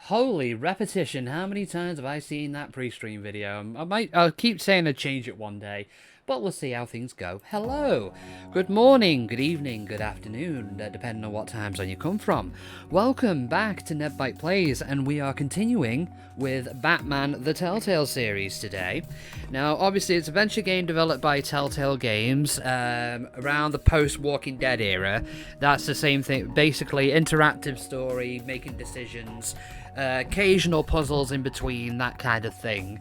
Holy repetition, how many times have I seen that pre-stream video? I'll keep saying I'd change it one day, but we'll see how things go. Hello, good morning, good evening, good afternoon, depending on what time zone you come from. Welcome back to NevByte Plays, and we are continuing with Batman the Telltale series today. Now, obviously, it's a venture game developed by Telltale Games around the post-Walking Dead era. That's the same thing, basically interactive story, making decisions, occasional puzzles in between, that kind of thing.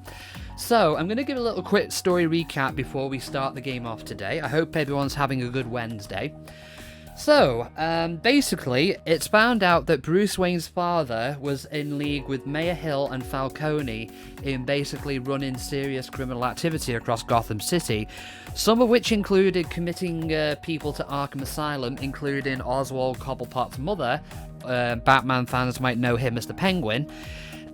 So, I'm going to give a little quick story recap before we start the game off today. I hope everyone's having a good Wednesday. So, basically, it's found out that Bruce Wayne's father was in league with Mayor Hill and Falcone in basically running serious criminal activity across Gotham City, some of which included committing people to Arkham Asylum, including Oswald Cobblepot's mother. Batman fans might know him as the Penguin.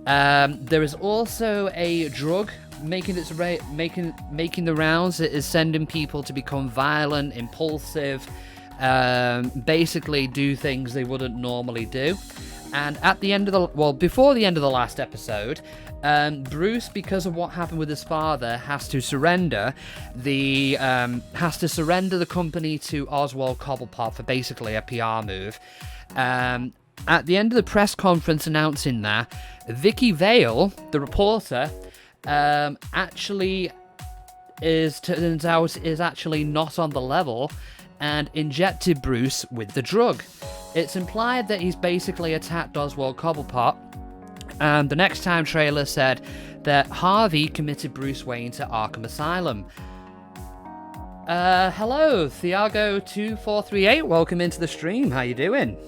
There is also a drug making the rounds. It is sending people to become violent, impulsive, basically do things they wouldn't normally do. And at the end of before the end of the last episode, Bruce, because of what happened with his father, has to surrender the company to Oswald Cobblepot for basically a PR move. At the end of the press conference announcing that, Vicky Vale, the reporter, turns out is actually not on the level and injected Bruce with the drug. It's implied that he's basically attacked Oswald Cobblepot, and the Next Time trailer said that Harvey committed Bruce Wayne to Arkham Asylum. Hello, Thiago2438, welcome into the stream, how you doing?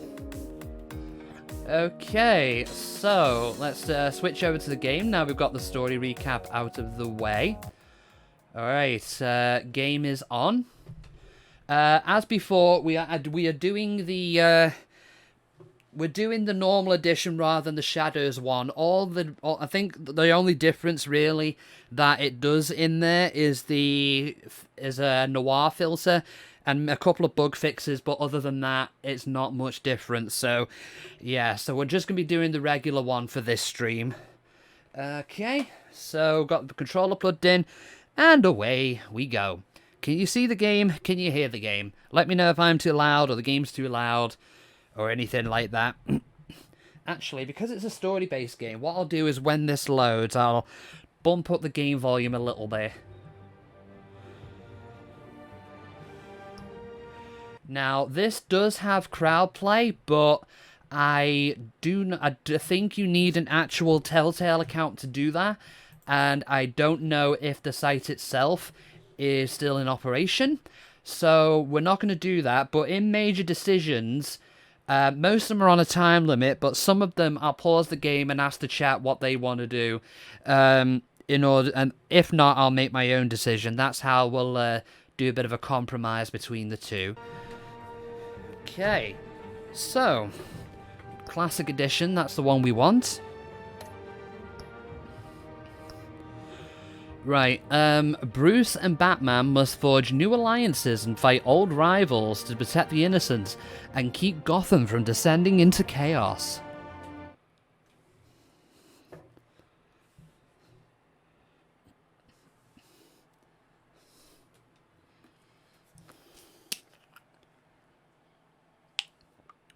Okay, so let's switch over to the game. Now we've got the story recap out of the way. Alright, game is on. As before, we are doing the we're doing the normal edition rather than the Shadows one. I think the only difference really that it does in there is a noir filter and a couple of bug fixes, but other than that, it's not much different. So, yeah, so we're just going to be doing the regular one for this stream. Okay, so got the controller plugged in, and away we go. Can you see the game? Can you hear the game? Let me know if I'm too loud or the game's too loud or anything like that. Actually, because it's a story-based game, what I'll do is when this loads, I'll bump up the game volume a little bit. Now, this does have crowd play, but I think you need an actual Telltale account to do that, and I don't know if the site itself is still in operation, so we're not going to do that. But in major decisions, most of them are on a time limit, but some of them I'll pause the game and ask the chat what they want to do, and if not, I'll make my own decision. That's how we'll do a bit of a compromise between the two. Okay, so Classic Edition, that's the one we want. Right, Bruce and Batman must forge new alliances and fight old rivals to protect the innocent and keep Gotham from descending into chaos.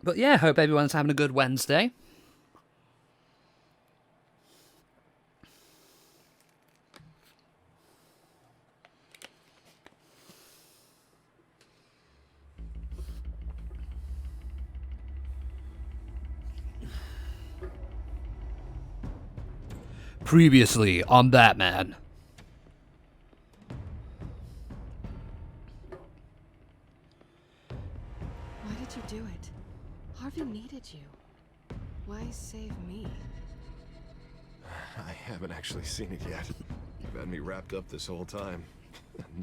But yeah, hope everyone's having a good Wednesday. Previously on Batman. Why did you do it? Harvey needed you. Why save me? I haven't actually seen it yet. You've had me wrapped up this whole time.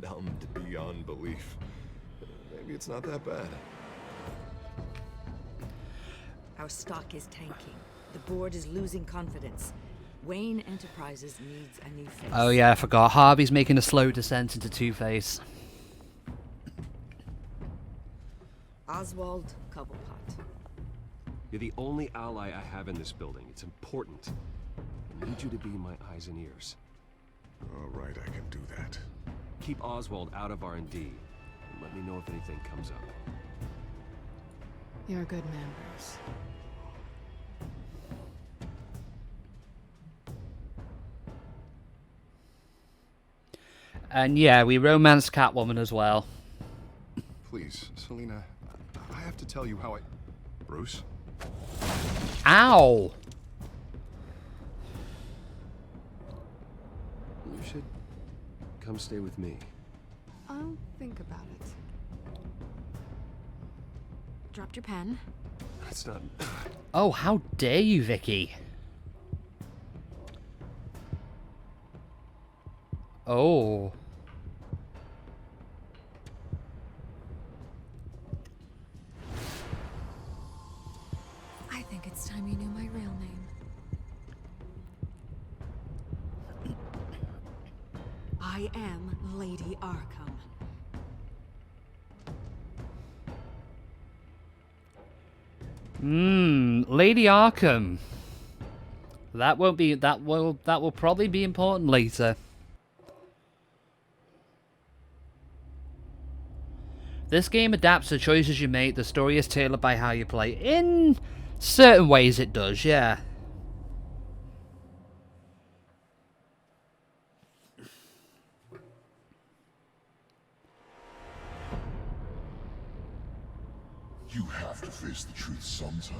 Numbed beyond belief. Maybe it's not that bad. Our stock is tanking. The board is losing confidence. Wayne Enterprises needs a new face. Oh yeah, I forgot. Harvey's making a slow descent into Two-Face. Oswald Cobblepot. You're the only ally I have in this building. It's important. I need you to be my eyes and ears. All right, I can do that. Keep Oswald out of R&D, and let me know if anything comes up. You're a good man, Bruce. And yeah, we romanced Catwoman as well. Please, Selina, I have to tell you how I... Bruce? Ow! You should come stay with me. I'll think about it. Dropped your pen. That's not... Oh, how dare you, Vicky? Oh. I think it's time you knew my real name. I am Lady Arkham. Lady Arkham. That will probably be important later. This game adapts the choices you make. The story is tailored by how you play. In certain ways it does, yeah. You have to face the truth sometime.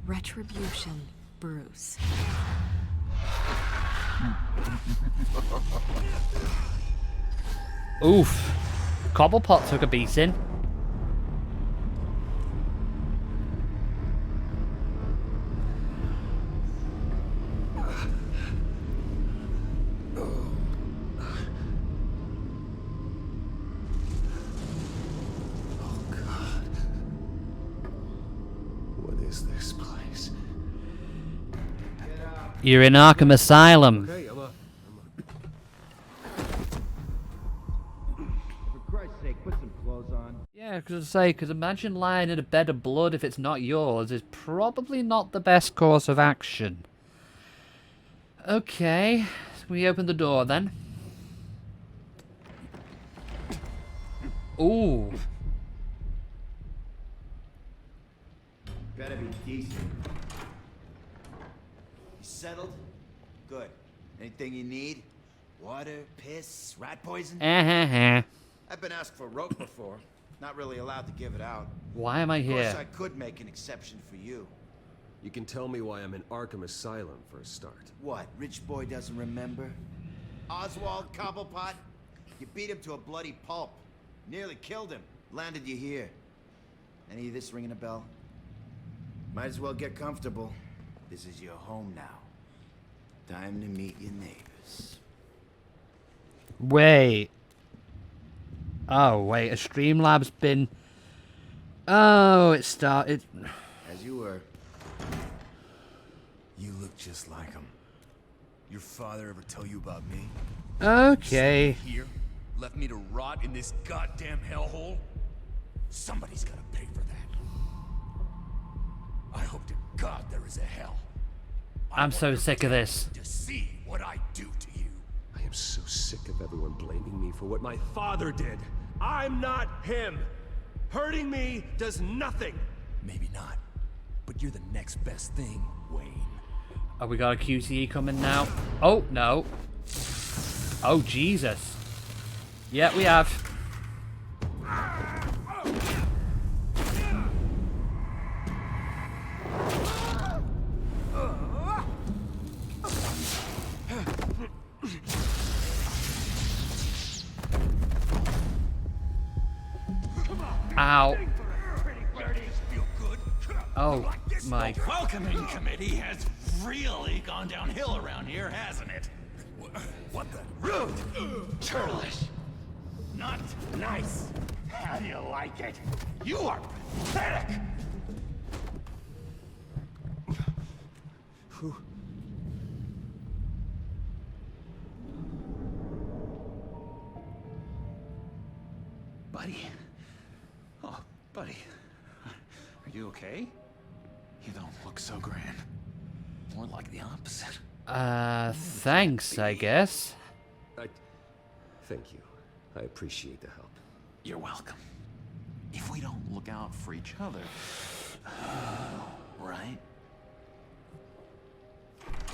Retribution, Bruce. Oof. Cobblepot took a beating. You're in Arkham Asylum. Okay, I'm For Christ's sake, put some clothes on. Yeah, because imagine lying in a bed of blood if it's not yours is probably not the best course of action. Okay, we open the door then. Ooh. Better be decent. You settled? Good. Anything you need? Water, piss, rat poison? I've been asked for rope before. Not really allowed to give it out. Why am I Of here? course, I could make an exception for you. You can tell me why I'm in Arkham Asylum for a start. What, rich boy doesn't remember? Oswald Cobblepot? You beat him to a bloody pulp. Nearly killed him. Landed you here. Any of this ringing a bell? Might as well get comfortable. This is your home now. Time to meet your neighbors. Wait. Oh, wait. A Streamlab's been... Oh, it started... As you were. You look just like him. Your father ever tell you about me? Okay. Here, left me to rot in this goddamn hellhole? Somebody's gotta pay for that. I hope to God there is a hell. I'm so sick of this. To see what I do to you. I am so sick of everyone blaming me for what my father did. I'm not him. Hurting me does nothing. Maybe not, but you're the next best thing, Wayne. Oh, we got a QTE coming now. Oh, no. Oh, Jesus. Yeah, we have. Ow. Oh, my. Welcoming committee has really gone downhill around here, hasn't it? What the? Rude! Churlish! Not nice! How do you like it? You are pathetic! Buddy? Oh, buddy. Are you okay? You don't look so grand. More like the opposite. Thanks, I guess. Thank you. I appreciate the help. You're welcome. If we don't look out for each other, right?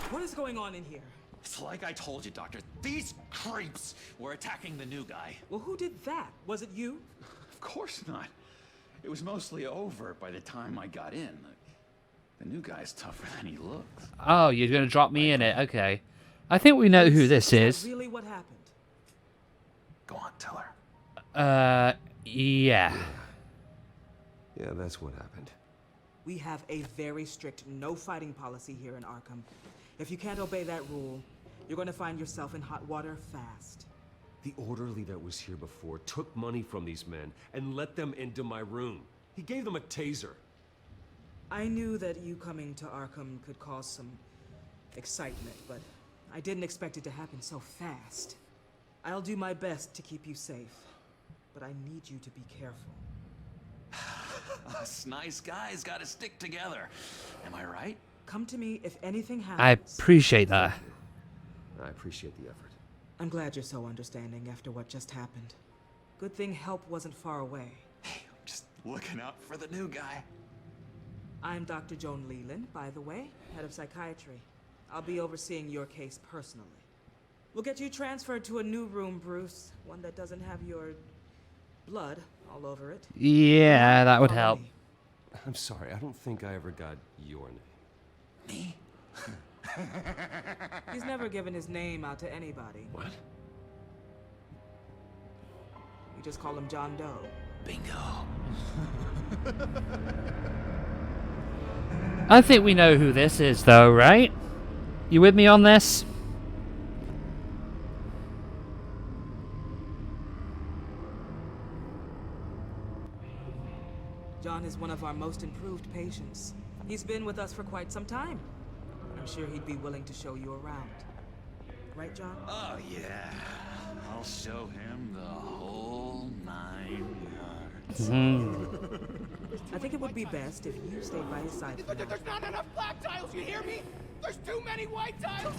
What is going on in here? It's like I told you, Doctor. These creeps were attacking the new guy. Well, who did that? Was it you? Of course not. It was mostly over by the time I got in. The new guy's tougher than he looks. Oh, you're gonna drop me in it. Okay. I think we know who this is. Really what happened? Go on, tell her. Yeah. Yeah, that's what happened. We have a very strict no fighting policy here in Arkham. If you can't obey that rule, you're going to find yourself in hot water fast. The orderly that was here before took money from these men and let them into my room. He gave them a taser. I knew that you coming to Arkham could cause some excitement, but I didn't expect it to happen so fast. I'll do my best to keep you safe, but I need you to be careful. Us nice guys gotta stick together. Am I right? Come to me if anything happens. I appreciate that. I appreciate the effort. I'm glad you're so understanding after what just happened. Good thing help wasn't far away. Hey, I'm just looking out for the new guy. I'm Dr. Joan Leland, by the way, head of psychiatry. I'll be overseeing your case personally. We'll get you transferred to a new room, Bruce. One that doesn't have your blood all over it. Yeah, that would Follow help. me. I'm sorry, I don't think I ever got your name. Me? He's never given his name out to anybody. What? We just call him John Doe. Bingo. I think we know who this is, though, right? You with me on this? John is one of our most improved patients. He's been with us for quite some time. I'm sure he'd be willing to show you around. Right, John? Oh, yeah. I'll show him the whole 9 yards. I think it would be best if you stayed by his side for now. There's not enough black tiles, you hear me? There's too many white tiles!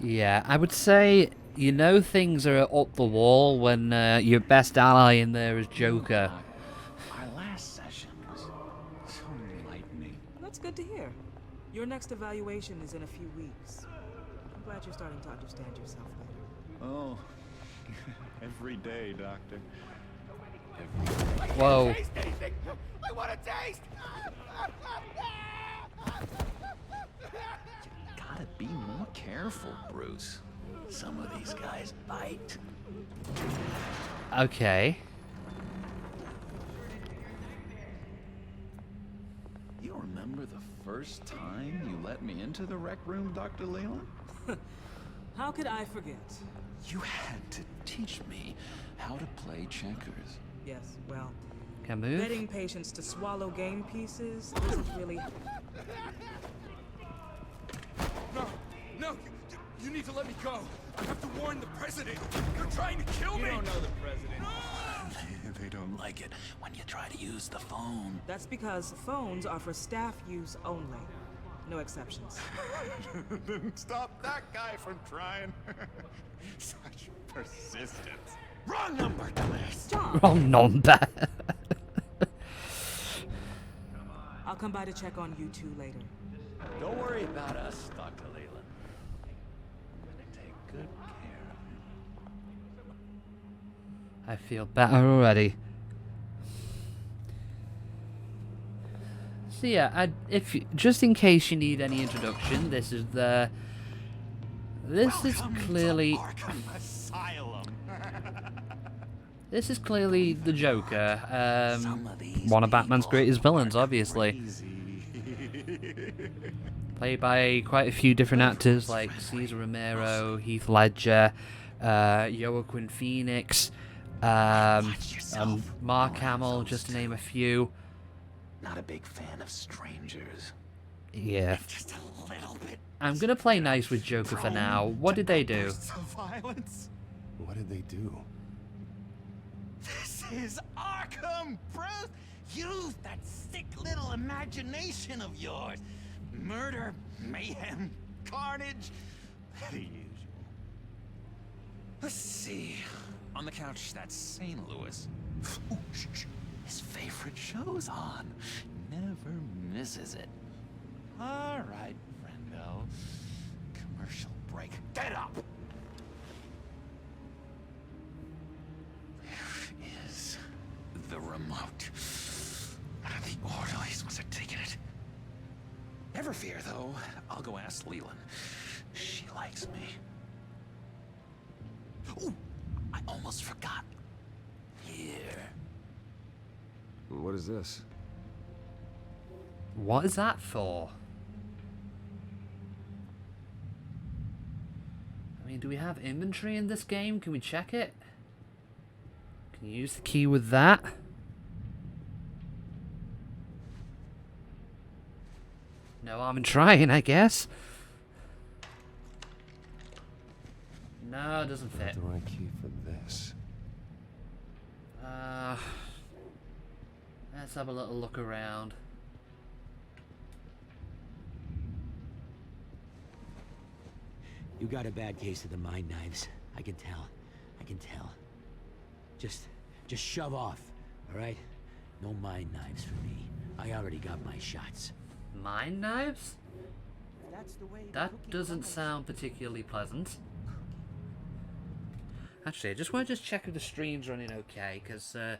Yeah, I would say you know things are up the wall when your best ally in there is Joker. Our last session was so enlightening. Well, that's good to hear. Your next evaluation is in a few weeks. I'm glad you're starting to understand yourself better. Oh, every day, Doctor. Whoa. Taste anything! I want to taste! Gotta be more careful, Bruce. Some of these guys bite. Okay. You remember the first time you let me into the rec room, Dr. Leland? How could I forget? You had to teach me how to play checkers. Yes, well, Can I move? getting patients to swallow game pieces isn't really... No, you need to let me go. I have to warn the president. They're trying to kill me. You don't know the president. They don't like it when you try to use the phone. That's because phones are for staff use only. No exceptions. Then stop that guy from trying. Such persistence. Wrong number, dumbass. John, Wrong number. I'll come by to check on you two later. Don't worry about us, Dr. Leland. I'm gonna take good care of him. I feel better already. So yeah, just in case you need any introduction, this is clearly Arkham Asylum. this is clearly the Joker, one of Batman's greatest villains, obviously. Played by quite a few different actors like Cesar Romero, Heath Ledger, Joaquin Phoenix, and Mark Hamill, just to name a few. Not a big fan of strangers. Yeah. Just a little bit. I'm gonna play nice with Joker for now. What did they do? Violence. What did they do? This is Arkham, Bruce. Use that sick little imagination of yours. Murder, mayhem, carnage. The usual. Let's see. On the couch, that's St. Louis. Ooh, his favorite show's on. Never misses it. All right, friendo. Commercial break. Get up! Where is the remote? The orderlies must have taken it. Never fear, though. I'll go ask Leland. She likes me. Ooh, I almost forgot. Here. What is this? What is that for? I mean, do we have inventory in this game? Can we check it? Can you use the key with that? No harm in trying, I guess. No, it doesn't fit. The right key for this. Let's have a little look around. You got a bad case of the mind knives. I can tell. I can tell. Just shove off, all right? No mind knives for me. I already got my shots. Mind knives? That's the way That doesn't sound particularly pleasant. Actually, I just want to check if the stream's running okay, because I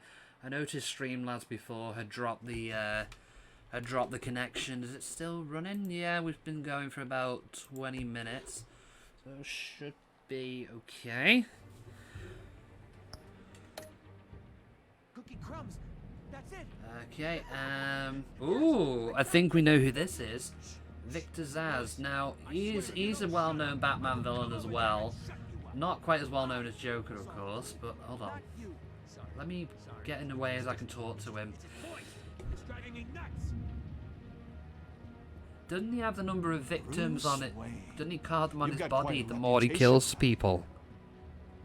noticed Streamlabs before had dropped the connection. Is it still running? Yeah, we've been going for about 20 minutes, so it should be okay. Cookie crumbs. That's it. Okay. Ooh, I think we know who this is. Victor Zsasz. Now, he's a well-known Batman villain as well. Not quite as well-known as Joker, of course, but hold on. Let me get in the way as I can talk to him. Doesn't he have the number of victims on it? Doesn't he card them on his body the more he kills people?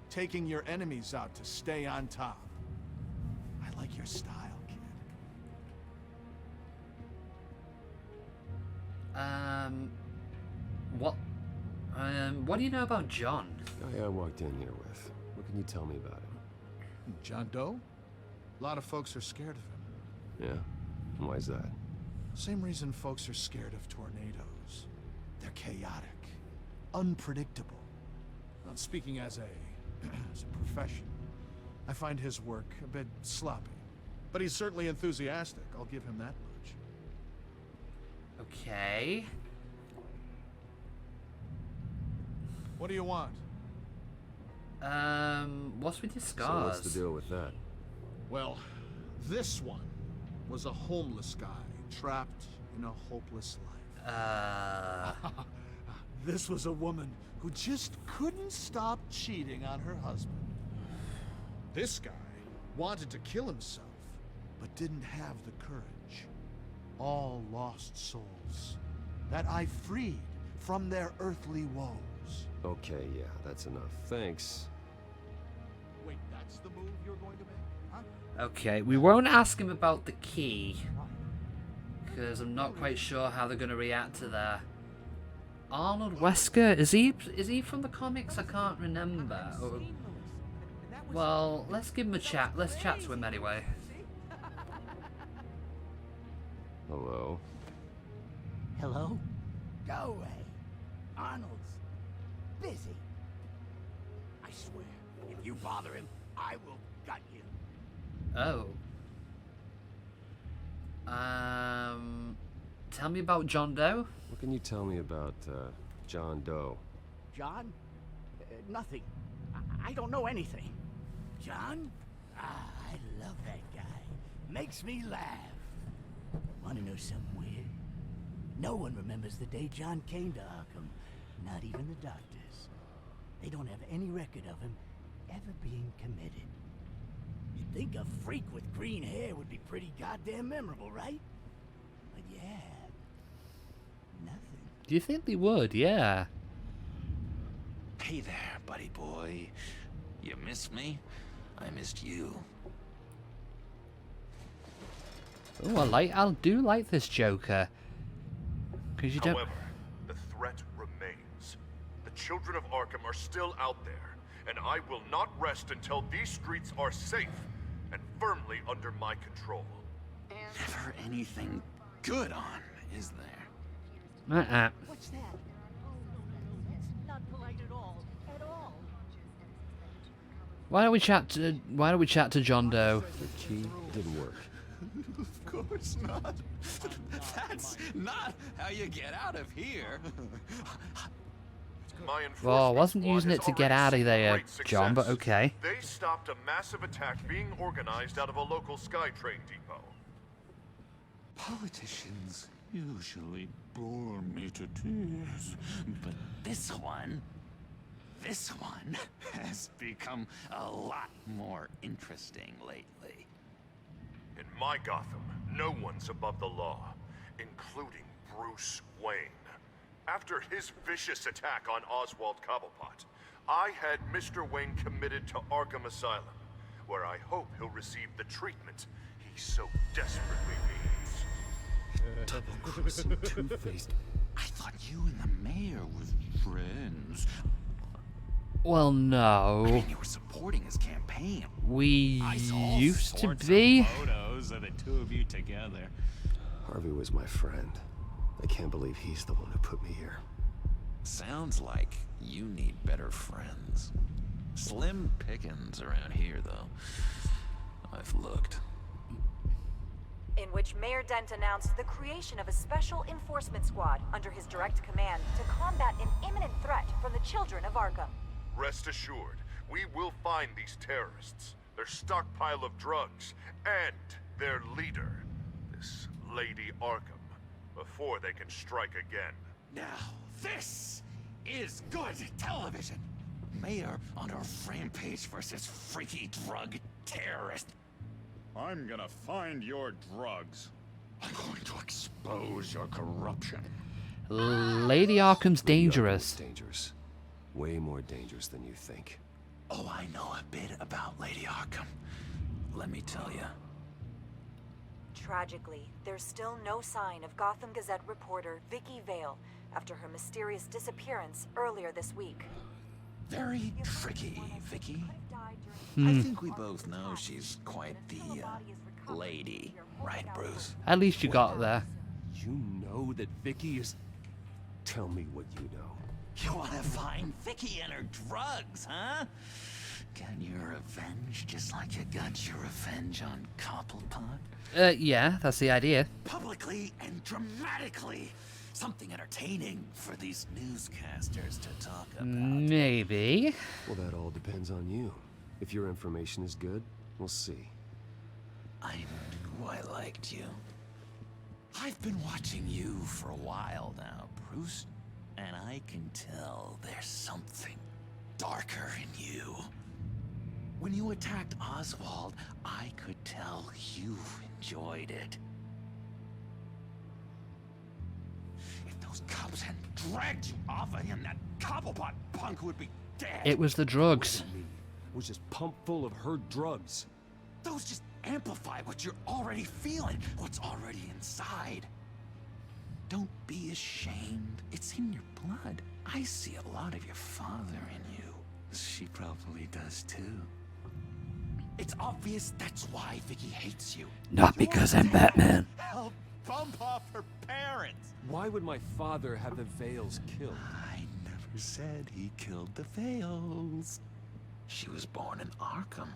Taking your enemies out to stay on top. I like your style, kid. What do you know about John? Guy I walked in here with. What can you tell me about him? John Doe? A lot of folks are scared of him. Yeah? And why is that? Same reason folks are scared of tornadoes. They're chaotic, unpredictable. Not speaking as a profession, I find his work a bit sloppy. But he's certainly enthusiastic, I'll give him that much. Okay. What do you want? What's with your So scars? what's the deal with that? Well, this one was a homeless guy trapped in a hopeless life. This was a woman who just couldn't stop cheating on her husband. This guy wanted to kill himself, but didn't have the courage. All lost souls that I freed from their earthly woes. Okay, yeah, that's enough. Thanks. Wait, that's the move you're going to make, huh? Okay, we won't ask him about the key, because I'm not quite sure how they're going to react to that. Arnold Wesker, is he from the comics? I can't remember. Well, let's give him a chat. Let's chat to him anyway. Hello? Hello? Go away. Arnold's busy. I swear, if you bother him, I will gut you. Oh. Tell me about John Doe. What can you tell me about, John Doe? John? Nothing. I don't know anything. John? Ah, I love that guy. Makes me laugh. Wanna know something weird? No one remembers the day John came to Arkham. Not even the doctors. They don't have any record of him ever being committed. You'd think a freak with green hair would be pretty goddamn memorable, right? But yeah, nothing. Do you think they would? Yeah. Hey there, buddy boy. You missed me? I missed you. Oh, I do like this Joker. Because you don't. However, the threat remains. The children of Arkham are still out there, and I will not rest until these streets are safe and firmly under my control. Never anything good on, is there? What's that? It's not polite at all. At all. Why don't we chat to John Doe? The key didn't work. Of course not. That's not how you get out of here. Well, I wasn't using it to get out of there, John, but okay. They stopped a massive attack being organized out of a local SkyTrain depot. Politicians usually bore me to tears, but this one has become a lot more interesting lately. In my Gotham, no one's above the law, including Bruce Wayne. After his vicious attack on Oswald Cobblepot, I had Mr. Wayne committed to Arkham Asylum, where I hope he'll receive the treatment he so desperately needs. Double-crossing two-faced. I thought you and the mayor were friends. Well, no. I mean, you were supporting his campaign. We I saw used to sorts be. of photos of the two of you together. Harvey was my friend. I can't believe he's the one who put me here. Sounds like you need better friends. Slim pickings around here, though. I've looked. In which Mayor Dent announced the creation of a special enforcement squad under his direct command to combat an imminent threat from the children of Arkham. Rest assured, we will find these terrorists, their stockpile of drugs, and their leader, this Lady Arkham, before they can strike again. Now, this is good television. Mayor on a rampage versus freaky drug terrorist. I'm gonna find your drugs. I'm going to expose your corruption. Lady Arkham's dangerous. Dangerous. Way more dangerous than you think. Oh, I know a bit about Lady Arkham. Let me tell you. Tragically, there's still no sign of Gotham Gazette reporter Vicky Vale after her mysterious disappearance earlier this week. Very tricky, Vicky. I think we both know she's quite the lady, right, Bruce? At least you got there. You know that Vicky is... Tell me what you know. You want to find Vicky and her drugs, huh? Get your revenge just like you got your revenge on Cobblepot? Yeah, that's the idea. Publicly and dramatically. Something entertaining for these newscasters to talk about. Maybe. Well, that all depends on you. If your information is good, we'll see. I knew I liked you. I've been watching you for a while now, Bruce. And I can tell there's something darker in you. When you attacked Oswald, I could tell you enjoyed it. If those cops hadn't dragged you off of him, that Cobblepot punk would be dead. It was the drugs. It was just pumped full of her drugs. Those just amplify what you're already feeling, what's already inside. Don't be ashamed. It's in your blood. I see a lot of your father in you. She probably does too. It's obvious that's why Vicky hates you. Not because I'm Batman. Help bump off her parents. Why would my father have the Vales killed? I never said he killed the Vales. She was born in Arkham.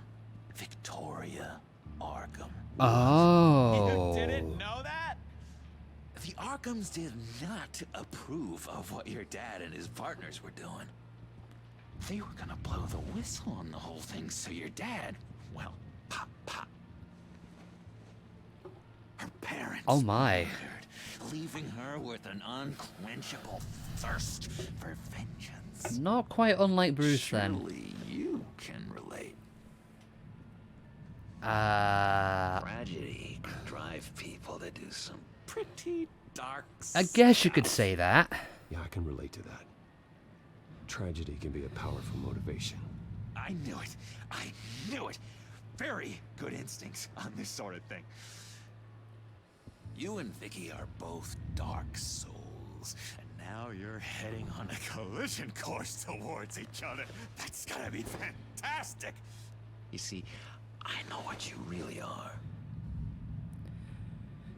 Victoria Arkham. Oh. You didn't know that? The Arkhams did not approve of what your dad and his partners were doing. They were gonna blow the whistle on the whole thing, so your dad, well, pop, pop. Her parents Oh my. murdered, leaving her with an unquenchable thirst for vengeance. Not quite unlike Bruce then. Surely you can relate. Tragedy can drive people to do some pretty dark I guess you could say that. Yeah, I can relate to that. Tragedy can be a powerful motivation. I knew it. I knew it. Very good instincts on this sort of thing. You and Vicky are both dark souls, and now you're heading on a collision course towards each other. That's gonna be fantastic. You see, I know what you really are.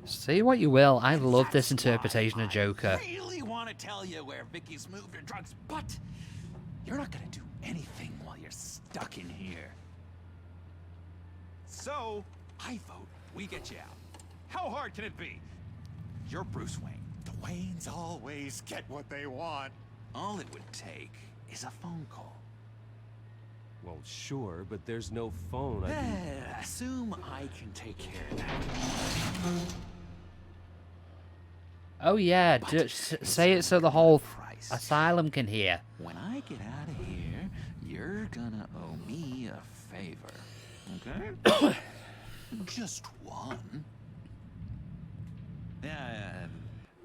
Say what you will, I love this interpretation of Joker. I really want to tell you where Vicky's moved her drugs, but you're not gonna do anything while you're stuck in here. So, I vote we get you out. How hard can it be? You're Bruce Wayne. The Waynes always get what they want. All it would take is a phone call. Well, sure, but there's no phone. Assume I can take care of that. Oh yeah, just say it so the whole asylum can hear. When I get out of here, you're gonna owe me a favor, okay? Just one.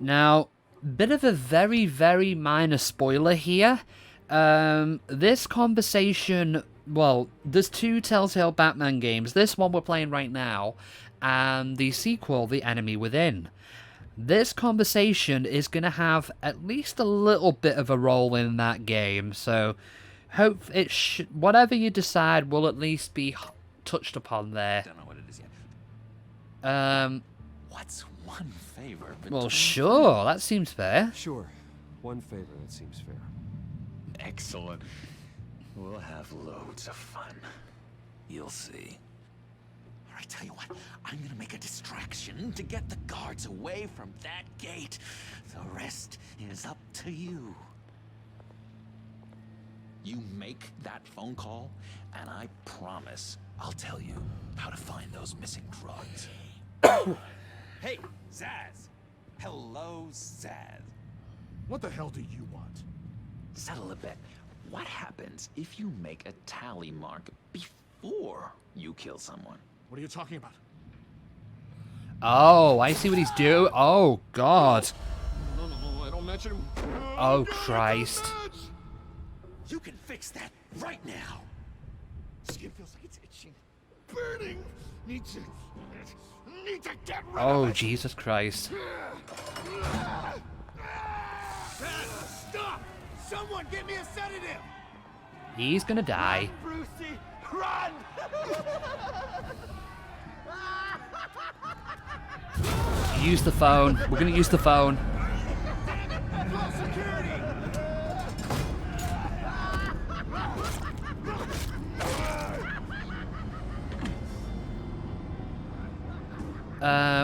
Now, bit of a very, very minor spoiler here. This conversation, well, there's two Telltale Batman games. This one we're playing right now, and the sequel, The Enemy Within. This conversation is going to have at least a little bit of a role in that game, so hope whatever you decide will at least be touched upon there. Don't know what it is yet. What's one favor? Well, sure, that seems fair. Sure, one favor, that seems fair. Excellent. We'll have loads of fun. You'll see. I tell you what, I'm gonna make a distraction to get the guards away from that gate. The rest is up to you. You make that phone call, and I promise I'll tell you how to find those missing drugs. Hey, Zaz. Hello, Zaz. What the hell do you want? Settle a bet. What happens if you make a tally mark before you kill someone? What are you talking about? Oh, I see what he's doing. Oh, God. No, I don't mention him. Oh, Christ. You can fix that right now. Skin feels like it's itching. Burning. Need to get rid Oh, of it. Jesus Christ. Stop! Someone get me a sedative! He's gonna die. Brucey, run! Use the phone. We're gonna use the phone.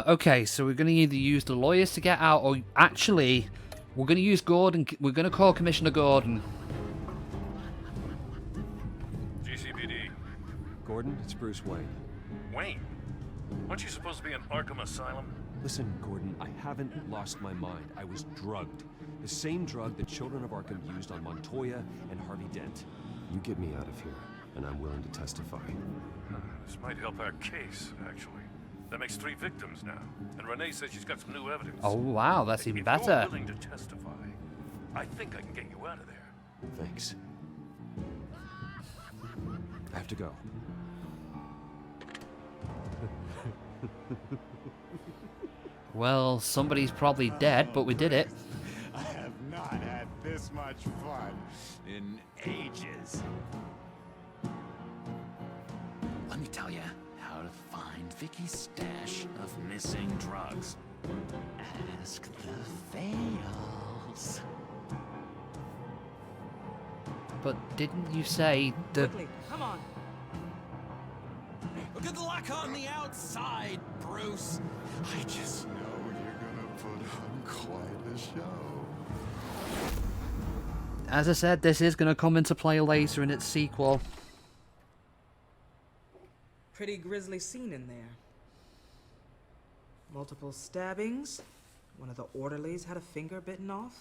Okay, so we're gonna either use the lawyers to get out, or actually, we're gonna use Gordon. We're gonna call Commissioner Gordon. GCPD. Gordon, it's Bruce Wayne. Wayne, aren't you supposed to be in Arkham Asylum? Listen, Gordon, I haven't lost my mind. I was drugged. The same drug the children of Arkham used on Montoya and Harvey Dent. You get me out of here, and I'm willing to testify. This might help our case, actually. That makes 3 victims now, and Renee says she's got some new evidence. Oh wow, that's even If better. you're willing to testify, I think I can get you out of there. Thanks. I have to go. Well, somebody's probably dead, but we did it. I have not had this much fun in ages. Let me tell tell you how to find Vicky's stash of missing drugs. Ask the Veils. But didn't you say the... Quickly, come on. Good luck on the outside, Bruce. I just know you're gonna put on quite a show. As I said, this is going to come into play later in its sequel. Pretty grisly scene in there. Multiple stabbings. One of the orderlies had a finger bitten off.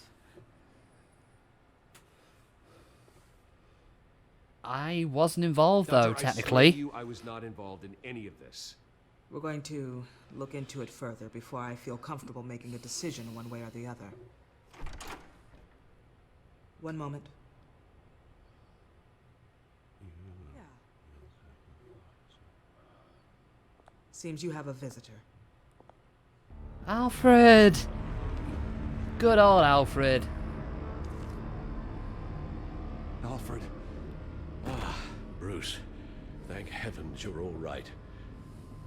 I wasn't involved, though, Doctor, I swear technically. to you, I was not involved in any of this. We're going to look into it further before I feel comfortable making a decision one way or the other. One moment. Yeah. Seems you have a visitor. Alfred! Good old Alfred. Alfred. Ah, Bruce. Thank heavens you're all right.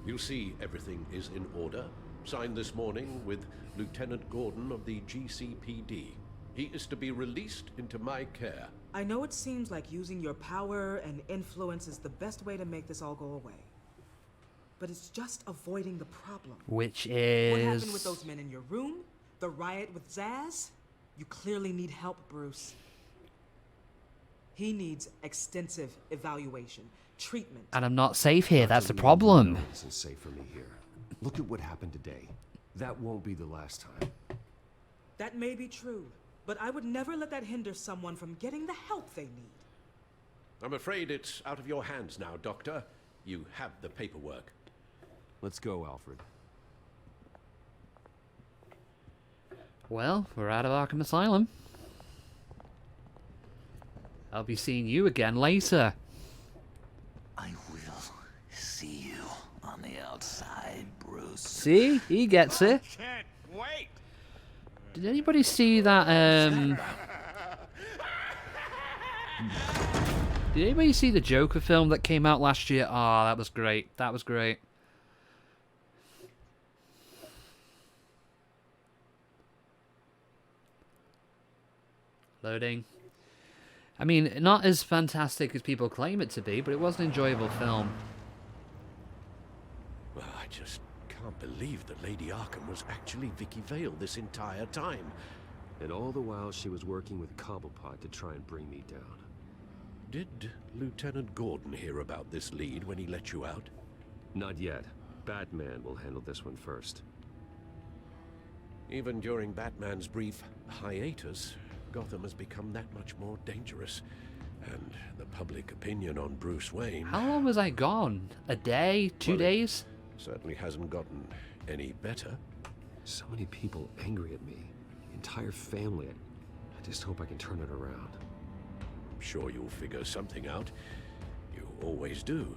You see, everything is in order. Signed this morning with Lieutenant Gordon of the GCPD. He is to be released into my care. I know it seems like using your power and influence is the best way to make this all go away. But it's just avoiding the problem. Which What is... happened with those men in your room? The riot with Zaz? You clearly need help, Bruce. He needs extensive evaluation, treatment. And I'm not safe here, that's the problem. No, isn't safe for me here. Look at what happened today. That won't be the last time. That may be true, but I would never let that hinder someone from getting the help they need. I'm afraid it's out of your hands now, Doctor. You have the paperwork. Let's go, Alfred. Well, we're out of Arkham Asylum. I'll be seeing you again later. I will see you on the outside, Bruce. See? He gets it. Can't wait. Did anybody see that, Did anybody see the Joker film that came out last year? Oh, that was great. That was great. Loading. I mean, not as fantastic as people claim it to be, but it was an enjoyable film. Well, I just can't believe that Lady Arkham was actually Vicky Vale this entire time. And all the while she was working with Cobblepot to try and bring me down. Did Lieutenant Gordon hear about this lead when he let you out? Not yet. Batman will handle this one first. Even during Batman's brief hiatus, Gotham has become that much more dangerous. And the public opinion on Bruce Wayne... How long was I gone? A day? 2 days? Certainly hasn't gotten any better. So many people angry at me. The entire family. I just hope I can turn it around. I'm sure you'll figure something out. You always do.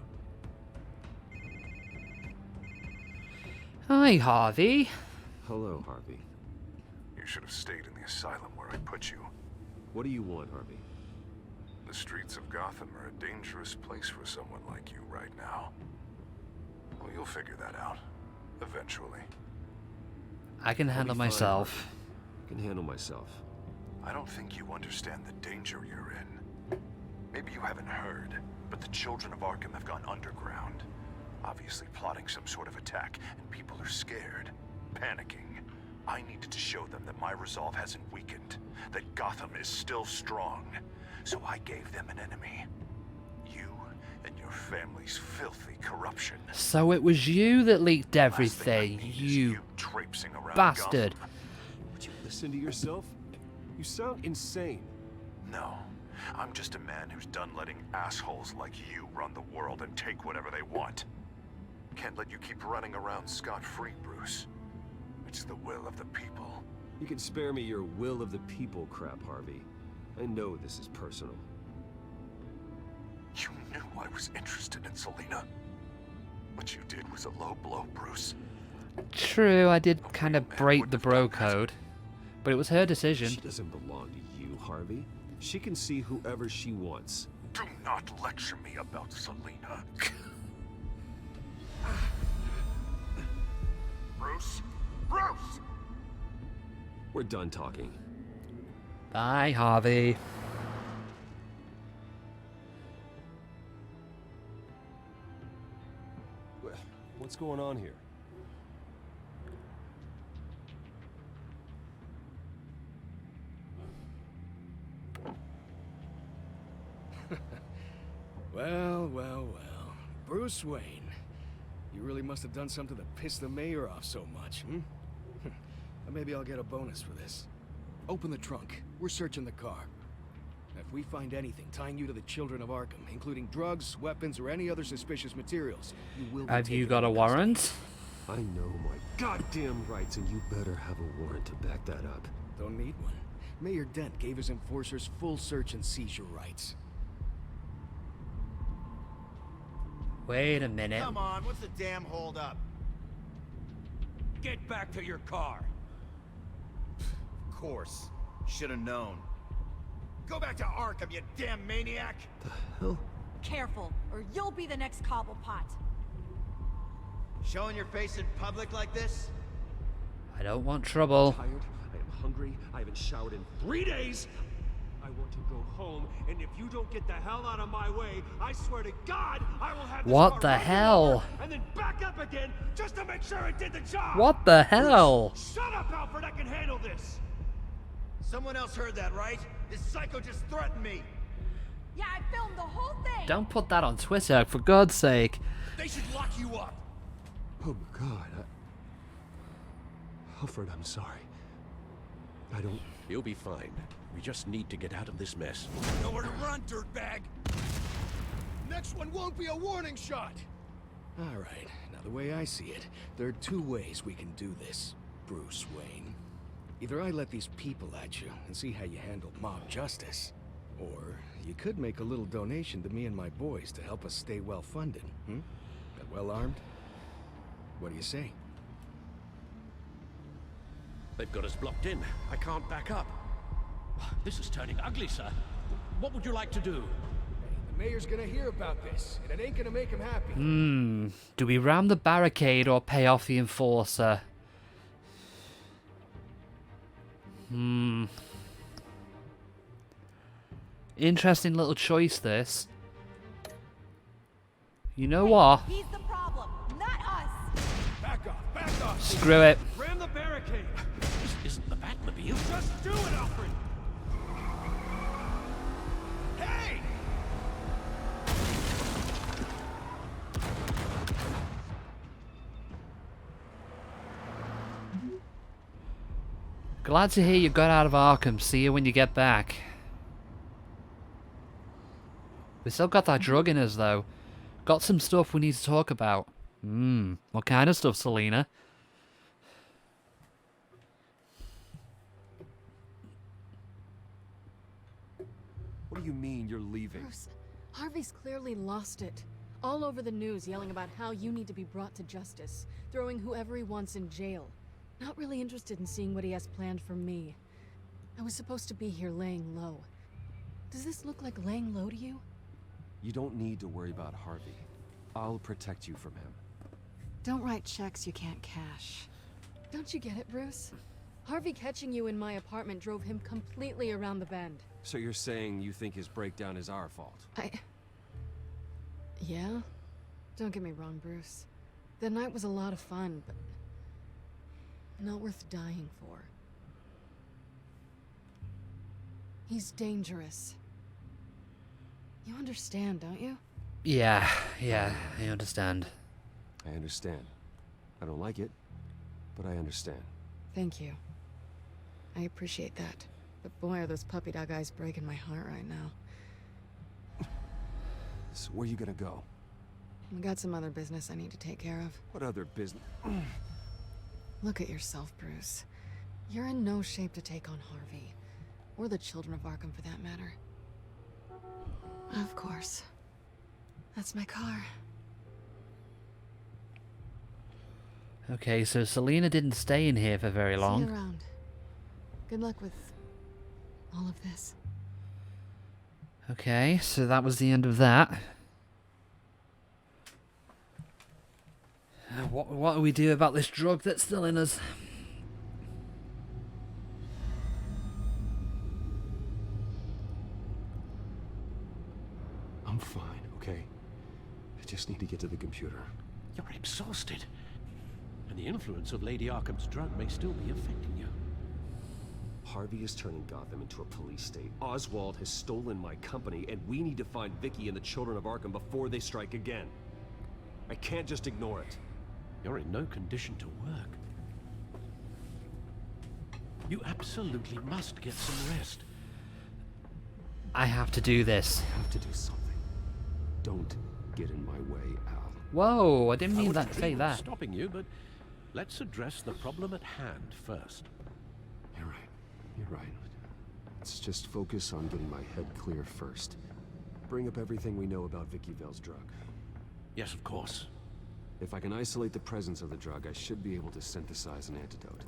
Hi, Harvey. Hello, Harvey. You should have stayed in the asylum where I put you. What do you want, Harvey? The streets of Gotham are a dangerous place for someone like you right now. Well, you'll figure that out. Eventually. I can handle myself. I can handle myself. I don't think you understand the danger you're in. Maybe you haven't heard, but the children of Arkham have gone underground. Obviously plotting some sort of attack, and people are scared, panicking. I needed to show them that my resolve hasn't weakened, that Gotham is still strong. So I gave them an enemy. You and your family's filthy corruption. So it was you that leaked everything, you traipsing around bastard. Gotham. Would you listen to yourself? You sound insane. No. I'm just a man who's done letting assholes like you run the world and take whatever they want. Can't let you keep running around scot-free, Bruce. It's the will of the people. You can spare me your will of the people crap, Harvey. I know this is personal. You knew I was interested in Selina. What you did was a low blow, Bruce. True, I did kind of break the bro code, but it was her decision. She doesn't belong to you, Harvey. She can see whoever she wants. Do not lecture me about Selina. Bruce? Bruce! We're done talking. Bye, Harvey. What's going on here? Well, well, well. Bruce Wayne. You really must have done something to piss the mayor off so much, hmm? Maybe I'll get a bonus for this. Open the trunk. We're searching the car. If we find anything tying you to the children of Arkham, including drugs, weapons, or any other suspicious materials, you will be Have you taken got a into warrant? I know my goddamn rights, and you better have a warrant to back that up. Don't need one. Mayor Dent gave his enforcers full search and seizure rights. Wait a minute. Come on, what's the damn hold up? Get back to your car. Of course. Should have known. Go back to Arkham, you damn maniac! The hell? Careful, or you'll be the next Cobblepot. Showing your face in public like this? I don't want trouble. I'm tired. I am hungry. I haven't showered in 3 days. I want to go home, and if you don't get the hell out of my way, I swear to God, I will have this What car the run you hell? over and then back up again just to make sure it did the job. What the hell? Shut up, Alfred. I can handle this. Someone else heard that, right? This psycho just threatened me. Yeah, I filmed the whole thing. Don't put that on Twitter, for God's sake. They should lock you up. Oh my God. Alfred, I'm sorry. I don't... You'll be fine. We just need to get out of this mess. Nowhere to run, dirtbag. Next one won't be a warning shot. All right. Now, the way I see it, there are two ways we can do this, Bruce Wayne. Either I let these people at you and see how you handle mob justice, or you could make a little donation to me and my boys to help us stay well-funded, hmm? And well-armed? What do you say? They've got us blocked in. I can't back up. This is turning ugly, sir. What would you like to do? The mayor's gonna hear about this, and it ain't gonna make him happy. Do we ram the barricade or pay off the enforcer? Interesting little choice, this. You know what? He's the problem, not us. Back off, back off. Screw it. Ram the barricade. This isn't the Batmobile. Just do it, Alfred. Hey! Glad to hear you got out of Arkham. See you when you get back. We still got that drug in us, though. Got some stuff we need to talk about. What kind of stuff, Selina? What do you mean you're leaving? Bruce, Harvey's clearly lost it. All over the news yelling about how you need to be brought to justice, throwing whoever he wants in jail. Not really interested in seeing what he has planned for me. I was supposed to be here laying low. Does this look like laying low to you? You don't need to worry about Harvey. I'll protect you from him. Don't write checks you can't cash. Don't you get it, Bruce? Harvey catching you in my apartment drove him completely around the bend. So you're saying you think his breakdown is our fault? Yeah? Don't get me wrong, Bruce. The night was a lot of fun, but not worth dying for. He's dangerous. You understand, don't you? Yeah, I understand. I understand. I don't like it, but I understand. Thank you. I appreciate that. But boy, are those puppy dog eyes breaking my heart right now. So where you gonna go? I got some other business I need to take care of. What other business? Look at yourself, Bruce. You're in no shape to take on Harvey. Or the children of Arkham, for that matter. Of course. That's my car. Okay, so Selina didn't stay in here for very long. See you around. Good luck with all of this. Okay, so that was the end of that. What do we do about this drug that's still in us? I'm fine, okay? I just need to get to the computer. You're exhausted. And the influence of Lady Arkham's drug may still be affecting you. Harvey is turning Gotham into a police state. Oswald has stolen my company, and we need to find Vicky and the children of Arkham before they strike again. I can't just ignore it. You're in no condition to work. You absolutely must get some rest. I have to do this. I have to do something. Don't get in my way, Al. Whoa, I didn't mean wouldn't that to say dream of that. stopping you, but let's address the problem at hand first. You're right. You're right. Let's just focus on getting my head clear first. Bring up everything we know about Vicky Vale's drug. Yes, of course. If I can isolate the presence of the drug, I should be able to synthesize an antidote.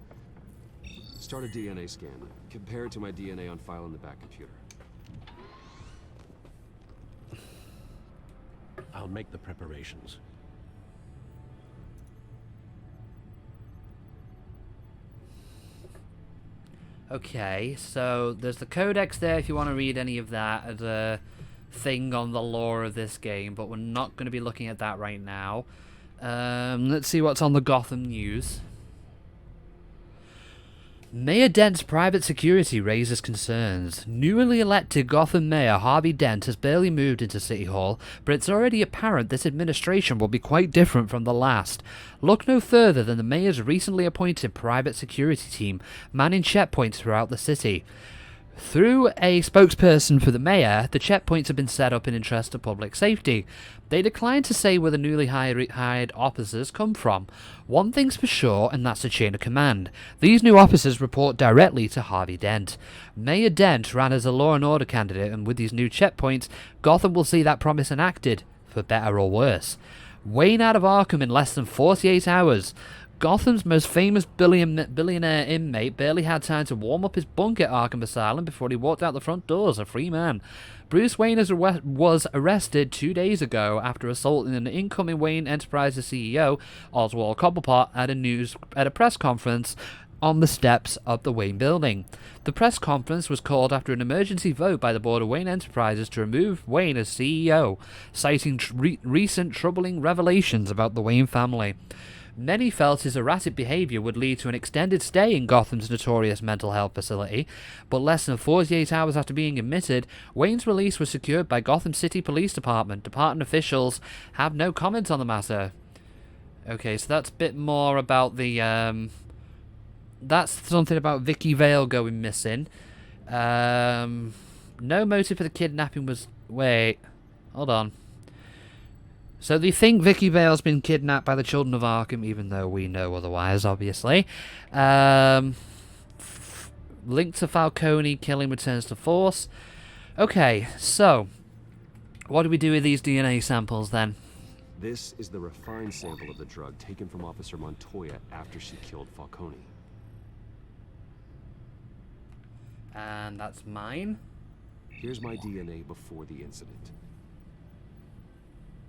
Start a DNA scan. Compare it to my DNA on file in the back computer. I'll make the preparations. Okay, so there's the codex there if you want to read any of that as a thing on the lore of this game, but we're not going to be looking at that right now. Let's see what's on the Gotham news. Mayor Dent's private security raises concerns. Newly elected Gotham Mayor Harvey Dent has barely moved into City Hall, but it's already apparent this administration will be quite different from the last. Look no further than the mayor's recently appointed private security team, manning checkpoints throughout the city. Through a spokesperson for the mayor, the checkpoints have been set up in interest of public safety. They declined to say where the newly hired officers come from. One thing's for sure, and that's the chain of command. These new officers report directly to Harvey Dent. Mayor Dent ran as a law and order candidate, and with these new checkpoints, Gotham will see that promise enacted, for better or worse. Wayne out of Arkham in less than 48 hours. Gotham's most famous billionaire inmate barely had time to warm up his bunk at Arkham Asylum before he walked out the front doors a free man. Bruce Wayne was arrested 2 days ago after assaulting an incoming Wayne Enterprises CEO, Oswald Cobblepot, at a press conference on the steps of the Wayne building. The press conference was called after an emergency vote by the board of Wayne Enterprises to remove Wayne as CEO, citing recent troubling revelations about the Wayne family. Many felt his erratic behaviour would lead to an extended stay in Gotham's notorious mental health facility, but less than 48 hours after being admitted, Wayne's release was secured by Gotham City Police Department. Department officials have no comment on the matter. Okay, so that's a bit more about the, that's something about Vicky Vale going missing. No motive for the kidnapping was... Wait, hold on. So they think Vicky Vale's been kidnapped by the children of Arkham, even though we know otherwise, obviously. Link to Falcone, killing returns to force. Okay, so what do we do with these DNA samples then? This is the refined sample of the drug taken from Officer Montoya after she killed Falcone. And that's mine. Here's my DNA before the incident.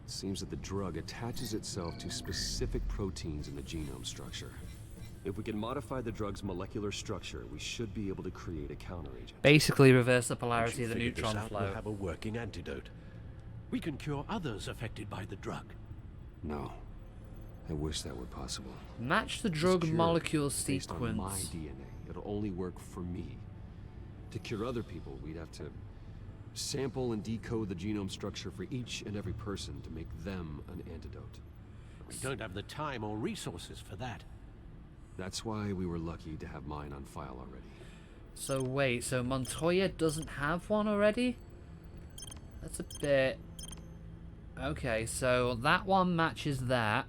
It seems that the drug attaches itself to specific proteins in the genome structure. If we can modify the drug's molecular structure, we should be able to create a counteragent. Basically reverse the polarity of the Figure this neutron out, flow. we'll have a working antidote. We can cure others affected by the drug. No. I wish that were possible. Match the This drug cure, molecule based on my sequence. DNA. It'll only work for me. To cure other people, we'd have to sample and decode the genome structure for each and every person to make them an antidote. We don't have the time or resources for that. That's why we were lucky to have mine on file already. So wait, so Montoya doesn't have one already? That's a bit... Okay, so that one matches that.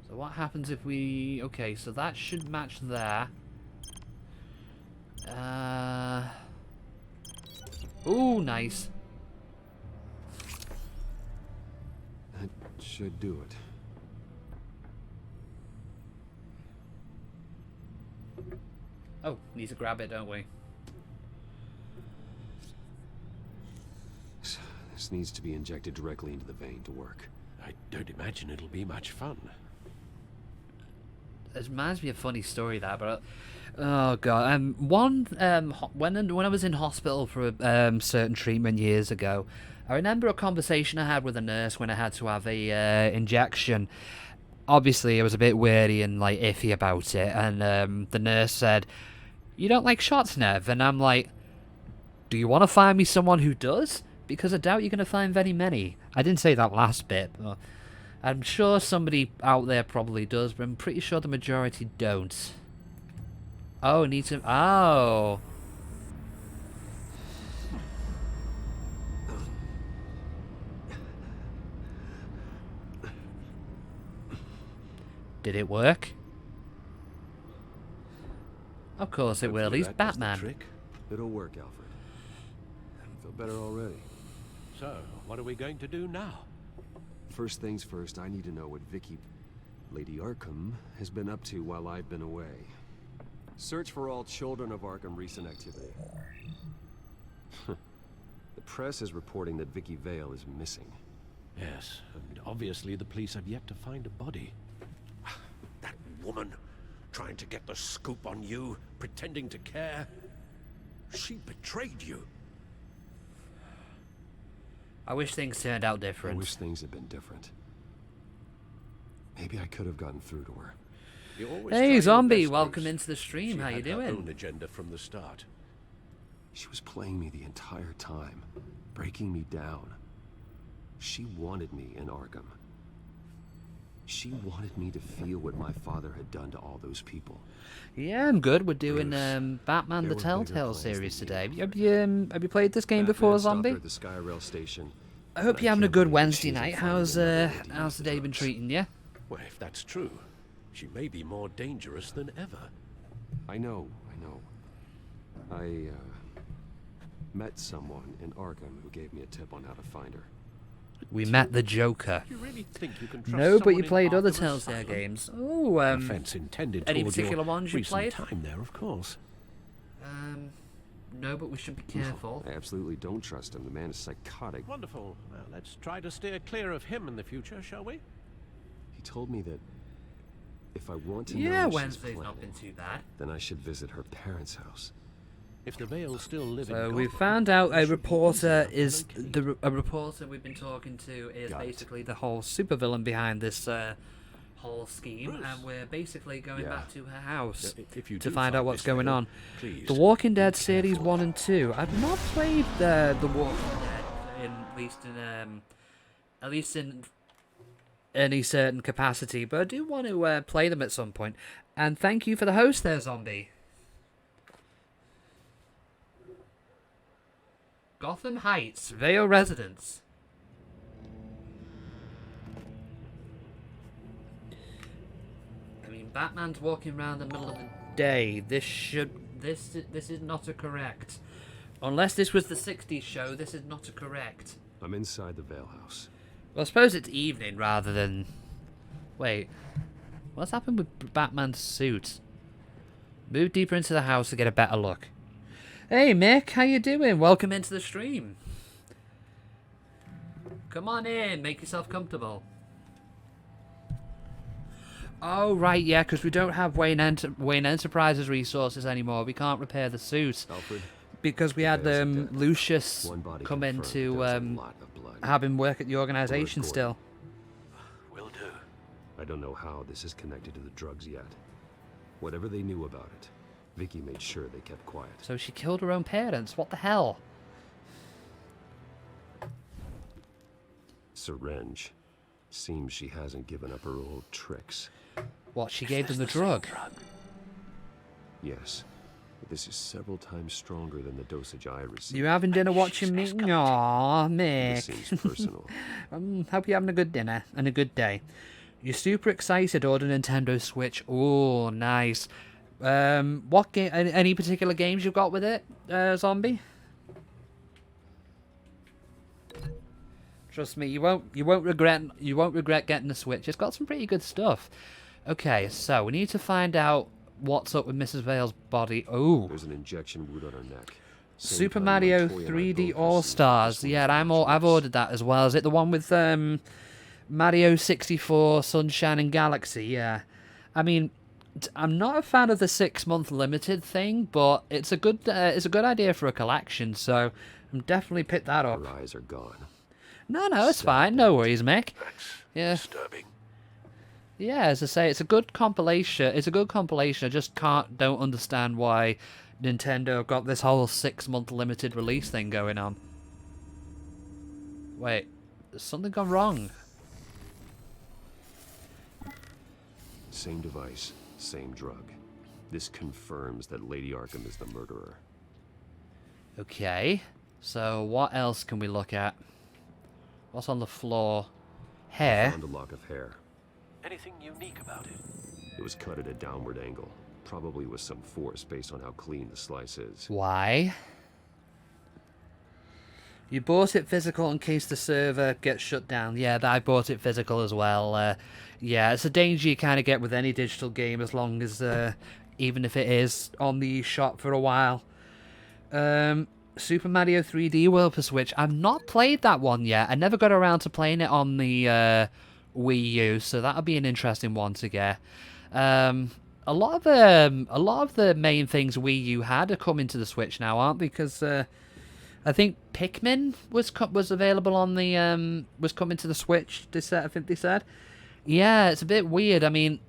So what happens if we... Okay, so that should match there. Ooh, nice. That should do it. Oh, need to grab it, don't we? This needs to be injected directly into the vein to work. I don't imagine it'll be much fun. It reminds me of a funny story that, but oh god, when I was in hospital for a certain treatment years ago, I remember a conversation I had with a nurse when I had to have a injection. Obviously, I was a bit weary and like iffy about it, and the nurse said, "You don't like shots, Nev?" And I'm like, "Do you want to find me someone who does? Because I doubt you're going to find very many." I didn't say that last bit, but I'm sure somebody out there probably does, but I'm pretty sure the majority don't. Oh, need to... Oh. Did it work? Of course it will. He's Batman. It'll work, Alfred. I feel better already. So, what are we going to do now? First things first, I need to know what Lady Arkham, has been up to while I've been away. Search for all children of Arkham recent activity. The press is reporting that Vicky Vale is missing. Yes, and obviously the police have yet to find a body. That woman, trying to get the scoop on you, pretending to care. She betrayed you. I wish things turned out different. I wish things had been different. Maybe I could have gotten through to her. Hey, Zombie, welcome into the stream. How you doing? She had her own agenda from the start. She was playing me the entire time, breaking me down. She wanted me in Arkham. She wanted me to feel what my father had done to all those people. Yeah, I'm good. We're doing Batman the Telltale series today. Have you played this game before, Zombie? At the Skyrail station. I hope you're having a good Wednesday night. How's the day been treating you? Well, if that's true, she may be more dangerous than ever. I know. I met someone in Arkham who gave me a tip on how to find her. We met the Joker. You really think you can trust No, but you someone in played other Arkham Telltale Asylum? games. Oh, Offense intended any toward particular your ones you recent played? time there, of course. No, but we should be careful. I absolutely don't trust him. The man is psychotic. Wonderful. Well, let's try to steer clear of him in the future, shall we? He told me that if I want to Yeah, know what Wednesday's she's not been too bad. then I should visit her parents' house. If the Vale's still living, So we found out a reporter is a reporter we've been talking to is basically the whole supervillain behind this whole scheme, and we're basically going back to her house to find out what's going on. The Walking Dead series 1 and 2. I've not played the Walking Dead at least in any certain capacity, but I do want to play them at some point. And thank you for the host there, Zombie. Gotham Heights, Vale residence. I mean, Batman's walking around the middle of the day. This is not a correct. Unless this was the 60s show, this is not a correct. I'm inside the Vale house. Well, I suppose it's evening rather than... Wait. What's happened with Batman's suit? Move deeper into the house to get a better look. Hey Mick, how you doing? Welcome into the stream. Come on in, make yourself comfortable. Oh right, yeah, because we don't have Wayne Enterprises resources anymore. We can't repair the suit. Alfred, because we had Lucius come in to have him work at the organization still. Will do. I don't know how this is connected to the drugs yet. Whatever they knew about it, Vicky made sure they kept quiet. So she killed her own parents. What the hell? Syringe. Seems she hasn't given up her old tricks. What, she gave them the drug? Yes. But this is several times stronger than the dosage I received. You having dinner watching me? Aww, This Mick. seems personal. Hope you're having a good dinner and a good day. You're super excited, order Nintendo Switch. Oh, nice. What game? Any particular games you've got with it, Zombie? Trust me, you won't regret getting the Switch. It's got some pretty good stuff. Okay, so we need to find out what's up with Mrs. Vale's body. Oh, there's an injection wound on her neck. Super Mario 3D All-Stars. Yeah, I've ordered that as well. Is it the one with Mario 64, Sunshine and Galaxy? Yeah. I mean, I'm not a fan of the 6-month limited thing, but it's a good idea for a collection. So I'm definitely picked that up. Her eyes are gone. No, it's fine. No worries, Mick. Yeah. Disturbing. Yeah, as I say, it's a good compilation. It's a good compilation. I just don't understand why Nintendo got this whole 6-month limited release thing going on. Wait, there's something gone wrong. Same device, same drug. This confirms that Lady Arkham is the murderer. Okay, so what else can we look at? What's on the floor? Hair. Found a lock of hair. Anything unique about it? It was cut at a downward angle, probably with some force based on how clean the slice is. Why? You bought it physical in case the server gets shut down. Yeah, I bought it physical as well. Yeah, it's a danger you kind of get with any digital game, as long as, even if it is on the shop for a while. Super Mario 3D World for Switch. I've not played that one yet. I never got around to playing it on the Wii U, so that'll be an interesting one to get. A lot of the main things Wii U had are coming to the Switch now, aren't they? Because I think Pikmin was available on the was coming to the Switch. I think they said. Yeah, it's a bit weird. I mean,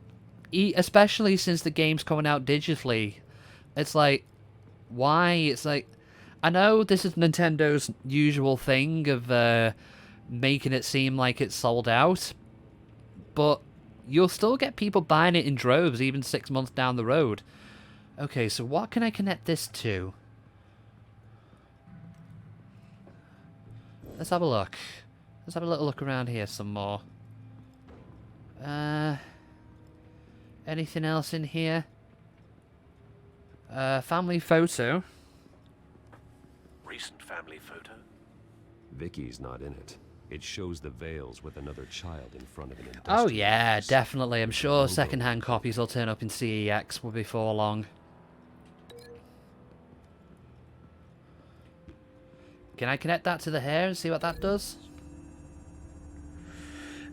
especially since the game's coming out digitally, it's like, why? It's like, I know this is Nintendo's usual thing of making it seem like it's sold out, but you'll still get people buying it in droves even 6 months down the road. Okay, so what can I connect this to? Let's have a look. Let's have a little look around here some more. Anything else in here? Family photo. Recent family photo? Vicky's not in it. It shows the Vales with another child in front of an Oh yeah, definitely. I'm sure second-hand copies will turn up in CEX before long. Can I connect that to the hair and see what that does?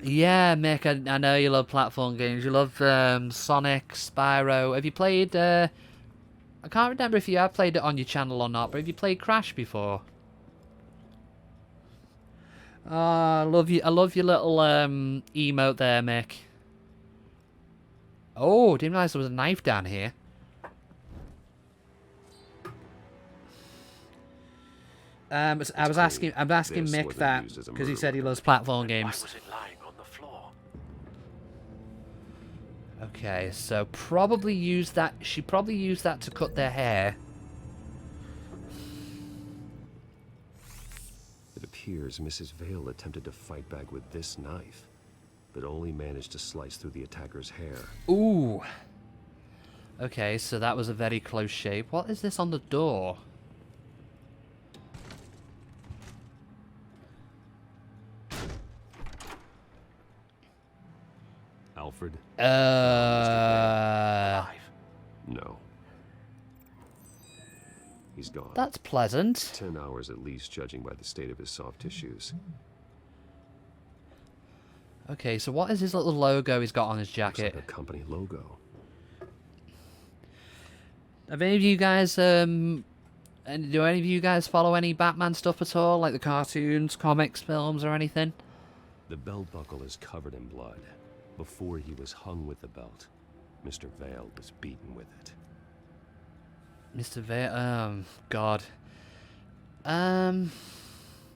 Yeah, Mick, I know you love platform games. You love Sonic, Spyro. Have you played... I can't remember if you have played it on your channel or not, but have you played Crash before? Oh, I love your little emote there, Mick. Oh, didn't realise there was a knife down here. I'm asking Mick that because he said he loves platform games. Why was it lying on the floor? Okay, so probably use that. She probably used that to cut their hair. It appears Mrs. Vale attempted to fight back with this knife, but only managed to slice through the attacker's hair. Ooh. Okay, so that was a very close shave. What is this on the door? Alfred? No. He's gone. That's pleasant. 10 hours at least, judging by the state of his soft tissues. Okay, so what is his little logo he's got on his jacket? Looks like a company logo. Have any of you guys, do any of you guys follow any Batman stuff at all? Like the cartoons, comics, films, or anything? The belt buckle is covered in blood. Before he was hung with the belt, Mr. Vale was beaten with it. Mr. Vale, God.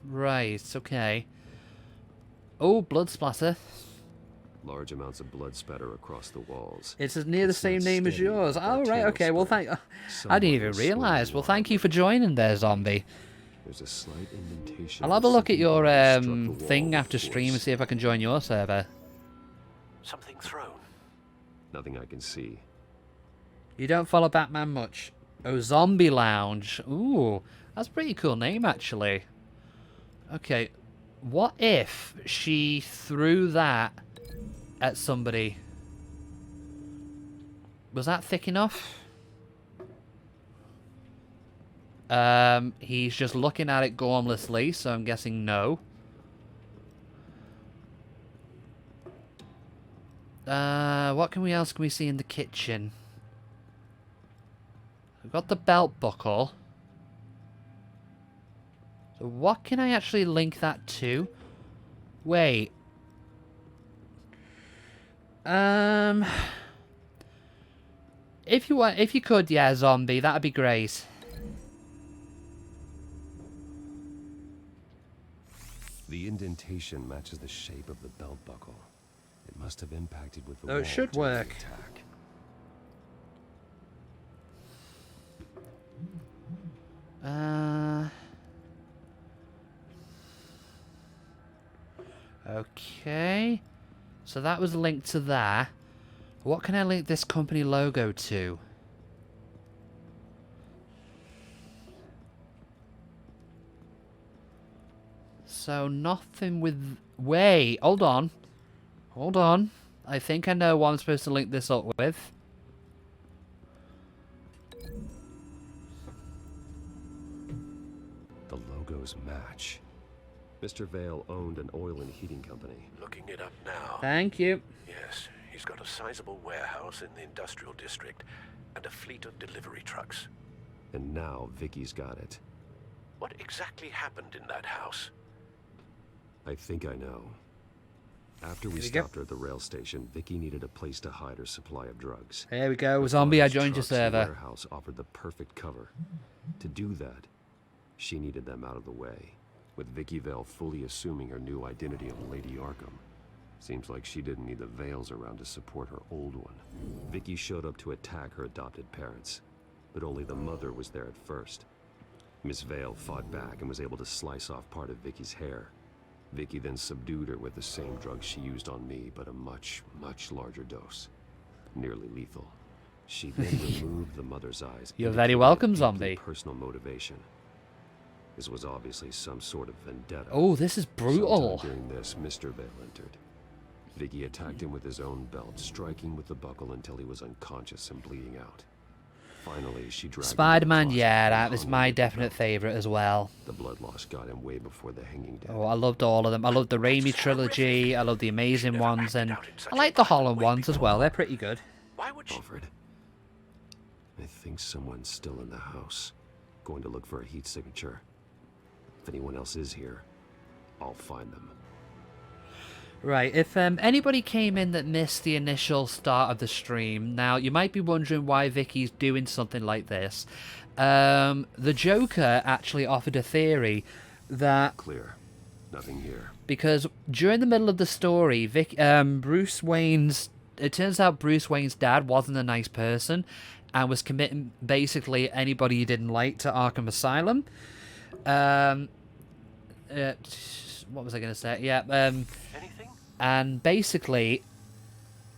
Right, okay. Oh, blood splatter. Large amounts of blood spatter across the walls. It's near the same name as yours. Oh, right, okay, well, I didn't even realise. Well, thank you for joining there, zombie. There's a slight indentation. I'll have a look at your thing after stream and see if I can join your server. Something thrown. Nothing I can see. You don't follow Batman much. Oh, Zombie Lounge. Ooh, that's a pretty cool name, actually. Okay, what if she threw that at somebody? Was that thick enough? He's just looking at it gormlessly, so I'm guessing no. What else can we see in the kitchen? We've got the belt buckle. So what can I actually link that to? Wait. If you could, yeah, zombie, that'd be great. The indentation matches the shape of the belt buckle. It must have impacted with the Oh, wall it should during the work. attack. Okay. So that was linked to that. What can I link this company logo to? So nothing with... Wait, hold on. Hold on. I think I know what I'm supposed to link this up with. The logos match. Mr. Vale owned an oil and heating company. Looking it up now. Thank you. Yes, he's got a sizable warehouse in the industrial district and a fleet of delivery trucks. And now Vicky's got it. What exactly happened in that house? I think I know. After we Here we go. stopped her at the rail station, Vicky needed a place to hide her supply of drugs. There we go. Her Zombie, I father's joined your trucks and server. warehouse offered the perfect cover. To do that, she needed them out of the way, with Vicky Vale fully assuming her new identity of Lady Arkham. Seems like she didn't need the Vales around to support her old one. Vicky showed up to attack her adopted parents, but only the mother was there at first. Miss Vale fought back and was able to slice off part of Vicky's hair. Vicky then subdued her with the same drug she used on me, but a much, much larger dose. Nearly lethal. She then removed the mother's eyes. You're very indicating welcome, a deeply zombie. personal motivation. This was obviously some sort of vendetta. Oh, this is brutal. Sometime during this, Mr. Vale entered. Vicky attacked him with his own belt, striking with the buckle until he was unconscious and bleeding out. Finally, she dragged him to the Spider-Man, closet yeah, and that was hung him my with the definite belt. favourite as well. The blood loss got him way before the hanging death. Oh, I loved all of them. I loved the Raimi trilogy, I loved the Amazing ones, and I like the Holland ones as well. They're pretty good. Why would she... Alfred, I think someone's still in the house. Going to look for a heat signature. If anyone else is here, I'll find them. Right, if anybody came in that missed the initial start of the stream, now you might be wondering why Vicky's doing something like this. The Joker actually offered a theory that... Clear. Nothing here. Because during the middle of the story, Bruce Wayne's... It turns out Bruce Wayne's dad wasn't a nice person and was committing basically anybody he didn't like to Arkham Asylum. What was I going to say? Yeah, Anything? and basically,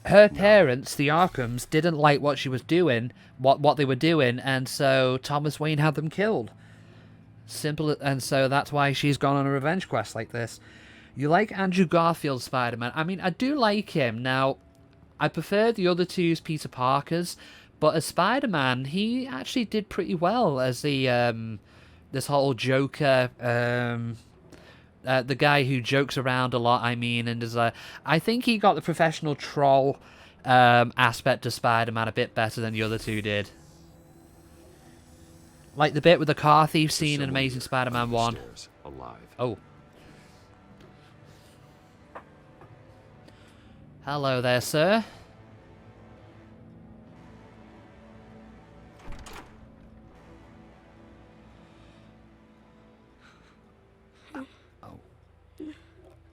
her parents, the Arkhams, didn't like what she was doing, what they were doing, and so Thomas Wayne had them killed. Simple, and so that's why she's gone on a revenge quest like this. You like Andrew Garfield's Spider-Man? I mean, I do like him. Now, I prefer the other two's Peter Parkers, but as Spider-Man, he actually did pretty well as the this whole Joker. The guy who jokes around a lot, I mean, and is I think he got the professional troll aspect of Spider-Man a bit better than the other two did. Like the bit with the car thief scene in Amazing Spider-Man 1. Alive. Oh. Hello there, sir.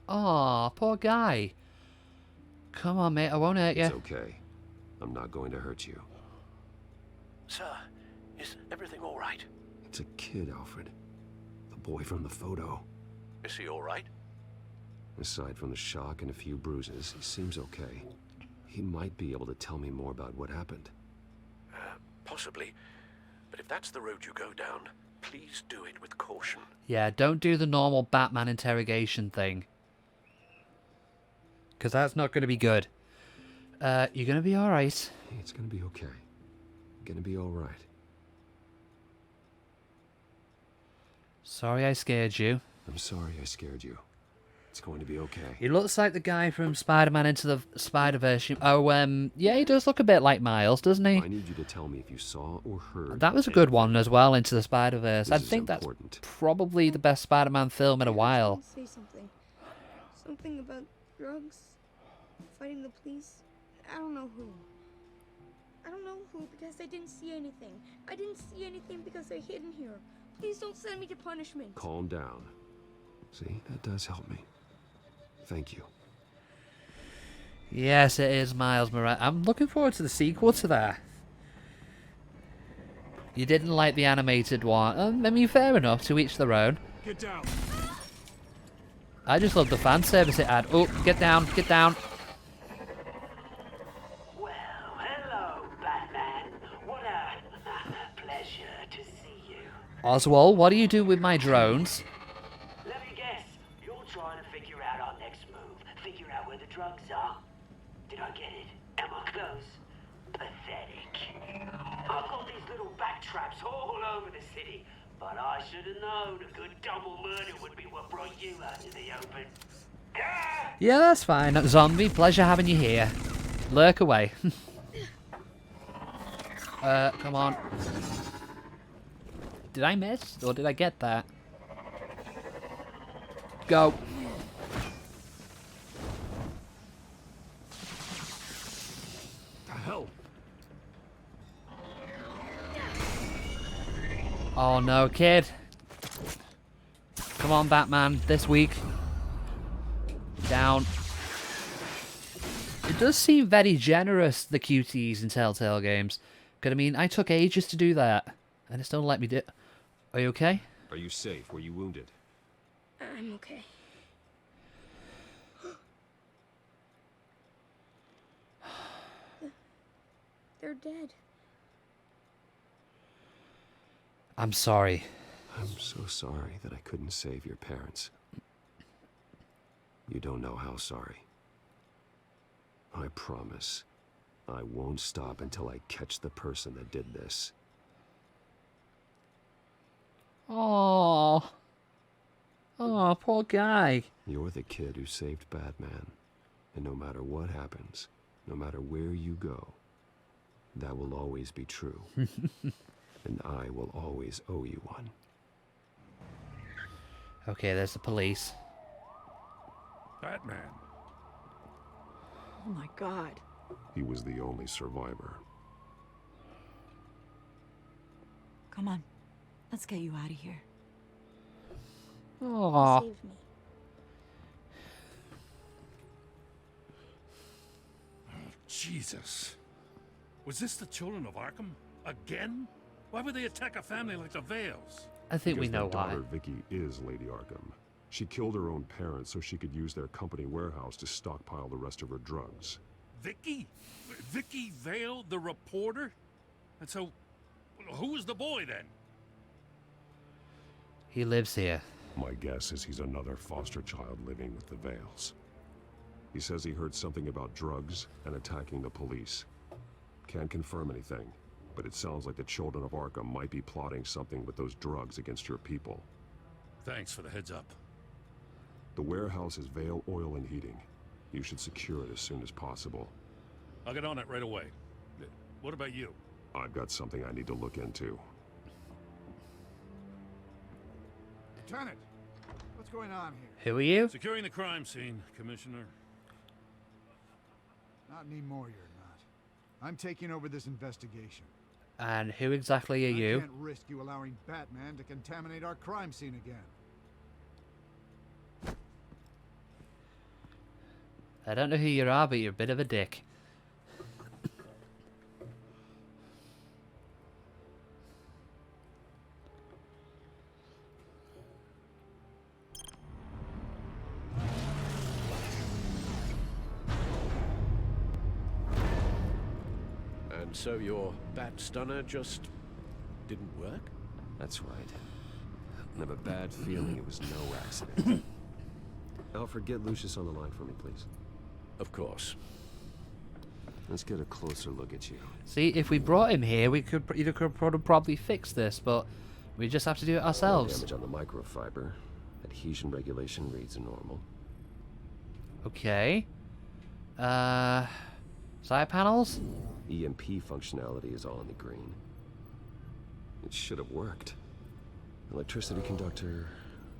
Aw, poor guy. Come on, mate, I won't hurt you. It's okay. I'm not going to hurt you. Sir, is everything all right? It's a kid, Alfred. The boy from the photo. Is he all right? Aside from the shock and a few bruises, he seems okay. He might be able to tell me more about what happened. Possibly. But if that's the road you go down, please do it with caution. Yeah, don't do the normal Batman interrogation thing. Because that's not going to be good. You're going to be alright. It's going to be okay. Gonna be alright. Sorry I scared you. I'm sorry I scared you. It's going to be okay. He looks like the guy from Spider-Man Into the Spider-Verse. Oh, yeah, he does look a bit like Miles, doesn't he? I need you to tell me if you saw or heard. That was a good one as well, Into the Spider-Verse. I This is think that's important. probably the best Spider-Man film in a while. Say something. Something about drugs, fighting the police. I don't know who. I don't know who because I didn't see anything. I didn't see anything because they're hidden here. Please don't send me to punishment. Calm down. See, that does help me. Thank you. Yes, it is Miles Morales. I'm looking forward to the sequel to that. You didn't like the animated one. I mean, fair enough, to each their own. Get down. I just love the fan service it had. Oh, get down, get down. Well, hello, Batman. What a pleasure to see you. Oswald, what do you do with my drones? Let me guess. You're trying to figure out our next move. Figure out where the drugs are. Did I get it? Am I close? Pathetic. I've got these little bat traps all over the city. But I should have known a good double murder would be what brought you out to the open. Yeah, that's fine. Zombie, pleasure having you here. Lurk away. Come on. Did I miss? Or did I get that? Go. The hell? Oh no, kid. Come on, Batman, this week. Down. It does seem very generous, the QTs in Telltale games. Because, I mean, I took ages to do that. And it's don't let me do it. Are you okay? Are you safe? Were you wounded? I'm okay. They're dead. I'm sorry. I'm so sorry that I couldn't save your parents. You don't know how sorry. I promise, I won't stop until I catch the person that did this. Oh, poor guy. You're the kid who saved Batman. And no matter what happens, no matter where you go, that will always be true. And I will always owe you one. Okay, there's the police. Batman. Oh my god. He was the only survivor. Come on. Let's get you out of here. Aww. Save me. Oh, Jesus. Was this the children of Arkham? Again? Why would they attack a family like the Vales? I think we know their why. daughter, Vicky, is Lady Arkham. She killed her own parents so she could use their company warehouse to stockpile the rest of her drugs. Vicky? Vicky Vale, the reporter? And so, who was the boy then? He lives here. My guess is he's another foster child living with the Vales. He says he heard something about drugs and attacking the police. Can't confirm anything, but it sounds like the children of Arkham might be plotting something with those drugs against your people. Thanks for the heads up. The warehouse is Vale Oil and Heating. You should secure it as soon as possible. I'll get on it right away. What about you? I've got something I need to look into. Lieutenant, what's going on here? Who are you? Securing the crime scene, Commissioner. Not anymore, you're not. I'm taking over this investigation. And who exactly are you? I can't risk you allowing Batman to contaminate our crime scene again. I don't know who you are, but you're a bit of a dick. And so your bat stunner just didn't work? That's right. I have a bad feeling it was no accident. Alfred, get Lucius on the line for me, please. Of course. Let's get a closer look at you. See, if we brought him here, you could probably fix this, but We just have to do it ourselves. Damage on the microfiber. Adhesion regulation reads normal. Okay. Side panels? EMP functionality is all in the green. It should have worked. Electricity conductor,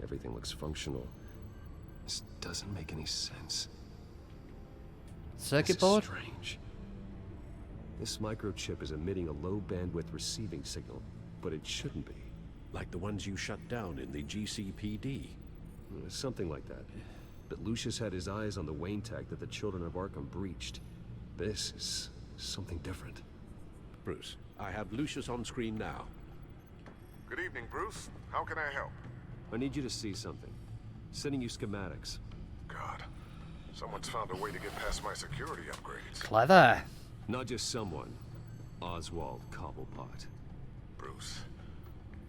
everything looks functional. This doesn't make any sense. Circuit board? Strange. This microchip is emitting a low bandwidth receiving signal, but it shouldn't be. Like the ones you shut down in the GCPD. Something like that. But Lucius had his eyes on the Wayne tag that the Children of Arkham breached. This is something different. Bruce, I have Lucius on screen now. Good evening, Bruce. How can I help? I need you to see something. Sending you schematics. God, someone's found a way to get past my security upgrades. Clever. Not just someone. Oswald Cobblepot. Bruce,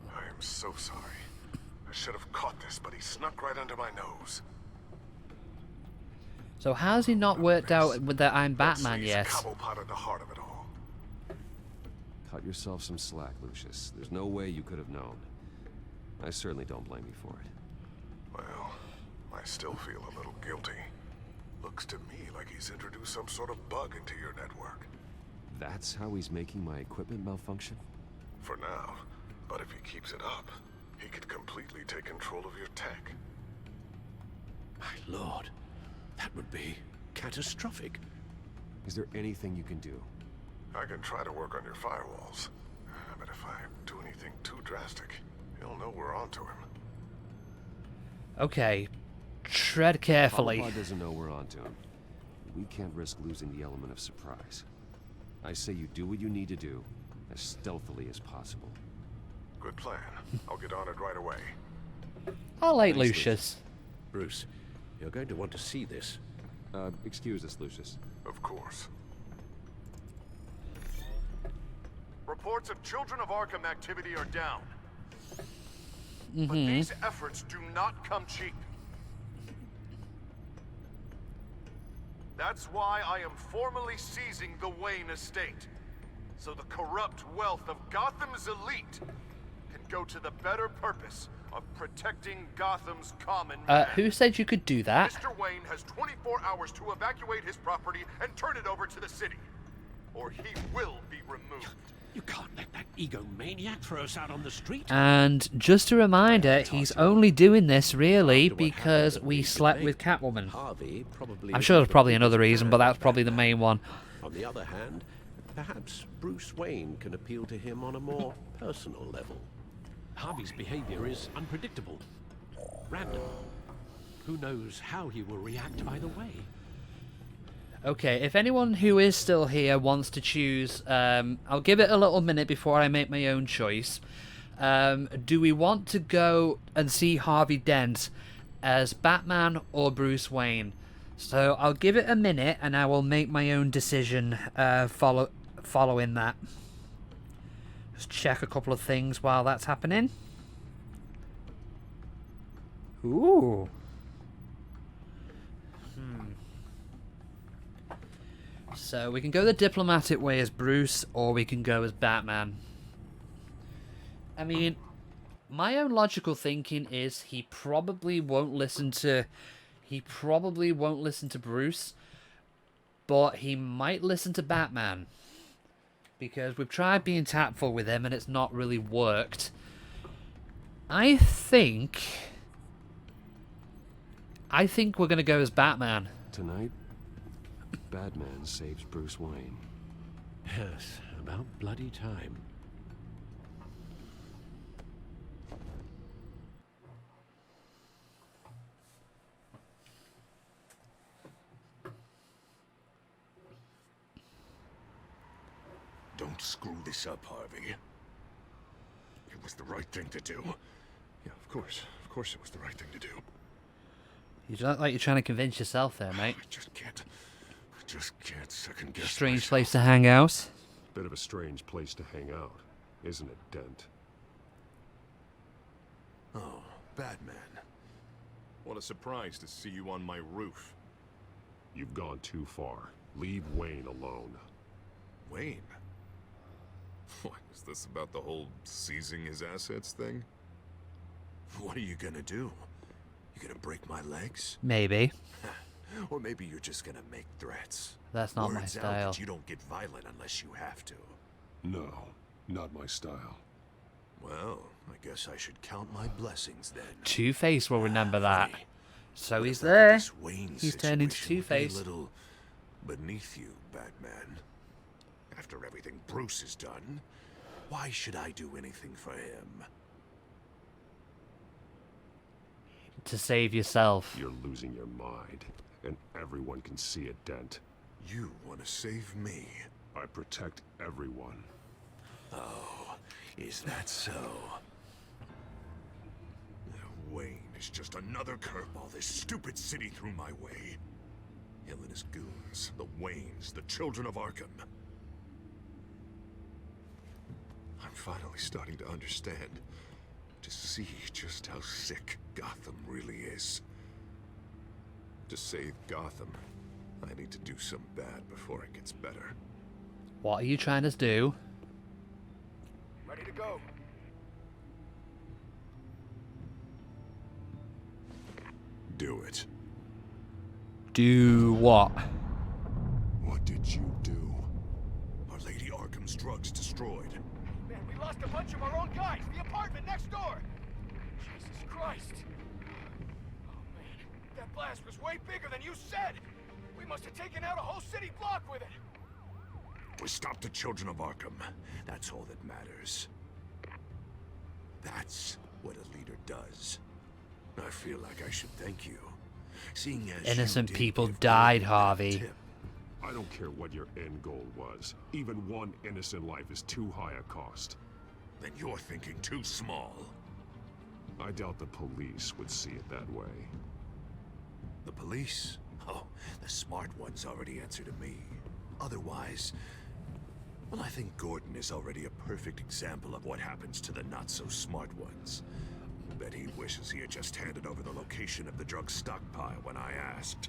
I am so sorry. I should have caught this, but he snuck right under my nose. So how's he not worked out with the I'm Batman yet? Cobblepot at the heart of it all. Cut yourself some slack, Lucius. There's no way you could have known. I certainly don't blame you for it. Well, I still feel a little guilty. Looks to me like he's introduced some sort of bug into your network. That's how he's making my equipment malfunction? For now. But if he keeps it up, he could completely take control of your tech. My lord, that would be catastrophic. Is there anything you can do? I can try to work on your firewalls. But if I do anything too drastic, he'll know we're onto him. Okay. Tread carefully. Cobblepot doesn't know we're onto him. We can't risk losing the element of surprise. I say you do what you need to do, as stealthily as possible. Good plan. I'll get on it right away. I like Lucius. Bruce, you're going to want to see this. Excuse us, Lucius. Of course. Reports of Children of Arkham activity are down. But these efforts do not come cheap. That's why I am formally seizing the Wayne estate. So the corrupt wealth of Gotham's elite can go to the better purpose of protecting Gotham's common man. Who said you could do that? Mr. Wayne has 24 hours to evacuate his property and turn it over to the city. Or he will be removed. You can't let that egomaniac throw us out on the street. And just a reminder, he's only doing this really because we slept with Catwoman. I'm sure there's probably another reason, but that's probably the main one. On the other hand, perhaps Bruce Wayne can appeal to him on a more personal level. Harvey's behavior is unpredictable, random. Who knows how he will react either way? Okay, if anyone who is still here wants to choose, I'll give it a little minute before I make my own choice. Do we want to go and see Harvey Dent as Batman or Bruce Wayne? So I'll give it a minute and I will make my own decision following that. Just check a couple of things while that's happening. Ooh. So we can go the diplomatic way as Bruce, or we can go as Batman. I mean, my own logical thinking is he probably won't listen to Bruce, but he might listen to Batman. Because we've tried being tactful with him and it's not really worked. I think we're going to go as Batman. Tonight, Batman saves Bruce Wayne. Yes, about bloody time. Don't screw this up, Harvey. It was the right thing to do. Yeah, of course. Of course it was the right thing to do. You look like you're trying to convince yourself there, mate. I just can't second guess Strange myself. place to hang out. Bit of a strange place to hang out, isn't it, Dent? Oh, Batman. What a surprise to see you on my roof. You've gone too far. Leave Wayne alone. Wayne? What, is this about the whole seizing his assets thing? What are you gonna do? You gonna break my legs? Maybe. Or maybe you're just gonna make threats. That's not my Words out style. that you don't get violent unless you have to. No, not my style. Well, I guess I should count my blessings then. Two-Face will remember that. So What he's if that there. this Wayne He's turned into situation would be Two-Face. a little beneath you, Batman. After everything Bruce has done, why should I do anything for him? To save yourself. You're losing your mind, and everyone can see it, Dent. You want to save me? I protect everyone. Oh, is that so? Wayne is just another curveball this stupid city threw my way. Him and his goons, the Waynes, the children of Arkham. I'm finally starting to understand, to see just how sick Gotham really is. To save Gotham, I need to do some bad before it gets better. What are you trying to do? Ready to go. Do it. Do what? What did you do? Our Lady Arkham's drugs destroyed. Man, we lost a bunch of our own guys. The apartment next door. Jesus Christ. Oh, man. That blast was way bigger than you said. We must have taken out a whole city block with it. We stopped the children of Arkham. That's all that matters. That's what a leader does. I feel like I should thank you. Seeing as Innocent you did people give died, Gordon that Harvey. tip. I don't care what your end goal was. Even one innocent life is too high a cost. Then you're thinking too small. I doubt the police would see it that way. The police? Oh, the smart ones already answer to me. Otherwise, well, I think Gordon is already a perfect example of what happens to the not-so-smart ones. Bet he wishes he had just handed over the location of the drug stockpile when I asked.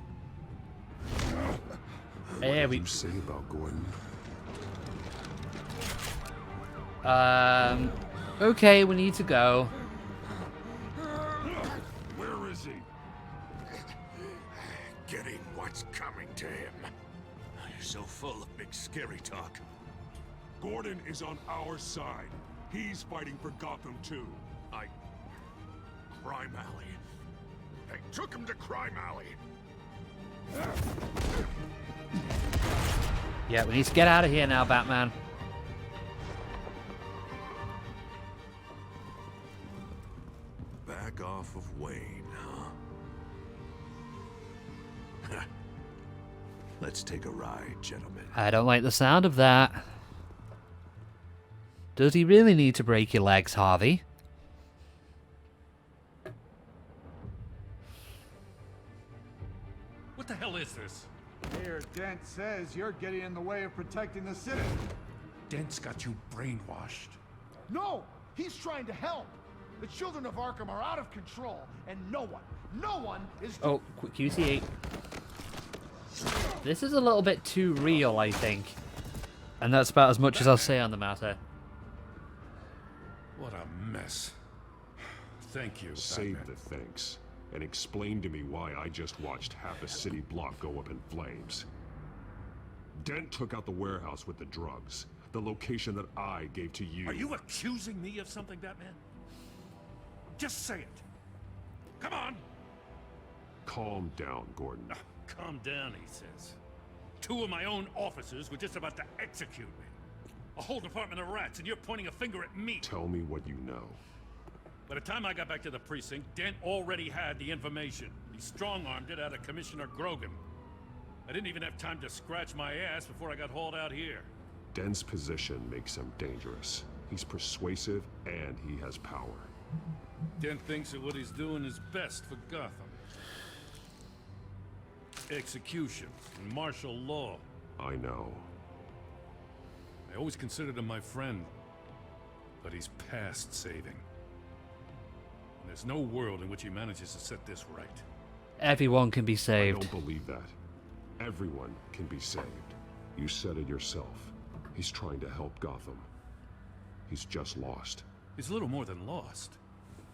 What did you say about Gordon? Okay, we need to go. Where is he? Getting what's coming to him. You're so full of big scary talk. Gordon is on our side. He's fighting for Gotham too. Crime Alley. They took him to Crime Alley. Yeah, we need to get out of here now, Batman. Back off of Wayne, huh? Let's take a ride, gentlemen. I don't like the sound of that. Does he really need to break your legs, Harvey? What the hell is this? Mayor Dent says you're getting in the way of protecting the city. Dent's got you brainwashed. No! He's trying to help! The children of Arkham are out of control, and no one is... Oh, quick QC8. This is a little bit too real, I think. And that's about as much as I'll say on the matter. What a mess. Thank you, Save the thanks. And explain to me why I just watched half a city block go up in flames. Dent took out the warehouse with the drugs. The location that I gave to you. Are you accusing me of something, Batman? Just say it. Come on. Calm down, Gordon. Calm down, he says. 2 of my own officers were just about to execute me. A whole department of rats, and you're pointing a finger at me. Tell me what you know. By the time I got back to the precinct, Dent already had the information. He strong-armed it out of Commissioner Grogan. I didn't even have time to scratch my ass before I got hauled out here. Dent's position makes him dangerous. He's persuasive, and he has power. Dent thinks that what he's doing is best for Gotham. Execution and martial law. I know. I always considered him my friend, but he's past saving. And there's no world in which he manages to set this right. Everyone can be I saved. don't believe that. Everyone can be saved. You said it yourself. He's trying to help Gotham. He's just lost. He's little more than lost.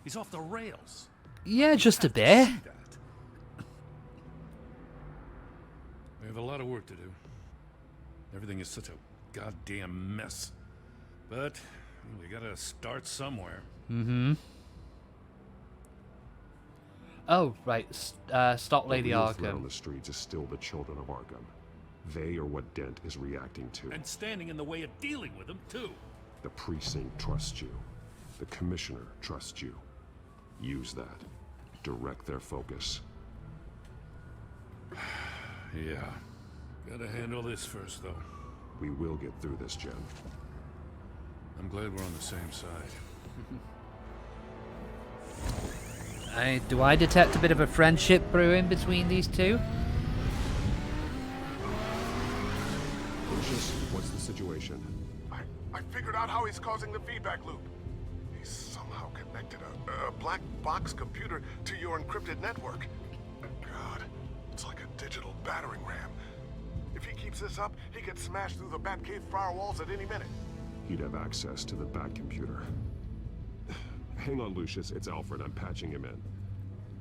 He's off the rails. Yeah, just a bit. We have a lot of work to do. Everything is such a goddamn mess. But we gotta start somewhere. Mm-hmm. Oh, right. Stop Lady The threat Arkham. on the streets is still the children of Arkham. They are what Dent is reacting to. And standing in the way of dealing with them, too. The precinct trusts you. The commissioner trusts you. Use that. Direct their focus. Yeah. Gotta handle this first, though. We will get through this, Jen. I'm glad we're on the same side. Do I detect a bit of a friendship brewing between these two? Lucius, what's the situation? I figured out how he's causing the feedback loop. He's somehow connected a black box computer to your encrypted network. God, it's like a digital battering ram. If he keeps this up, he could smash through the Batcave firewalls at any minute. He'd have access to the Bat computer. Hang on, Lucius. It's Alfred. I'm patching him in.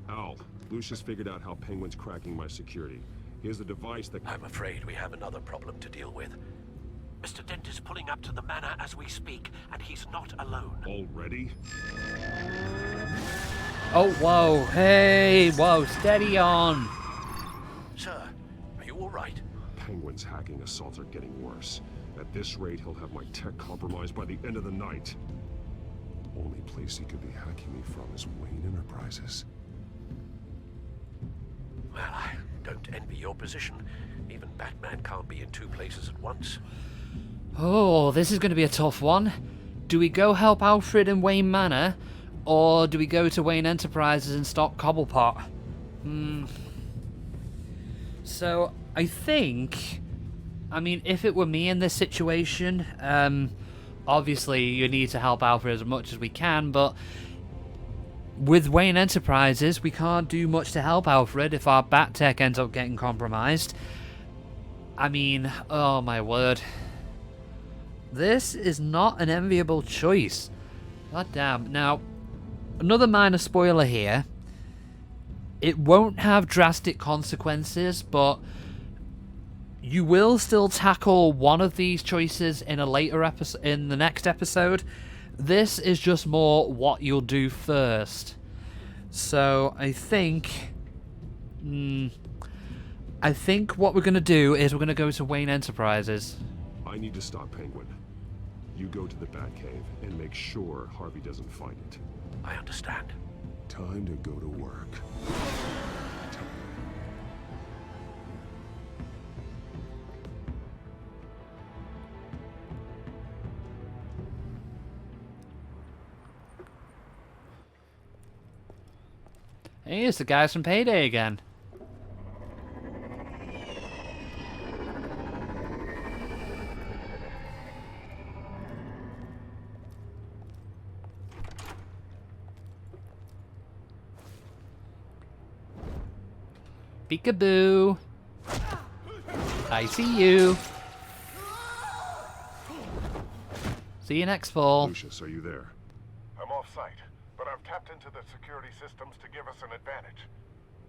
Al, Lucius figured out how Penguin's cracking my security. He has a device that... I'm afraid we have another problem to deal with. Mr. Dent is pulling up to the manor as we speak, and he's not alone. Already? Oh, whoa. Hey, whoa. Steady on. Sir, are you all right? Penguin's hacking assaults are getting worse. At this rate, he'll have my tech compromised by the end of the night. Only place he could be hacking me from is Wayne Enterprises. Well, I don't envy your position. Even Batman can't be in two places at once. Oh, this is going to be a tough one. Do we go help Alfred in Wayne Manor, or do we go to Wayne Enterprises and stop Cobblepot? So, I think... I mean, if it were me in this situation, obviously you need to help Alfred as much as we can, but with Wayne Enterprises, we can't do much to help Alfred if our bat tech ends up getting compromised. I mean, oh my word. This is not an enviable choice. God damn. Now, another minor spoiler here. It won't have drastic consequences, but you will still tackle one of these choices in a later episode, in the next episode. This is just more what you'll do first. So I think what we're gonna do is we're gonna go to Wayne Enterprises. I need to stop Penguin. You go to the Batcave and make sure Harvey doesn't find it. I understand. Time to go to work. Hey, it's the guys from Payday again. Peekaboo. I see you. See you next fall. Lucius, are you there? I'm off-site, but I've tapped into the security systems to give us an advantage.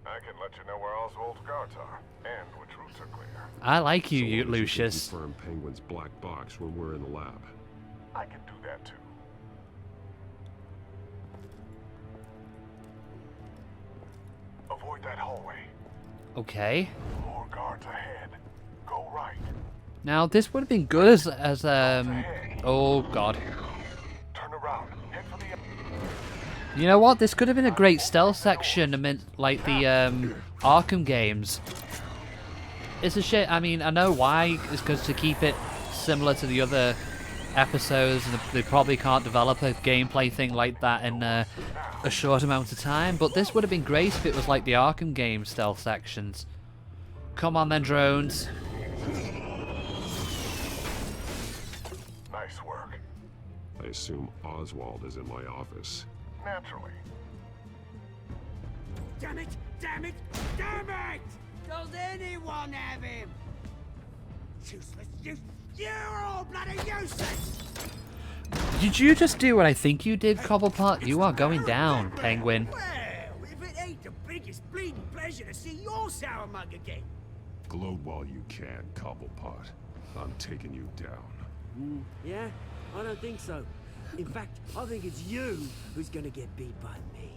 I can let you know where Oswald's guards are, and which routes are clear. I like you, So long as Lucius. You can confirm Penguin's black box when we're in the lab. I can do that too. Avoid that hallway. Okay. More guards ahead. Go right. Now this would have been good as oh god. Turn around. Head for the... You know what? This could have been a great stealth section, like the Arkham games. It's a shit. I mean, I know why. It's because to keep it similar to the other episodes, and they probably can't develop a gameplay thing like that in a short amount of time. But this would have been great if it was like the Arkham game stealth sections. Come on then, drones. Nice work. I assume Oswald is in my office. Naturally. Damn it! Damn it! Damn it! Does anyone have him? Useless, you're all bloody useless! Did you just do what I think you did, Cobblepot? You are going down, Penguin. Well, if it ain't the biggest bleeding pleasure to see your sour mug again. Gloat while you can, Cobblepot. I'm taking you down. Yeah? I don't think so. In fact, I think it's you who's gonna get beat by me.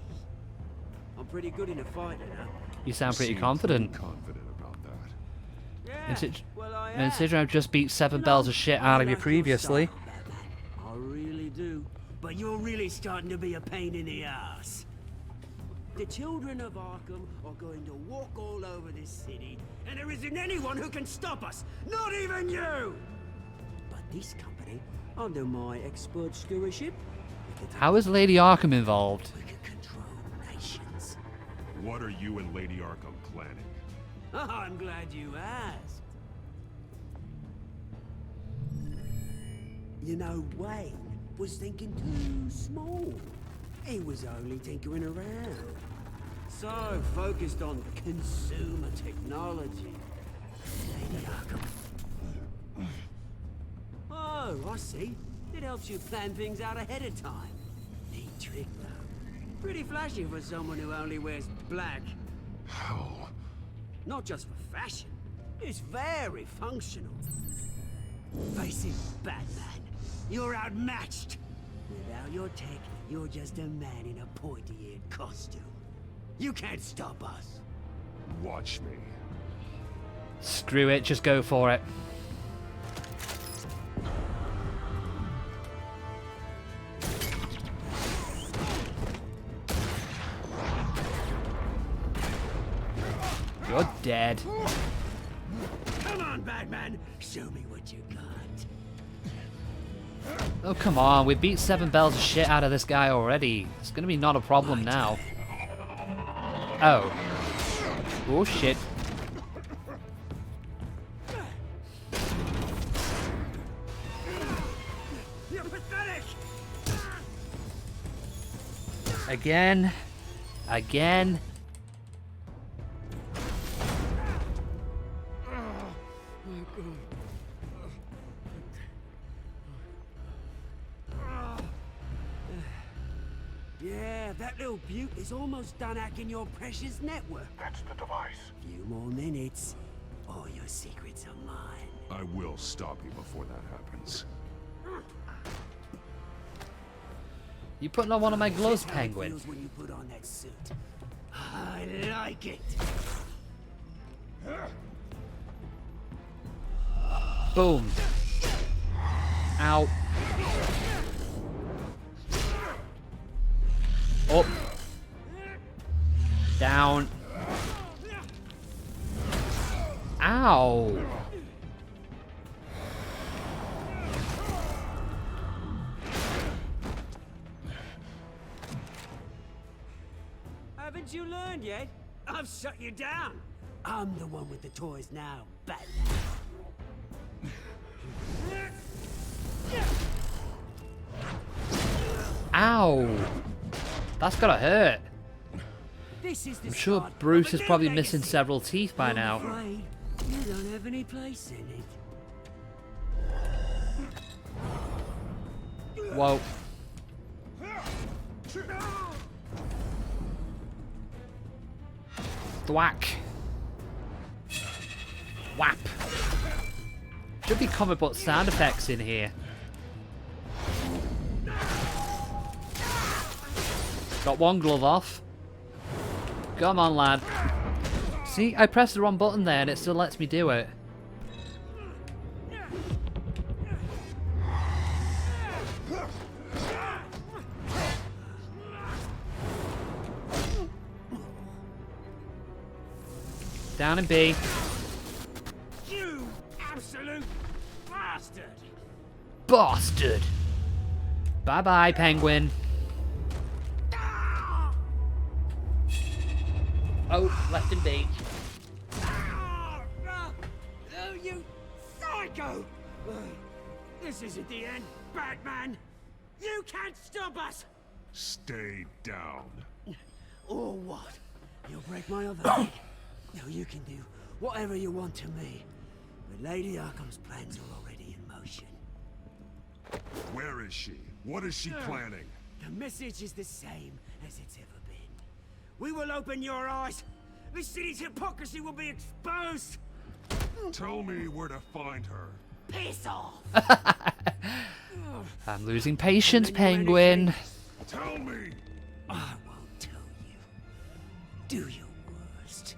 I'm pretty good in a fight, you know. You sound pretty Seem confident. pretty confident about that. Yeah, Considering I've just beat 7 bells of shit out of you previously. I really do. But you're really starting to be a pain in the ass. The children of Arkham are going to walk all over this city, and there isn't anyone who can stop us, not even you! But this company, under my expert stewardship, How is Lady Arkham involved? nations. What are you and Lady Arkham planning? I'm glad you asked. You know, Wayne was thinking too small. He was only tinkering around. So focused on consumer technology. Lady Arkham. Oh, I see. It helps you plan things out ahead of time. Neat trick, though. Pretty flashy for someone who only wears black. How? Not just for fashion. It's very functional. Face it, Batman. You're outmatched. Without your tech, you're just a man in a pointy-eared costume. You can't stop us. Watch me. Screw it, just go for it. You're dead. Come on, Batman. Show me what you got. Oh, come on. We beat 7 bells of shit out of this guy already. It's gonna be not a problem now. Oh. Oh, shit. You're pathetic. Again. Again. Yeah, that little beaut is almost done hacking your precious network. That's the device. Few more minutes, all your secrets are mine. I will stop you before that happens. You putting on one of my gloves, That's how it Penguin? feels when you put on that suit. I like it. Boom. Ow. Up. Down. Ow. Haven't you learned yet? I've shut you down. I'm the one with the toys now, Batman. Ow. That's gotta hurt. This is the I'm sure start Bruce of a is new probably legacy. missing several teeth by I'm now. afraid you don't have any place in it. Whoa. Thwack. Whap. Should be comic book sound effects in here. Got one glove off. Come on, lad. See, I pressed the wrong button there and it still lets me do it. Down in B. You absolute bastard! Bastard. Bye-bye, Penguin. Oh, left in B. Oh, you psycho! This isn't the end, Batman! You can't stop us! Stay down. Or what? You'll break my other leg. No, you can do whatever you want to me. But Lady Arkham's plans are already in motion. Where is she? What is she planning? The message is the same as it's ever been. We will open your eyes. The city's hypocrisy will be exposed. Tell me where to find her. Piss off. I'm losing patience, Penguin. Tell me. I won't tell you. Do your worst.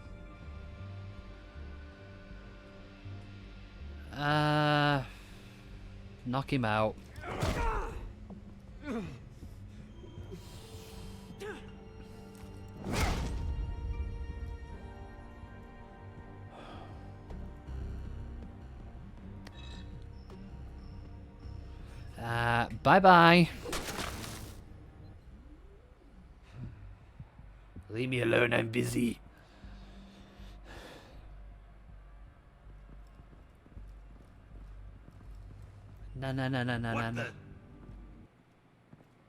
Knock him out. Bye-bye. Leave me alone, I'm busy. No.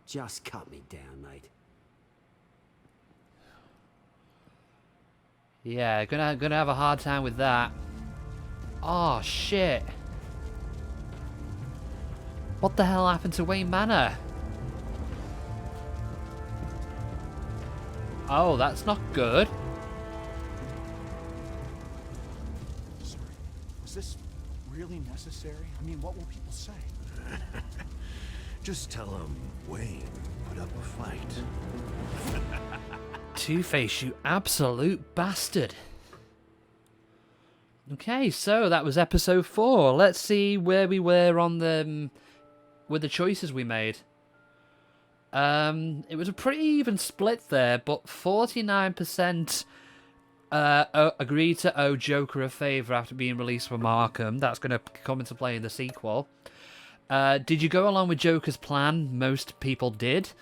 Just cut me down, mate. Yeah, gonna have a hard time with that. Oh shit. What the hell happened to Wayne Manor? Oh, that's not good. Sorry. Was this really necessary? I mean, what will people say? Just tell him Wayne put up a fight. Two-Face, you absolute bastard. Okay, so that was episode 4. Let's see where we were on the with the choices we made. It was a pretty even split there, but 49% agreed to owe Joker a favour after being released from Arkham. That's going to come into play in the sequel. Did you go along with Joker's plan? Most people did.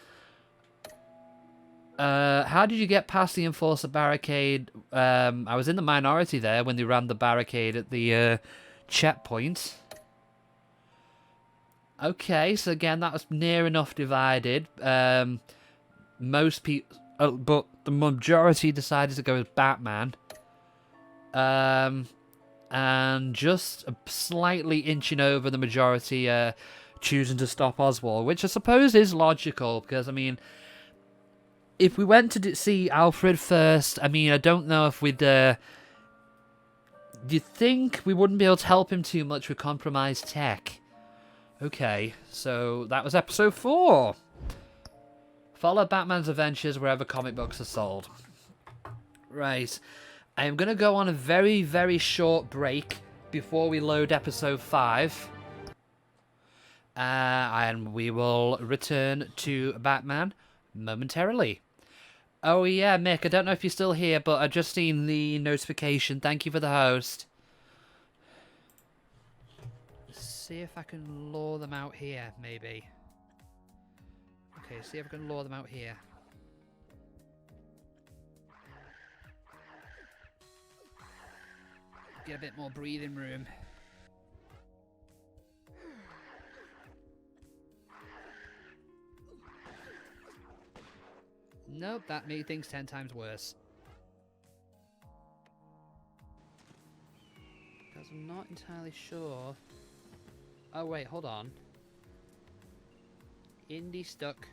How did you get past the Enforcer barricade? I was in the minority there when they ran the barricade at the checkpoint. Okay, so again, that was near enough divided. Most people, but the majority decided to go with Batman. And just slightly inching over the majority, choosing to stop Oswald, which I suppose is logical, because, I mean, if we went to see Alfred first, I mean, I don't know if we'd, do you think we wouldn't be able to help him too much with compromised tech? Okay, so that was episode 4. Follow Batman's adventures wherever comic books are sold. Right. I am going to go on a very, very short break before we load episode 5. And we will return to Batman momentarily. Oh yeah, Mick, I don't know if you're still here, but I've just seen the notification. Thank you for the host. See if I can lure them out here, maybe. Okay, see if I can lure them out here. Get a bit more breathing room. Nope, that made things 10 times worse. Because I'm not entirely sure. Oh wait, hold on. Indy stuck.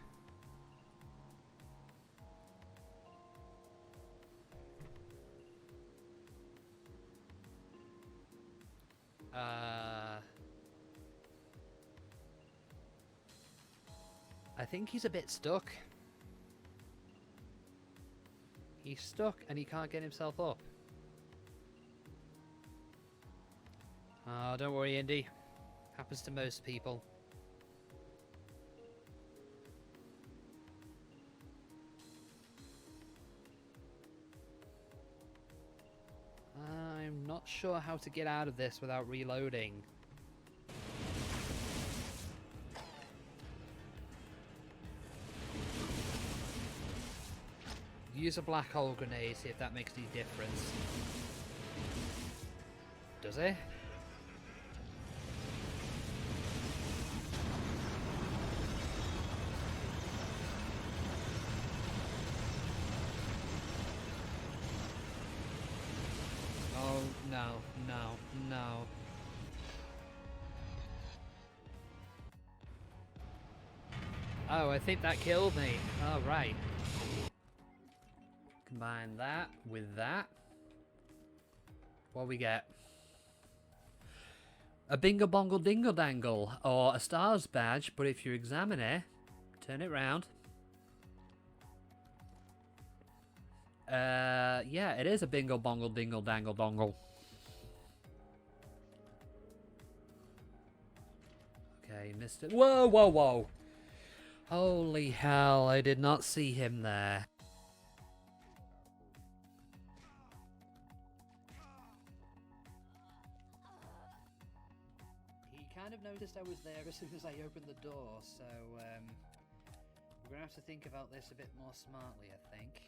I think he's a bit stuck. He's stuck and he can't get himself up. Oh, don't worry, Indy. Happens to most people. I'm not sure how to get out of this without reloading. Use a black hole grenade, see if that makes any difference. Does it? Oh, no. Oh, I think that killed me. Oh, right. Combine that with that. What we get? A bingo bongle dingle dangle, or a stars badge, but if you examine it, turn it round. Yeah, it is a bingo bongle dingle dangle dongle. Okay, missed it. Whoa, whoa, whoa. Holy hell, I did not see him there. He kind of noticed I was there as soon as I opened the door, so we're gonna have to think about this a bit more smartly, I think.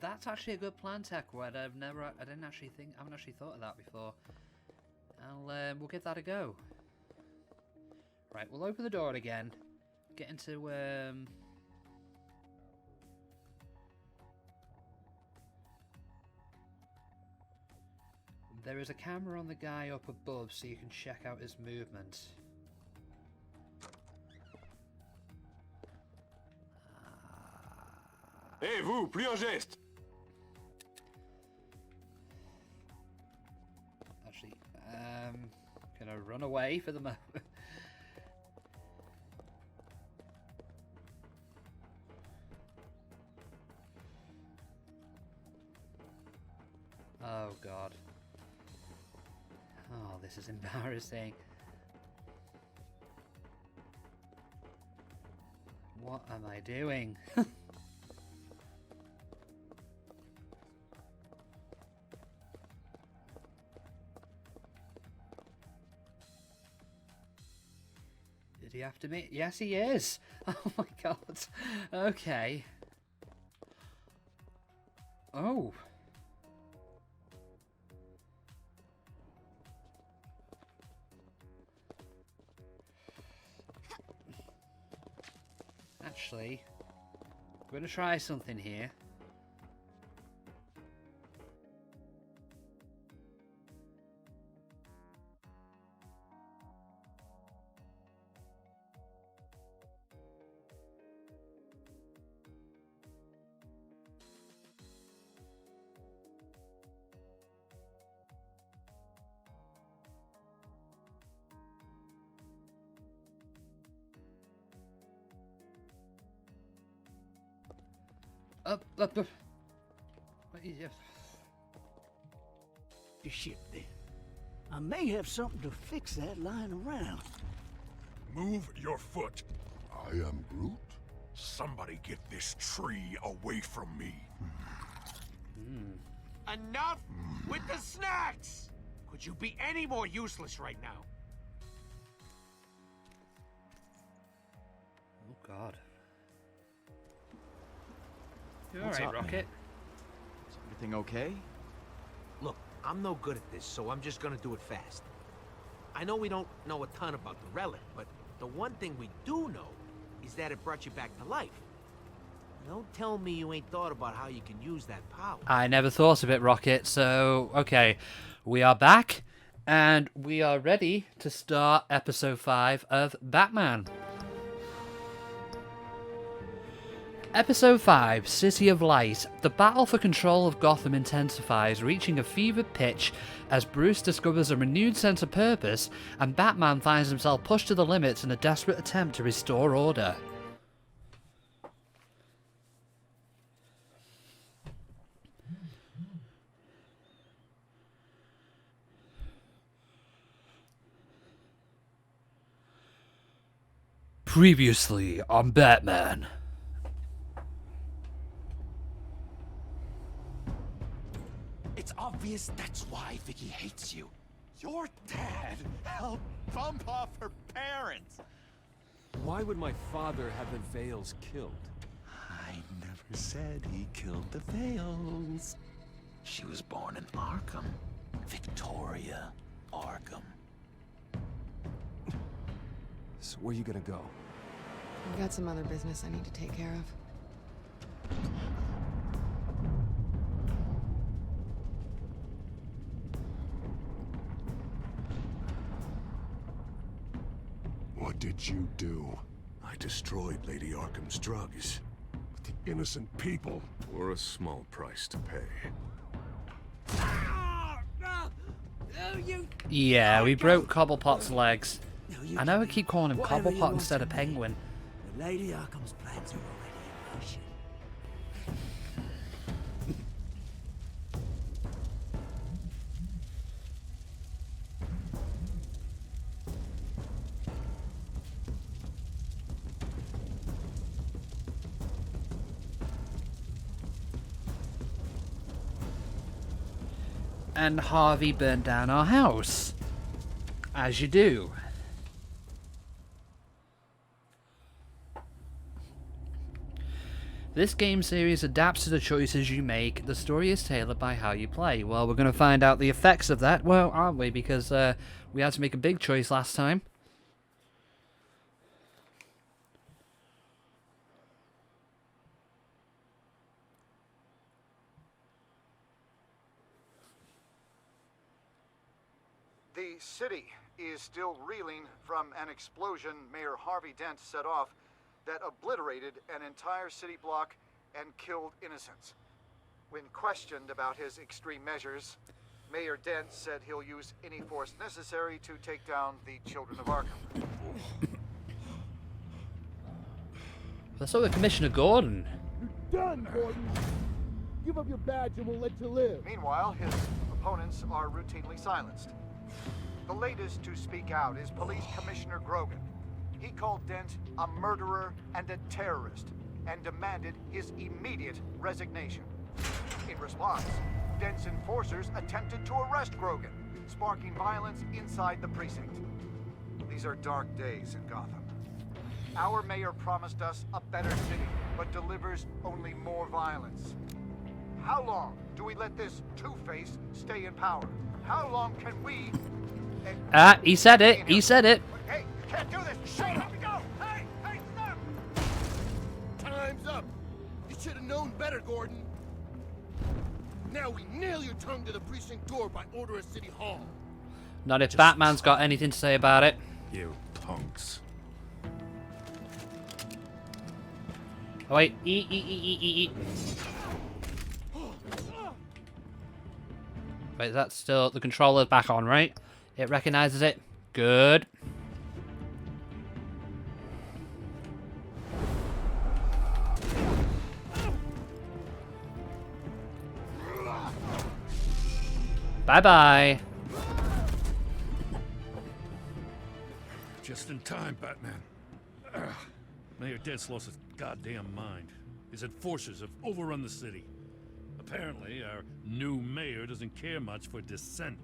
That's actually a good plan, Techwed. I haven't actually thought of that before. We'll give that a go. Right, we'll open the door again. Get into, there is a camera on the guy up above, so you can check out his movement. Hey, vous, plus un geste! Actually, gonna run away for the moment. Oh god. Oh, this is embarrassing. What am I doing? Did he have to meet? Yes, he is. Oh my god. Okay. Oh. Actually, I'm going to try something here. Up. What is it? Shit, then. I may have something to fix that lying around. Move your foot. I am Groot. Somebody get this tree away from me. Enough with the snacks! Could you be any more useless right now? Oh god. You What's alright, up, Rocket? man? Is everything okay? Look, I'm no good at this, so I'm just gonna do it fast. I know we don't know a ton about the relic, but the one thing we do know is that it brought you back to life. Don't tell me you ain't thought about how you can use that power. I never thought of it, Rocket, so okay. We are back, and we are ready to start episode 5 of Batman. Episode 5, City of Light. The battle for control of Gotham intensifies, reaching a fevered pitch as Bruce discovers a renewed sense of purpose, and Batman finds himself pushed to the limits in a desperate attempt to restore order. Previously on Batman. It's obvious that's why Vicky hates you. Your dad helped bump off her parents. Why would my father have the Vales killed? I never said he killed the Vales. She was born in Arkham. Victoria Arkham. So where you gonna go? I've got some other business I need to take care of. did you do? I destroyed Lady Arkham's drugs. The innocent people. For a small price to pay. Yeah, we broke Cobblepot's legs. I know I keep calling him Cobblepot instead of Penguin. The Lady Arkham's plans are already in motion. And Harvey burned down our house. As you do. This game series adapts to the choices you make. The story is tailored by how you play. Well, we're going to find out the effects of that, well, aren't we? Because we had to make a big choice last time. The city is still reeling from an explosion Mayor Harvey Dent set off that obliterated an entire city block and killed innocents. When questioned about his extreme measures, Mayor Dent said he'll use any force necessary to take down the children of Arkham. That's over Commissioner Gordon. You're done, Gordon. Give up your badge and we'll let you live. Meanwhile, his opponents are routinely silenced. The latest to speak out is Police Commissioner Grogan. He called Dent a murderer and a terrorist and demanded his immediate resignation. In response, Dent's enforcers attempted to arrest Grogan, sparking violence inside the precinct. These are dark days in Gotham. Our mayor promised us a better city, but delivers only more violence. How long do we let this Two-Face stay in power? How long can we... He said it. He said it. Hey, you can't do this. Shut up. Go. Hey, stop. Time's up. You should have known better, Gordon. Now we nail your tongue to the precinct door by order of City Hall. Not if Batman's got anything to say about it. You punks. Oh wait, eat. Wait, that's still the controller's back on, right? It recognizes it. Good. Bye-bye. Just in time, Batman. Mayor Dent's lost his goddamn mind. His enforcers have overrun the city. Apparently, our new mayor doesn't care much for dissent.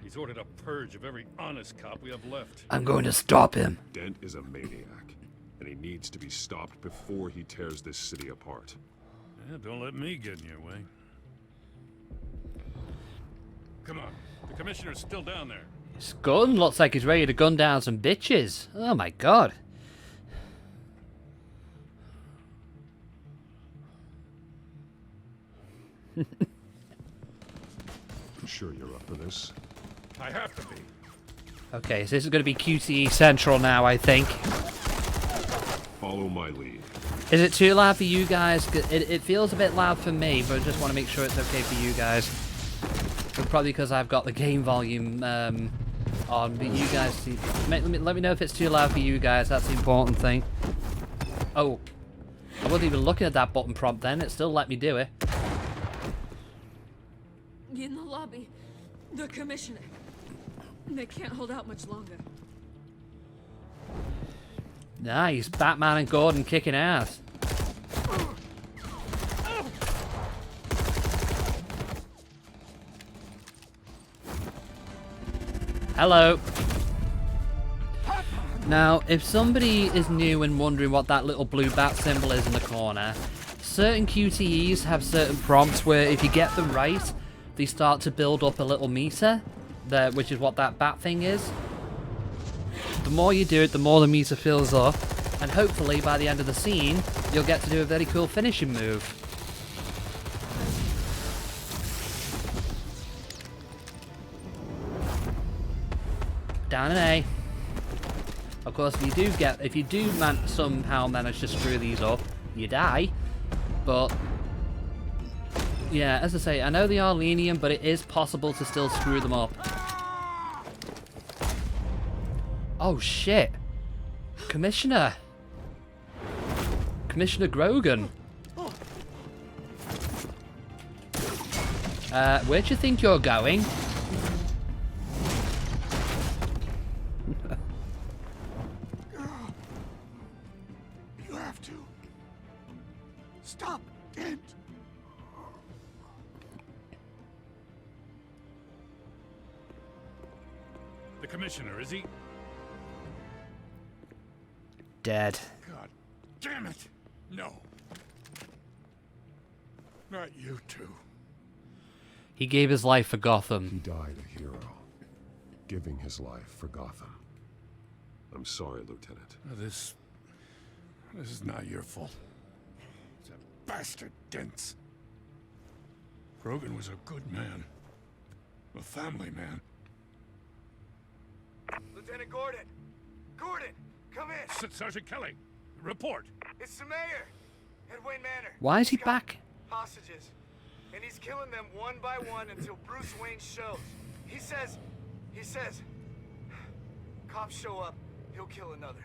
He's ordered a purge of every honest cop we have left. I'm going to stop him. Dent is a maniac, and he needs to be stopped before he tears this city apart. Yeah, don't let me get in your way. Come on, the commissioner's still down there. His gun looks like he's ready to gun down some bitches. Oh my god. You sure you're up for this? I have to be. Okay, so this is going to be QTE Central now, I think. Follow my lead. Is it too loud for you guys? It feels a bit loud for me, but I just want to make sure it's okay for you guys. But probably because I've got the game volume on, but you guys see... Let me know if it's too loud for you guys, that's the important thing. Oh. I wasn't even looking at that button prompt then, it still let me do it. In the lobby, the commissioner. They can't hold out much longer. Nice, Batman and Gordon kicking ass. Hello. Now, if somebody is new and wondering what that little blue bat symbol is in the corner, certain QTEs have certain prompts where if you get them right, they start to build up a little meter, which is what that bat thing is. The more you do it, the more the meter fills up, and hopefully by the end of the scene, you'll get to do a very cool finishing move. Down an A. Of course, if you do somehow manage to screw these up, you die. But yeah, as I say, I know they are lenient, but it is possible to still screw them up. Oh shit! Commissioner Grogan. Where do you think you're going? You have to stop Dent. The commissioner, is he? Dead. God damn it! No. Not you two. He gave his life for Gotham. He died a hero, giving his life for Gotham. I'm sorry, Lieutenant. This is not your fault. It's a bastard Dent. Grogan was a good man. A family man. Lieutenant Gordon! Gordon! Come in! Sergeant Kelly! Report! It's the mayor! At Wayne Manor. Why is he back? Hostages. And he's killing them one by one until Bruce Wayne shows. He says... Cops show up, he'll kill another.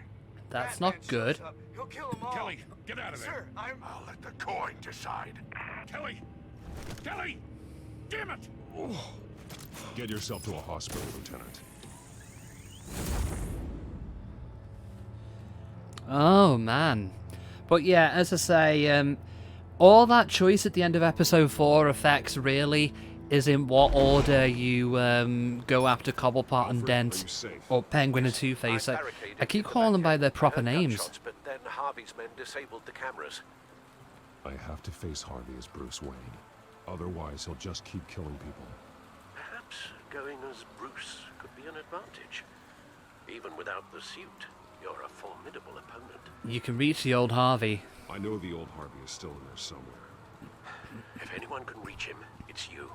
That's Batman not good. shows up, he'll kill them all. Kelly, get out of there! Sir, I'll let the coin decide. Kelly! Kelly! Damn it! Get yourself to a hospital, Lieutenant. Oh man. But yeah, as I say, all that choice at the end of episode 4 affects really is in what order you go after Cobblepot and Dent, or Penguin and Two-Face. I keep calling them by their proper names. But then Harvey's men disabled the cameras. I have to face Harvey as Bruce Wayne. Otherwise, he'll just keep killing people. Perhaps going as Bruce could be an advantage. Even without the suit, you're a formidable opponent. You can reach the old Harvey. I know the old Harvey is still in there somewhere. If anyone can reach him, it's you.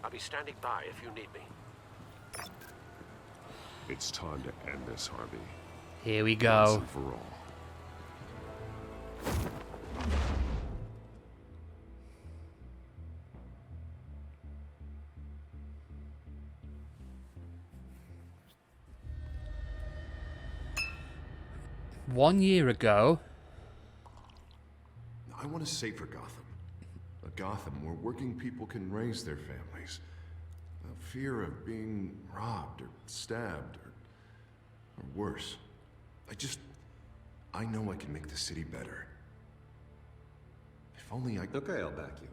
I'll be standing by if you need me. It's time to end this, Harvey. Here we go. Once and for all. 1 year ago. I want a safer Gotham. A Gotham where working people can raise their families. Without fear of being robbed or stabbed or worse. I know I can make the city better. If only I... Okay, I'll back you.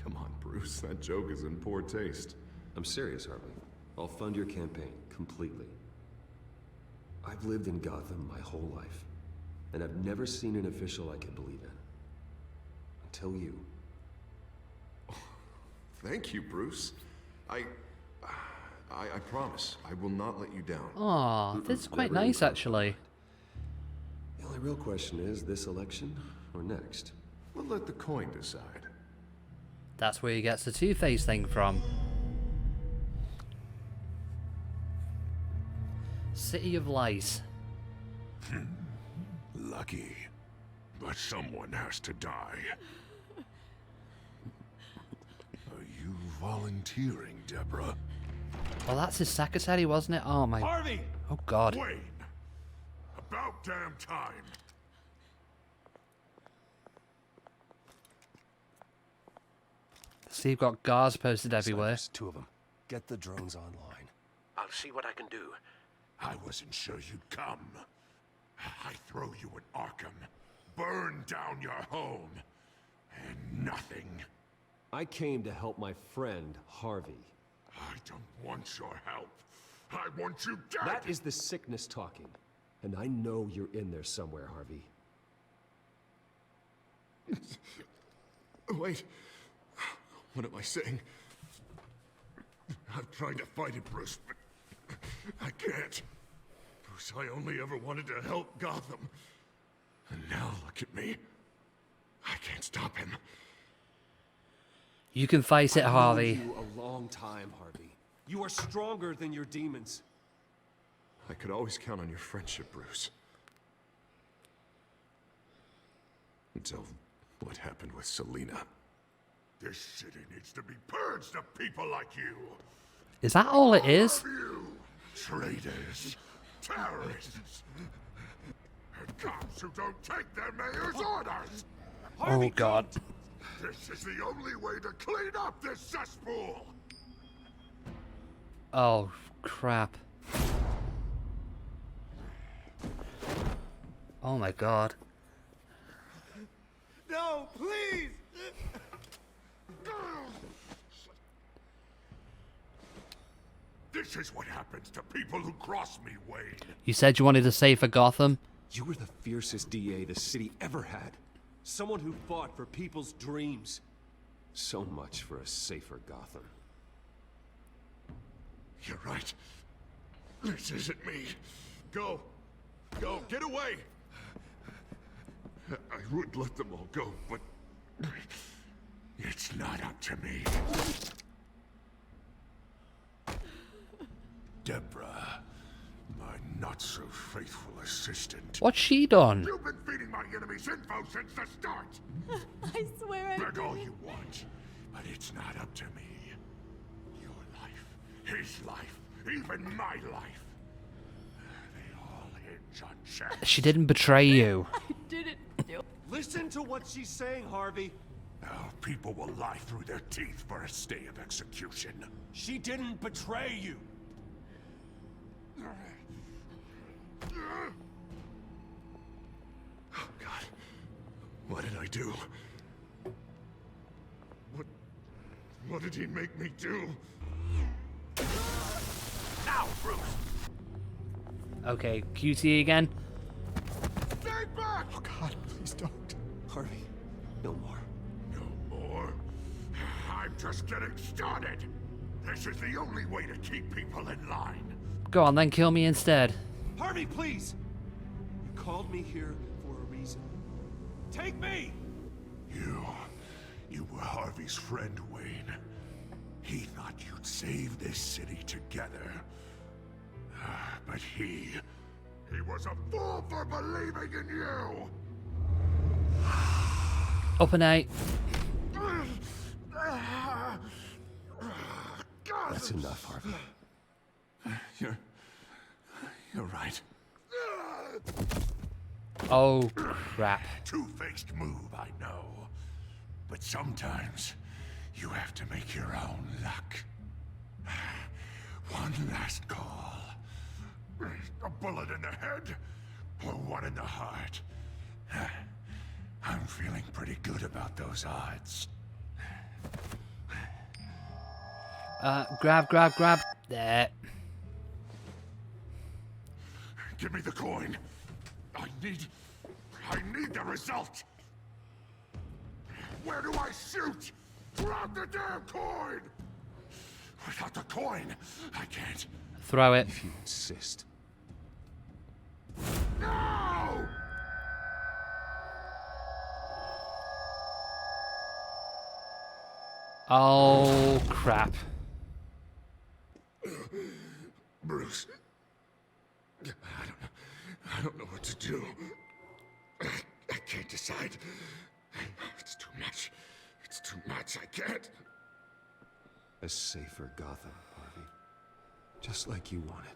Come on, Bruce. That joke is in poor taste. I'm serious, Harvey. I'll fund your campaign completely. I've lived in Gotham my whole life, and I've never seen an official I can believe in. Until you. Thank you, Bruce. I promise I will not let you down. Aw, that's quite nice, actually. The only real question is this election or next? We'll let the coin decide. That's where he gets the Two-Face thing from. City of Lies. Lucky. But someone has to die. Are you volunteering, Deborah? Well, that's his secretary, wasn't it? Oh my... Harvey! Oh God. Wayne! About damn time. See, you've got guards posted everywhere. There's 2 of them. Get the drones online. I'll see what I can do. I wasn't sure you'd come. I throw you in Arkham, burn down your home, and nothing. I came to help my friend, Harvey. I don't want your help. I want you dead! That is the sickness talking. And I know you're in there somewhere, Harvey. Wait. What am I saying? I've tried to fight it, Bruce, but I can't. Bruce, I only ever wanted to help Gotham. And now look at me. I can't stop him. You can fight it, Harvey. I've known you a long time, Harvey. You are stronger than your demons. I could always count on your friendship, Bruce. Until what happened with Selena. This city needs to be purged of people like you. Is that all it is? You traitors, terrorists, and cops who don't take their mayor's orders. Oh God. This is the only way to clean up this cesspool. Oh crap. Oh my God. No, please! This is what happens to people who cross me, Wayne. You said you wanted to save for Gotham? You were the fiercest DA the city ever had. Someone who fought for people's dreams. So much for a safer Gotham. You're right. This isn't me. Go. Go. Get away. I would let them all go, but it's not up to me. Deborah, my not-so-faithful assistant. What's she done? You've been feeding my enemies info since the start. I swear I Beg all didn't. you want, but it's not up to me. Your life, his life, even my life. They all hinge on chance. She didn't betray you. I didn't do. Listen to what she's saying, Harvey. Now, people will lie through their teeth for a stay of execution. She didn't betray you. Oh, God. What did I do? What did he make me do? Now, Bruce! Okay, QT again. Stay back! Oh, God, please don't. Harvey, no more. No more? I'm just getting started. This is the only way to keep people in line. Go on then, kill me instead. Harvey, please! You called me here for a reason. Take me! You were Harvey's friend, Wayne. He thought you'd save this city together. But he was a fool for believing in you! Up and out. That's enough, Harvey. You're right. Oh, crap. Two-faced move, I know. But sometimes, you have to make your own luck. One last call. A bullet in the head, or one in the heart. I'm feeling pretty good about those odds. Grab. There. Give me the coin. I need the result. Where do I shoot? Drop the damn coin! Without the coin, I can't. Throw it. If you insist. No! Oh, crap. Bruce. I don't know what to do. I can't decide. It's too much. It's too much. I can't. A safer Gotham, Harvey. Just like you wanted.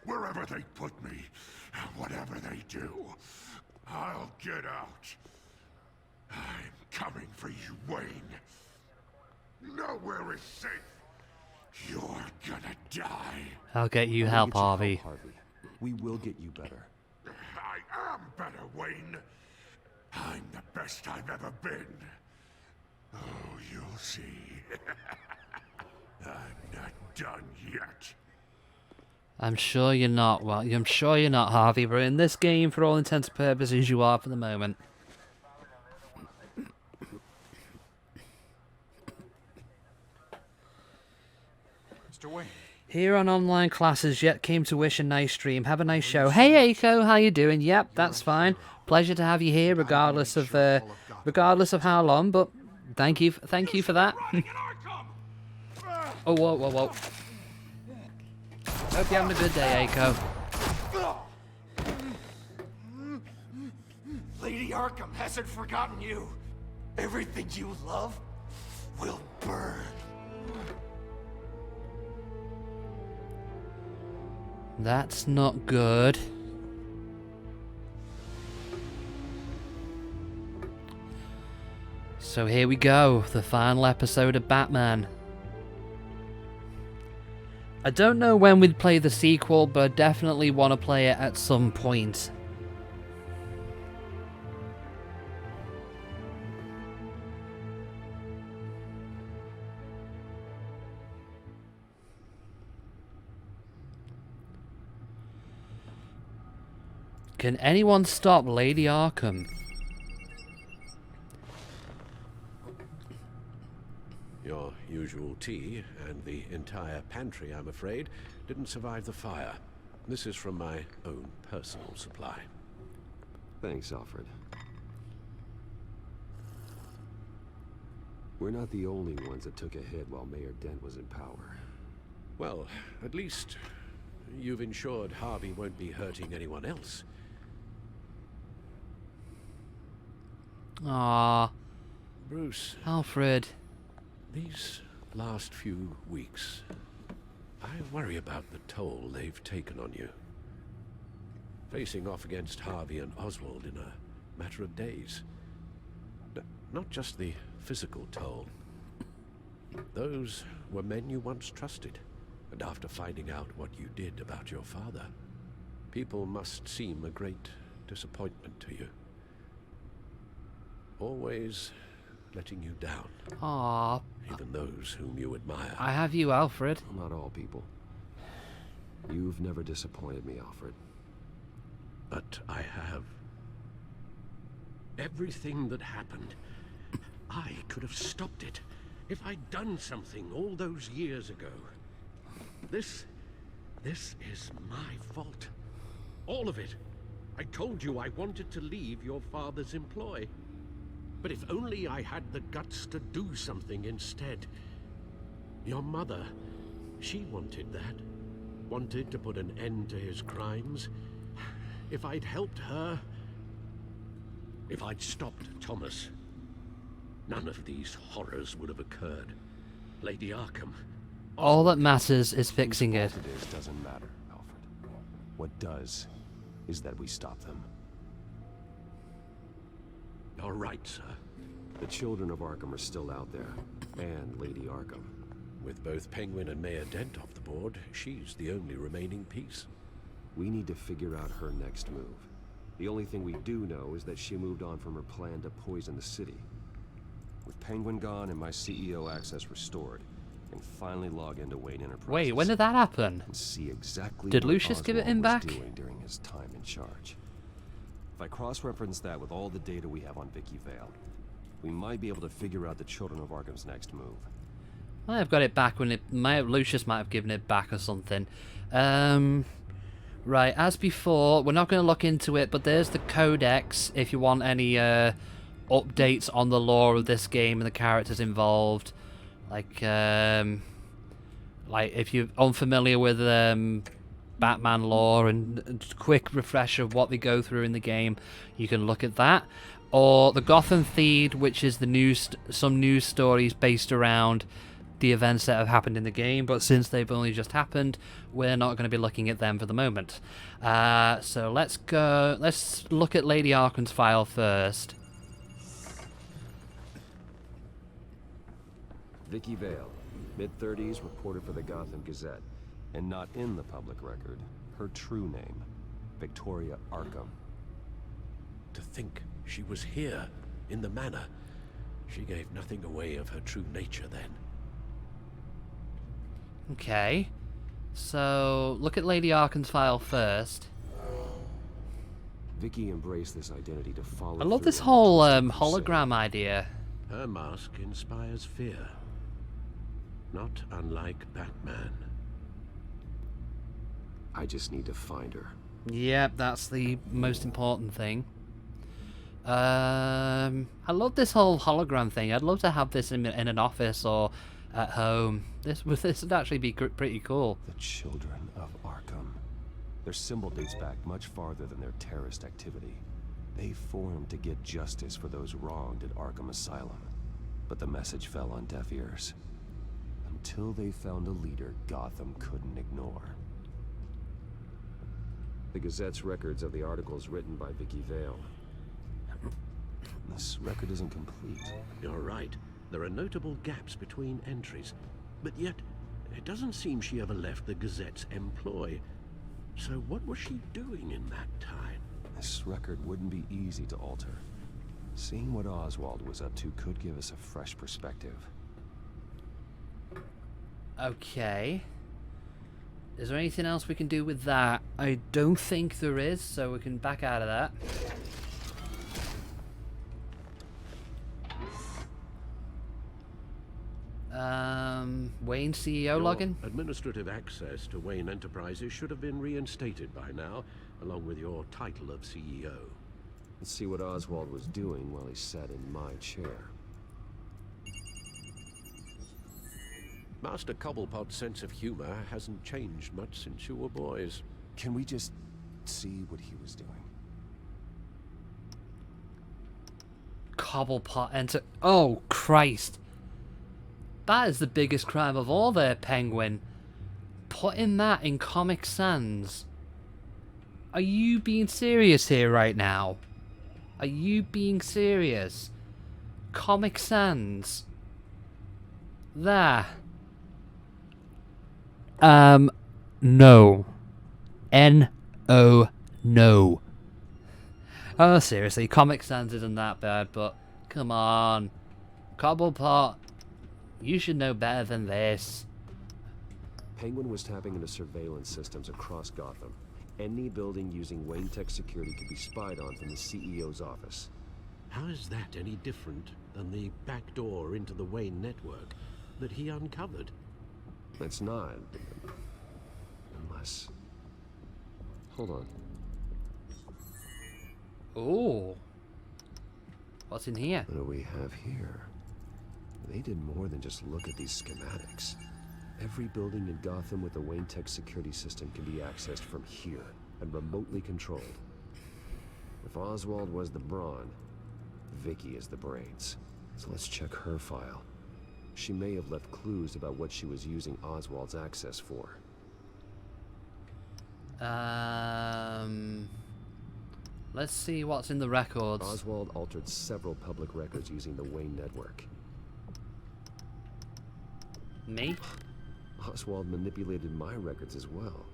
Wherever they put me, whatever they do, I'll get out. I'm coming for you, Wayne. Nowhere is safe. You're gonna die. I'll get you help, Harvey. We will get you better. I am better, Wayne. I'm the best I've ever been. Oh, you'll see. I'm not done yet. I'm sure you're not. Well, I'm sure you're not, Harvey, but in this game, for all intents and purposes, you are for the moment. Mr. Wayne. Here on online classes, yet came to wish a nice stream. Have a nice show. Hey, Aiko, how you doing? Yep, that's fine. Pleasure to have you here, regardless of how long. But thank you for that. Oh, whoa. Hope you're having a good day, Aiko. Lady Arkham hasn't forgotten you. Everything you love will burn. That's not good. So here we go, the final episode of Batman. I don't know when we'd play the sequel, but I definitely want to play it at some point. Can anyone stop Lady Arkham? Your usual tea and the entire pantry, I'm afraid, didn't survive the fire. This is from my own personal supply. Thanks, Alfred. We're not the only ones that took a hit while Mayor Dent was in power. Well, at least you've ensured Harvey won't be hurting anyone else. Ah, Bruce. Alfred. These last few weeks, I worry about the toll they've taken on you. Facing off against Harvey and Oswald in a matter of days. Not just the physical toll. Those were men you once trusted, and after finding out what you did about your father, people must seem a great disappointment to you. Always letting you down. Aww. Even those whom you admire. I have you, Alfred. Not all people. You've never disappointed me, Alfred. But I have. Everything that happened, I could have stopped it if I'd done something all those years ago. This is my fault. All of it. I told you I wanted to leave your father's employ. But if only I had the guts to do something instead. Your mother, she wanted that. Wanted to put an end to his crimes. If I'd helped her, if I'd stopped Thomas, none of these horrors would have occurred. Lady Arkham. All that matters is fixing it. What it is doesn't matter, Alfred. What does is that we stop them. All right, sir. The children of Arkham are still out there, and Lady Arkham. With both Penguin and Mayor Dent off the board, she's the only remaining piece. We need to figure out her next move. The only thing we do know is that she moved on from her plan to poison the city. With Penguin gone and my CEO access restored, I can finally log into Wayne Enterprises. Wait, when did that happen? And see exactly did what Lucius give it Oswald him was back? doing during his time in charge. If I cross-reference that with all the data we have on Vicky Vale, we might be able to figure out the Children of Arkham's next move. Might have got it back when Lucius might have given it back or something. Right, as before, we're not going to look into it, but there's the Codex if you want any updates on the lore of this game and the characters involved. Like if you're unfamiliar with Batman lore and a quick refresher of what they go through in the game, you can look at that. Or the Gotham Feed, which is the some news stories based around the events that have happened in the game, but since they've only just happened, we're not going to be looking at them for the moment. So let's look at Lady Arkham's file first. Vicky Vale, mid-30s, reported for the Gotham Gazette, and not in the public record, her true name, Victoria Arkham. To think she was here, in the manor. She gave nothing away of her true nature then. Okay. So, look at Lady Arkham's file first. Vicky embraced this identity to follow. I love this whole hologram idea. Her mask inspires fear. Not unlike Batman. I just need to find her. Yep, that's the most important thing. I love this whole hologram thing. I'd love to have this in an office or at home. This would actually be pretty cool. The Children of Arkham. Their symbol dates back much farther than their terrorist activity. They formed to get justice for those wronged at Arkham Asylum. But the message fell on deaf ears. Until they found a leader Gotham couldn't ignore. The Gazette's records of the articles written by Vicky Vale. This record isn't complete. You're right. There are notable gaps between entries. But yet, it doesn't seem she ever left the Gazette's employ. So what was she doing in that time? This record wouldn't be easy to alter. Seeing what Oswald was up to could give us a fresh perspective. Okay. Is there anything else we can do with that? I don't think there is, so we can back out of that. Wayne CEO login? Administrative access to Wayne Enterprises should have been reinstated by now, along with your title of CEO. Let's see what Oswald was doing while he sat in my chair. Master Cobblepot's sense of humor hasn't changed much since you were boys. Can we just see what he was doing? Cobblepot enter. Oh, Christ. That is the biggest crime of all there, Penguin. Putting that in Comic Sans. Are you being serious here right now? Are you being serious? Comic Sans. There. No. N-O, no. Oh, seriously, Comic Sans isn't that bad, but come on. Cobblepot, you should know better than this. Penguin was tapping into surveillance systems across Gotham. Any building using Wayne Tech security could be spied on from the CEO's office. How is that any different than the back door into the Wayne network that he uncovered? It's not. Unless... Hold on. Oh. What's in here? What do we have here? They did more than just look at these schematics. Every building in Gotham with a Wayne Tech security system can be accessed from here and remotely controlled. If Oswald was the brawn, Vicky is the brains. So let's check her file. She may have left clues about what she was using Oswald's access for. Let's see what's in the records. Oswald altered several public records using the Wayne network. Me? Oswald manipulated my records as well.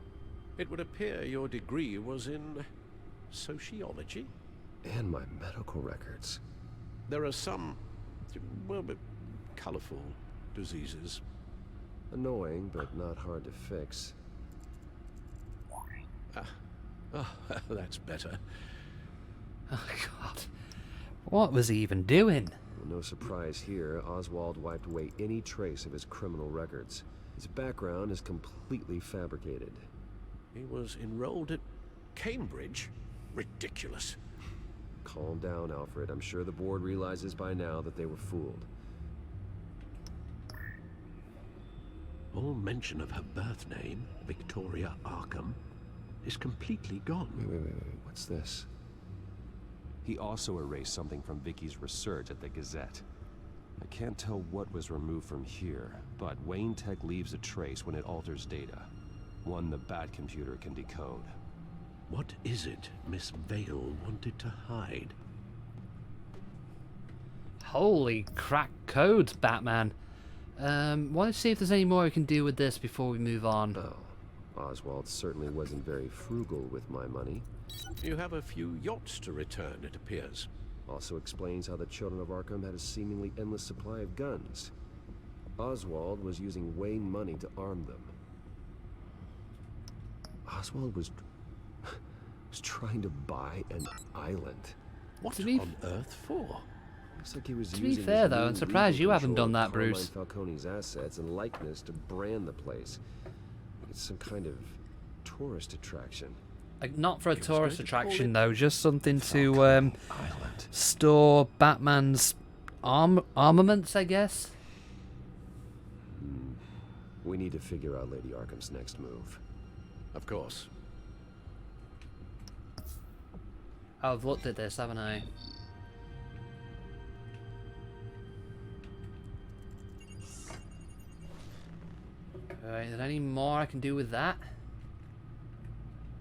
It would appear your degree was in sociology? And my medical records. There are some, well, colorful diseases. Annoying, but not hard to fix. That's better. Oh, God. What was he even doing? Well, no surprise here, Oswald wiped away any trace of his criminal records. His background is completely fabricated. He was enrolled at Cambridge? Ridiculous. Calm down, Alfred. I'm sure the board realizes by now that they were fooled. All mention of her birth name, Victoria Arkham, is completely gone. Wait. What's this? He also erased something from Vicky's research at the Gazette. I can't tell what was removed from here, but Wayne Tech leaves a trace when it alters data. One the Batcomputer can decode. What is it Miss Vale wanted to hide? Holy crack codes, Batman. Want to see if there's any more we can do with this before we move on. Oh, Oswald certainly wasn't very frugal with my money. You have a few yachts to return, it appears. Also explains how the Children of Arkham had a seemingly endless supply of guns. Oswald was using Wayne money to arm them. Oswald was trying to buy an island. What on earth for? Looks like he was To be using fair, his though, new I'm surprised legal you haven't control done that, of Carmine Bruce. Falcone's assets and likeness to brand the place. It's some kind of tourist attraction. Like, not for a was tourist going to call attraction it though, just something to Island. store Batman's armaments, I guess. We need to figure out Lady Arkham's next move. Of course. I've looked at this, haven't I? Alright, is there any more I can do with that?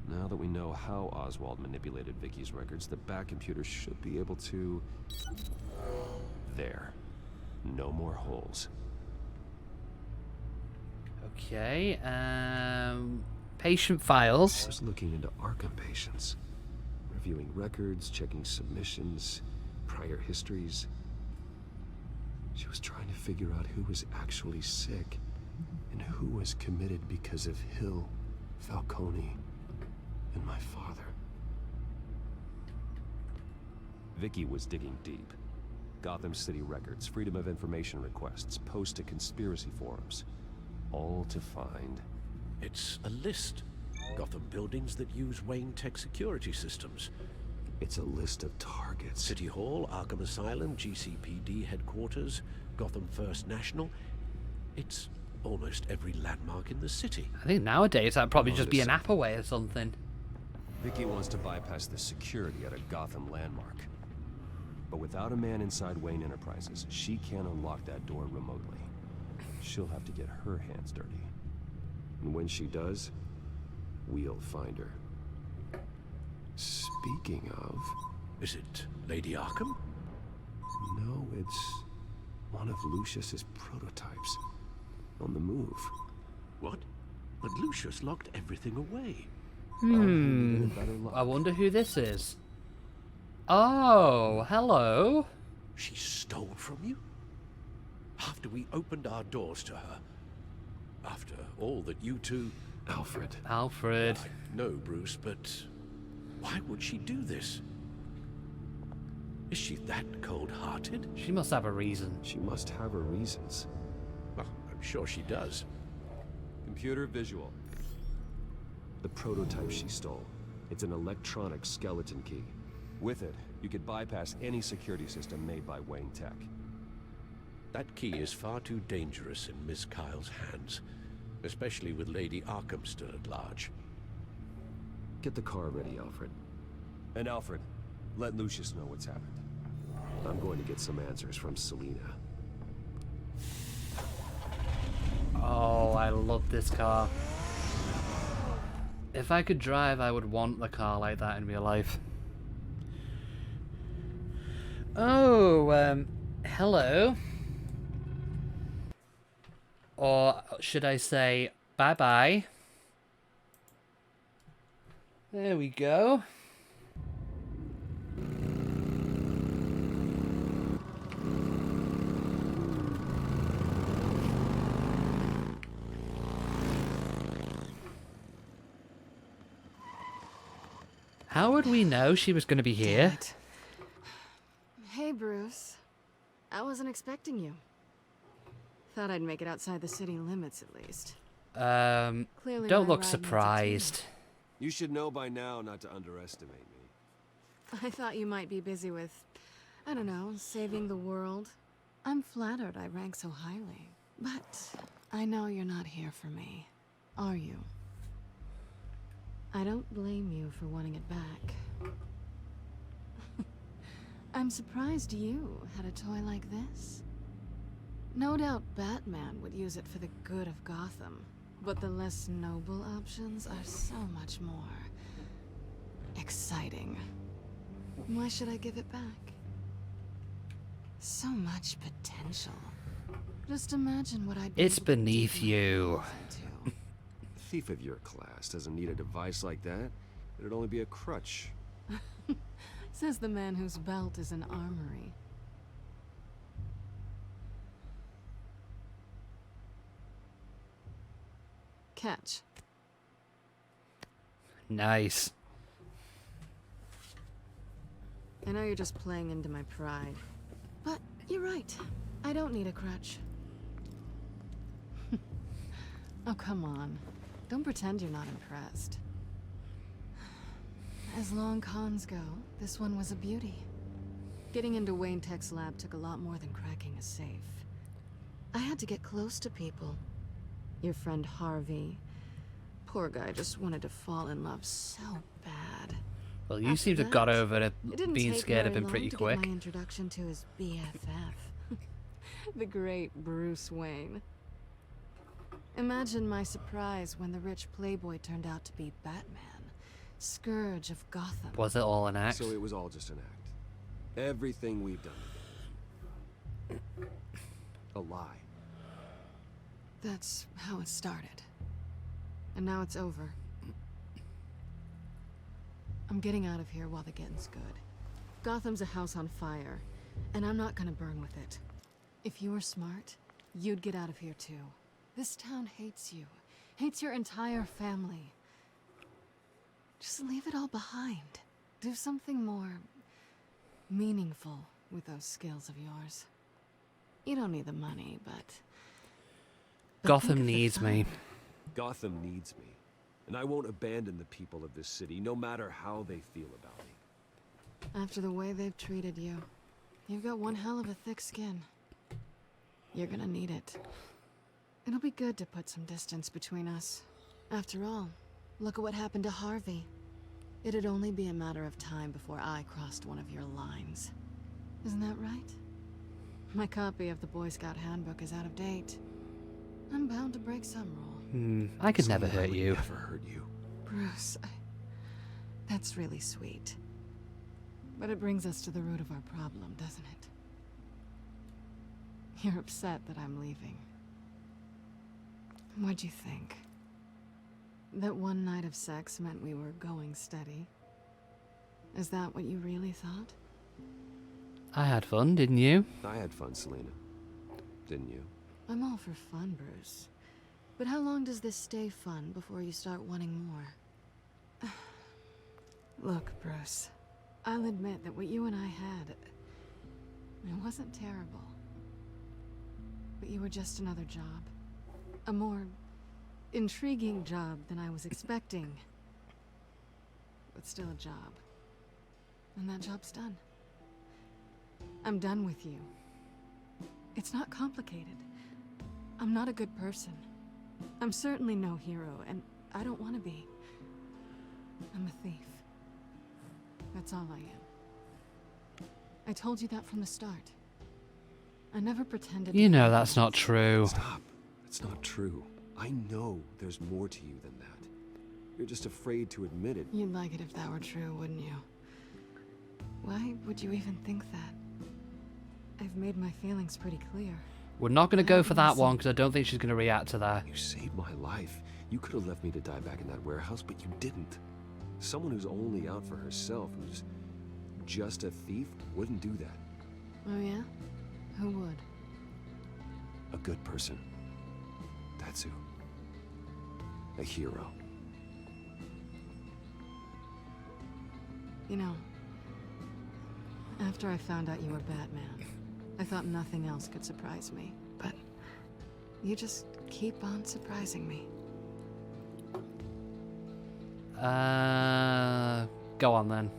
Now that we know how Oswald manipulated Vicky's records, the Bat computer should be able to... There. No more holes. Okay, patient files. I was looking into Arkham patients. Reviewing records, checking submissions, prior histories. She was trying to figure out who was actually sick and who was committed because of Hill, Falcone, and my father. Vicky was digging deep. Gotham City records, Freedom of Information requests, posts to conspiracy forums. All to find... It's a list. Gotham buildings that use Wayne Tech security systems. It's a list of targets. City Hall, Arkham Asylum, GCPD headquarters, Gotham First National. It's almost every landmark in the city. I think nowadays that'd probably just be an app away or something. Vicky wants to bypass the security at a Gotham landmark. But without a man inside Wayne Enterprises, she can't unlock that door remotely. She'll have to get her hands dirty. And when she does, we'll find her. Speaking of... Is it Lady Arkham? No, it's one of Lucius's prototypes. On the move. What? But Lucius locked everything away. I wonder who this is. Oh, hello. She stole from you? After we opened our doors to her. After all that you two... Alfred. Alfred. I know, Bruce, but why would she do this? Is she that cold-hearted? She must have a reason. She must have her reasons. Well, I'm sure she does. Computer visual. The prototype she stole. It's an electronic skeleton key. With it, you could bypass any security system made by Wayne Tech. That key is far too dangerous in Miss Kyle's hands, especially with Lady Arkham still at large. Get the car ready, Alfred. And Alfred, let Lucius know what's happened. I'm going to get some answers from Selina. Oh, I love this car. If I could drive, I would want a car like that in real life. Oh, hello. Or should I say bye-bye? There we go. How would we know she was going to be here? Hey, Bruce. I wasn't expecting you. Thought I'd make it outside the city limits at least. Clearly Don't my look ride surprised. needs You should know by now not to underestimate me. I thought you might be busy with, I don't know, saving the world. I'm flattered I rank so highly. But I know you're not here for me, are you? I don't blame you for wanting it back. I'm surprised you had a toy like this. No doubt Batman would use it for the good of Gotham, but the less noble options are so much more exciting. Why should I give it back? So much potential. Just imagine what I'd be It's able to beneath do you. A thief of your class doesn't need a device like that. It'd only be a crutch. Says the man whose belt is an armory. Catch. Nice. I know you're just playing into my pride, but you're right. I don't need a crutch. Oh, come on. Don't pretend you're not impressed. As long cons go, this one was a beauty. Getting into Wayne Tech's lab took a lot more than cracking a safe. I had to get close to people. Your friend Harvey. Poor guy just wanted to fall in love so bad. Well, you After seem to have that, got over it it didn't being take scared of very him pretty long to quick. get my introduction to his BFF. The great Bruce Wayne. Imagine my surprise when the rich playboy turned out to be Batman, Scourge of Gotham. Was it all an act? So it was all just an act. Everything we've done together. A lie. That's how it started. And now it's over. I'm getting out of here while the getting's good. Gotham's a house on fire, and I'm not gonna burn with it. If you were smart, you'd get out of here too. This town hates you. Hates your entire family. Just leave it all behind. Do something more meaningful with those skills of yours. You don't need the money, but Gotham needs me. Gotham needs me. And I won't abandon the people of this city, no matter how they feel about me. after the way they've treated you, you've got one hell of a thick skin. You're gonna need it. It'll be good to put some distance between us. After all, look at what happened to Harvey. It'd only be a matter of time before I crossed one of your lines. Isn't that right? My copy of the Boy Scout Handbook is out of date. I'm bound to break some rule. I could never hurt you. Never hurt you. Bruce, that's really sweet. But it brings us to the root of our problem, doesn't it? You're upset that I'm leaving. What'd you think? That one night of sex meant we were going steady? Is that what you really thought? I had fun, didn't you? I had fun, Selena. Didn't you? I'm all for fun, Bruce. But how long does this stay fun before you start wanting more? Look, Bruce. I'll admit that what you and I had, it wasn't terrible. But you were just another job. A more intriguing job than I was expecting. But still a job. And that job's done. I'm done with you. It's not complicated. I'm not a good person. I'm certainly no hero, and I don't want to be. I'm a thief. That's all I am. I told you that from the start. I never pretended. You know that's not true. Stop. It's not true. I know there's more to you than that. You're just afraid to admit it. You'd like it if that were true, wouldn't you? Why would you even think that? I've made my feelings pretty clear. We're not going to go for that one because I don't think she's going to react to that. You saved my life. You could have left me to die back in that warehouse, but you didn't. Someone who's only out for herself, who's just a thief, wouldn't do that. Oh yeah? Who would? A good person. That's who. A hero. You know, after I found out you were Batman, I thought nothing else could surprise me. But you just keep on surprising me. Go on then.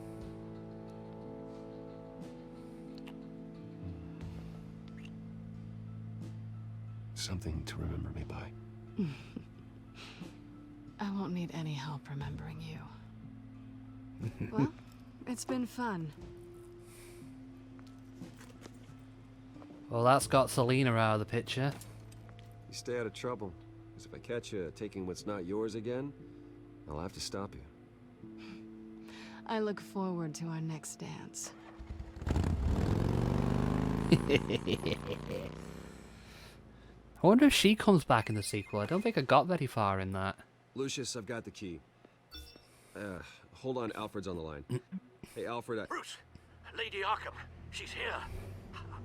Something to remember me by. I won't need any help remembering you. Well, it's been fun. Well, that's got Selena out of the picture. You stay out of trouble, because if I catch you taking what's not yours again, I'll have to stop you. I look forward to our next dance. I wonder if she comes back in the sequel. I don't think I got very far in that. Lucius, I've got the key. Hold on, Alfred's on the line. Hey, Alfred, Bruce! Lady Arkham, she's here.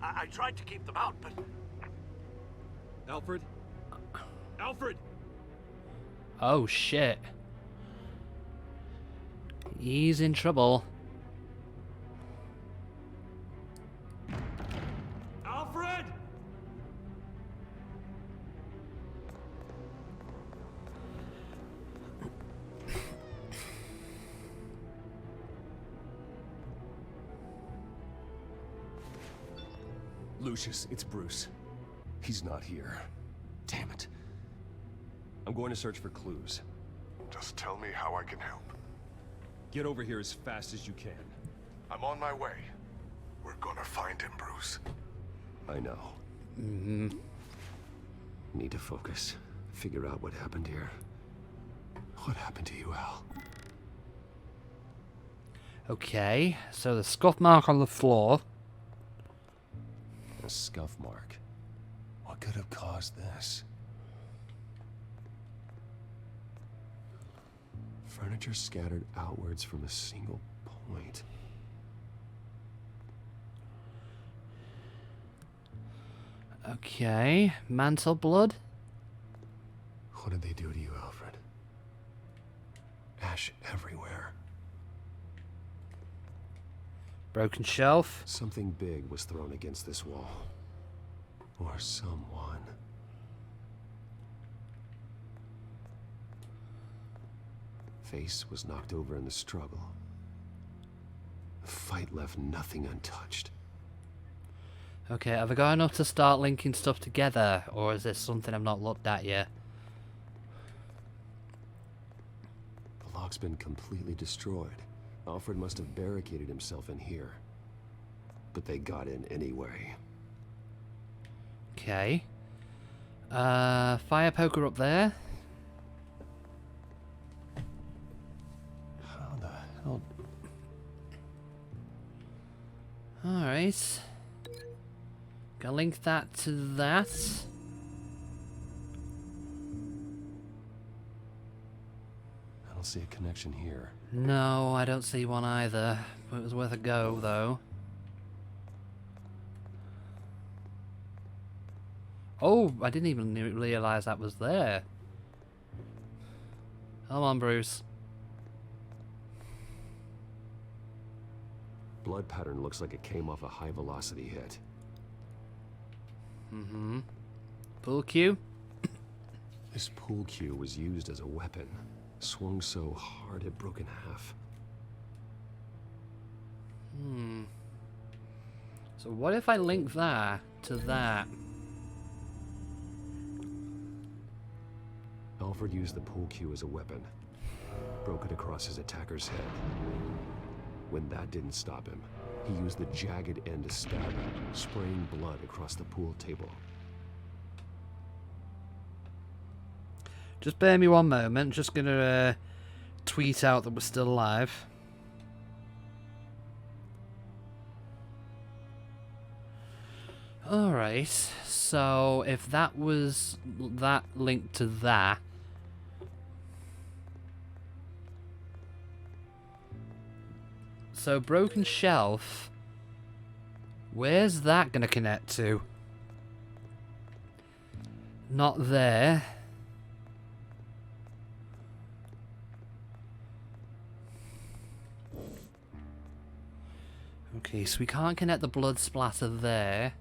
I tried to keep them out, but... Alfred? Alfred! Oh, shit. He's in trouble. Alfred! Lucius, it's Bruce. He's not here. Damn it. I'm going to search for clues. Just tell me how I can help. Get over here as fast as you can. I'm on my way. We're gonna find him, Bruce. I know. Need to focus. Figure out what happened here. What happened to you, Al? Okay, so the scuff mark on the floor. A scuff mark. What could have caused this? Furniture scattered outwards from a single point. Okay, mantle blood. What did they do to you, Alfred? Ash everywhere. Broken shelf. Something big was thrown against this wall. Or someone. Face was knocked over in the struggle. The fight left nothing untouched. Okay, have I got enough to start linking stuff together, or is this something I've not looked at yet? The lock's been completely destroyed. Alfred must have barricaded himself in here. But they got in anyway. Okay. Fire poker up there. How the hell? Alright. Gonna link that to that. I don't see a connection here. No, I don't see one either. It was worth a go, though. Oh, I didn't even realise that was there. Come on, Bruce. Blood pattern looks like it came off a high-velocity hit. Pool cue? This pool cue was used as a weapon. Swung so hard it broke in half. So what if I link that to that? Alfred used the pool cue as a weapon. Broke it across his attacker's head. When that didn't stop him, he used the jagged end to stab him, spraying blood across the pool table. Just bear me one moment. Just gonna tweet out that we're still alive. Alright, so if that was that linked to that, so broken shelf, where's that gonna connect to? Not there. Okay, so we can't connect the blood splatter there.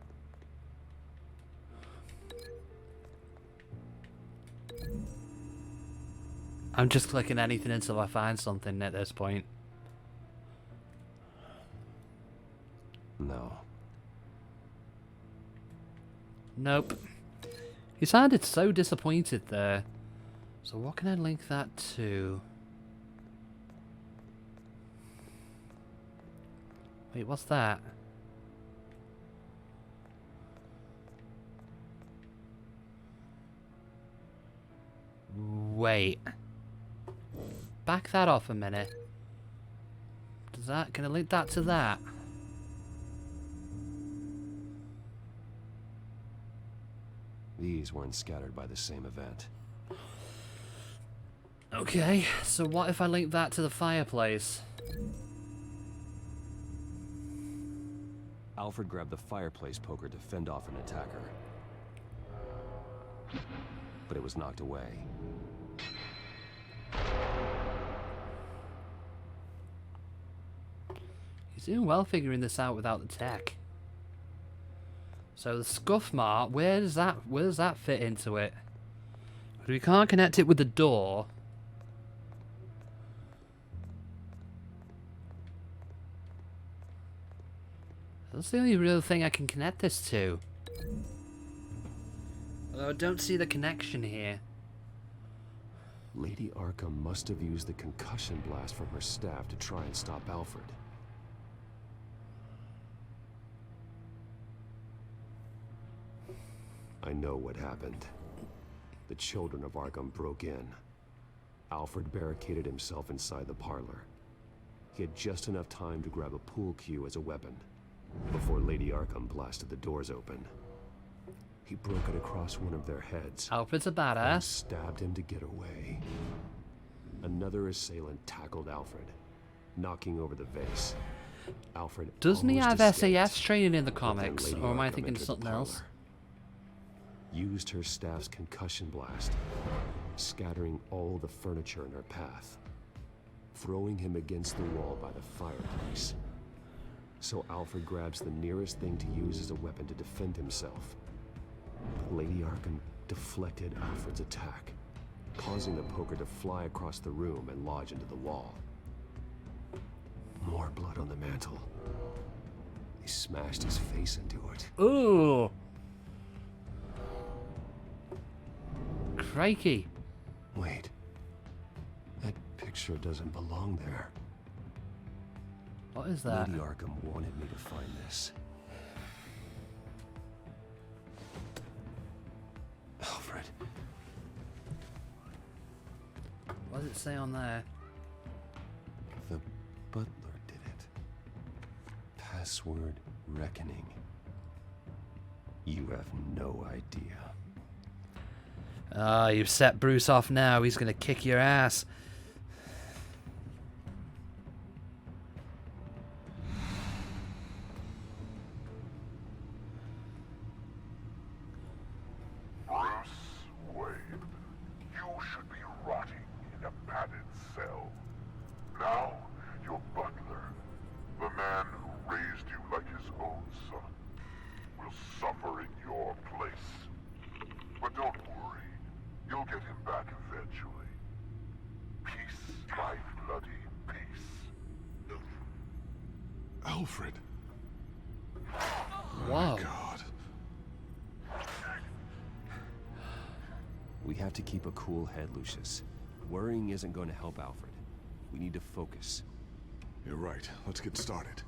I'm just clicking anything until I find something at this point. No. Nope. He sounded so disappointed there. So what can I link that to? Wait, what's that? Wait. Back that off a minute. Does that, can I link that to that? These weren't scattered by the same event. Okay, so what if I link that to the fireplace? Alfred grabbed the fireplace poker to fend off an attacker. But it was knocked away. He's doing well figuring this out without the tech. So the scuff mark, where does that fit into it? We can't connect it with the door. That's the only real thing I can connect this to. Although I don't see the connection here. Lady Arkham must have used the concussion blast from her staff to try and stop Alfred. I know what happened. The children of Arkham broke in. Alfred barricaded himself inside the parlor. He had just enough time to grab a pool cue as a weapon before Lady Arkham blasted the doors open. He broke it across one of their heads. Alfred's a And badass. stabbed him to get away. Another assailant tackled Alfred, knocking over the vase. Alfred Doesn't he have almost SAS escaped, training in the but then comics? Lady Or am I Arkham thinking of entered the something else? parlor, used her staff's concussion blast, scattering all the furniture in her path, throwing him against the wall by the fireplace. So Alfred grabs the nearest thing to use as a weapon to defend himself. But Lady Arkham deflected Alfred's attack, causing the poker to fly across the room and lodge into the wall. More blood on the mantle. They smashed his face into it. Ooh! Crikey. Wait. That picture doesn't belong there. What is that? Lady Arkham wanted me to find this. Alfred. What does it say on there? The butler did it. Password reckoning. You have no idea. Ah, you've set Bruce off now. He's gonna kick your ass. Bruce Wayne, you should be rotting in a padded cell. Now, your butler, the man who raised you like his own son, will suffer in your place. But don't worry, you'll get him back eventually. Peace, my bloody peace. Alfred. Wow. My God. We have to keep a cool head, Lucius. Worrying isn't going to help Alfred. We need to focus. You're right. Let's get started.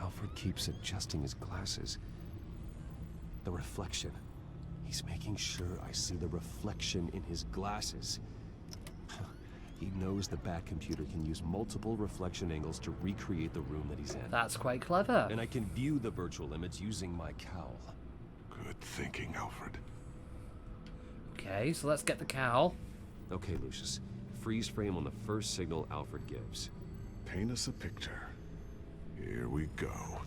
Alfred keeps adjusting his glasses. The reflection. He's making sure I see the reflection in his glasses. He knows the Bat computer can use multiple reflection angles to recreate the room that he's in. That's quite clever. And I can view the virtual image using my cowl. Good thinking, Alfred. Okay, so let's get the cowl. Okay, Lucius. Freeze frame on the first signal Alfred gives. Paint us a picture. Here we go.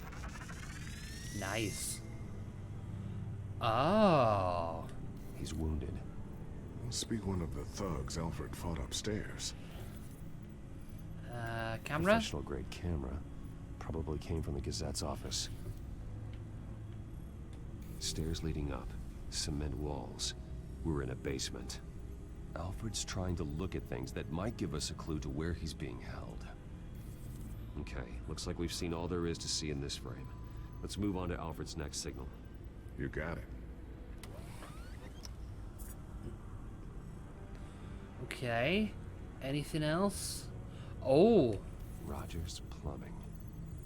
Nice. Oh. He's wounded. Must be one of the thugs Alfred fought upstairs. Camera? Professional grade camera. Probably came from the Gazette's office. Stairs leading up. Cement walls. We're in a basement. Alfred's trying to look at things that might give us a clue to where he's being held. Okay, looks like we've seen all there is to see in this frame. Let's move on to Alfred's next signal. You got it. Okay. Anything else? Oh. Rogers Plumbing.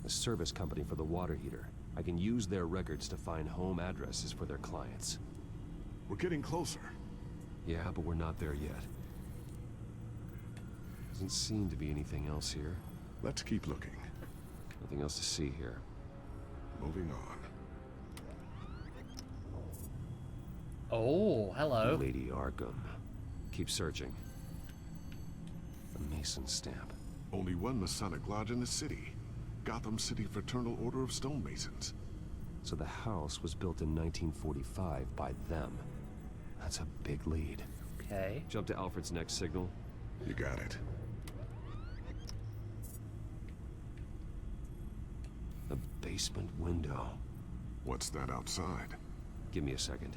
The service company for the water heater. I can use their records to find home addresses for their clients. We're getting closer. Yeah, but we're not there yet. Doesn't seem to be anything else here. Let's keep looking. Nothing else to see here. Moving on. Oh, hello. Lady Arkham. Keep searching. The Mason stamp. Only one Masonic lodge in the city. Gotham City Fraternal Order of Stonemasons. So the house was built in 1945 by them. That's a big lead. Okay. Jump to Alfred's next signal. You got it. The basement window. What's that outside? Give me a second.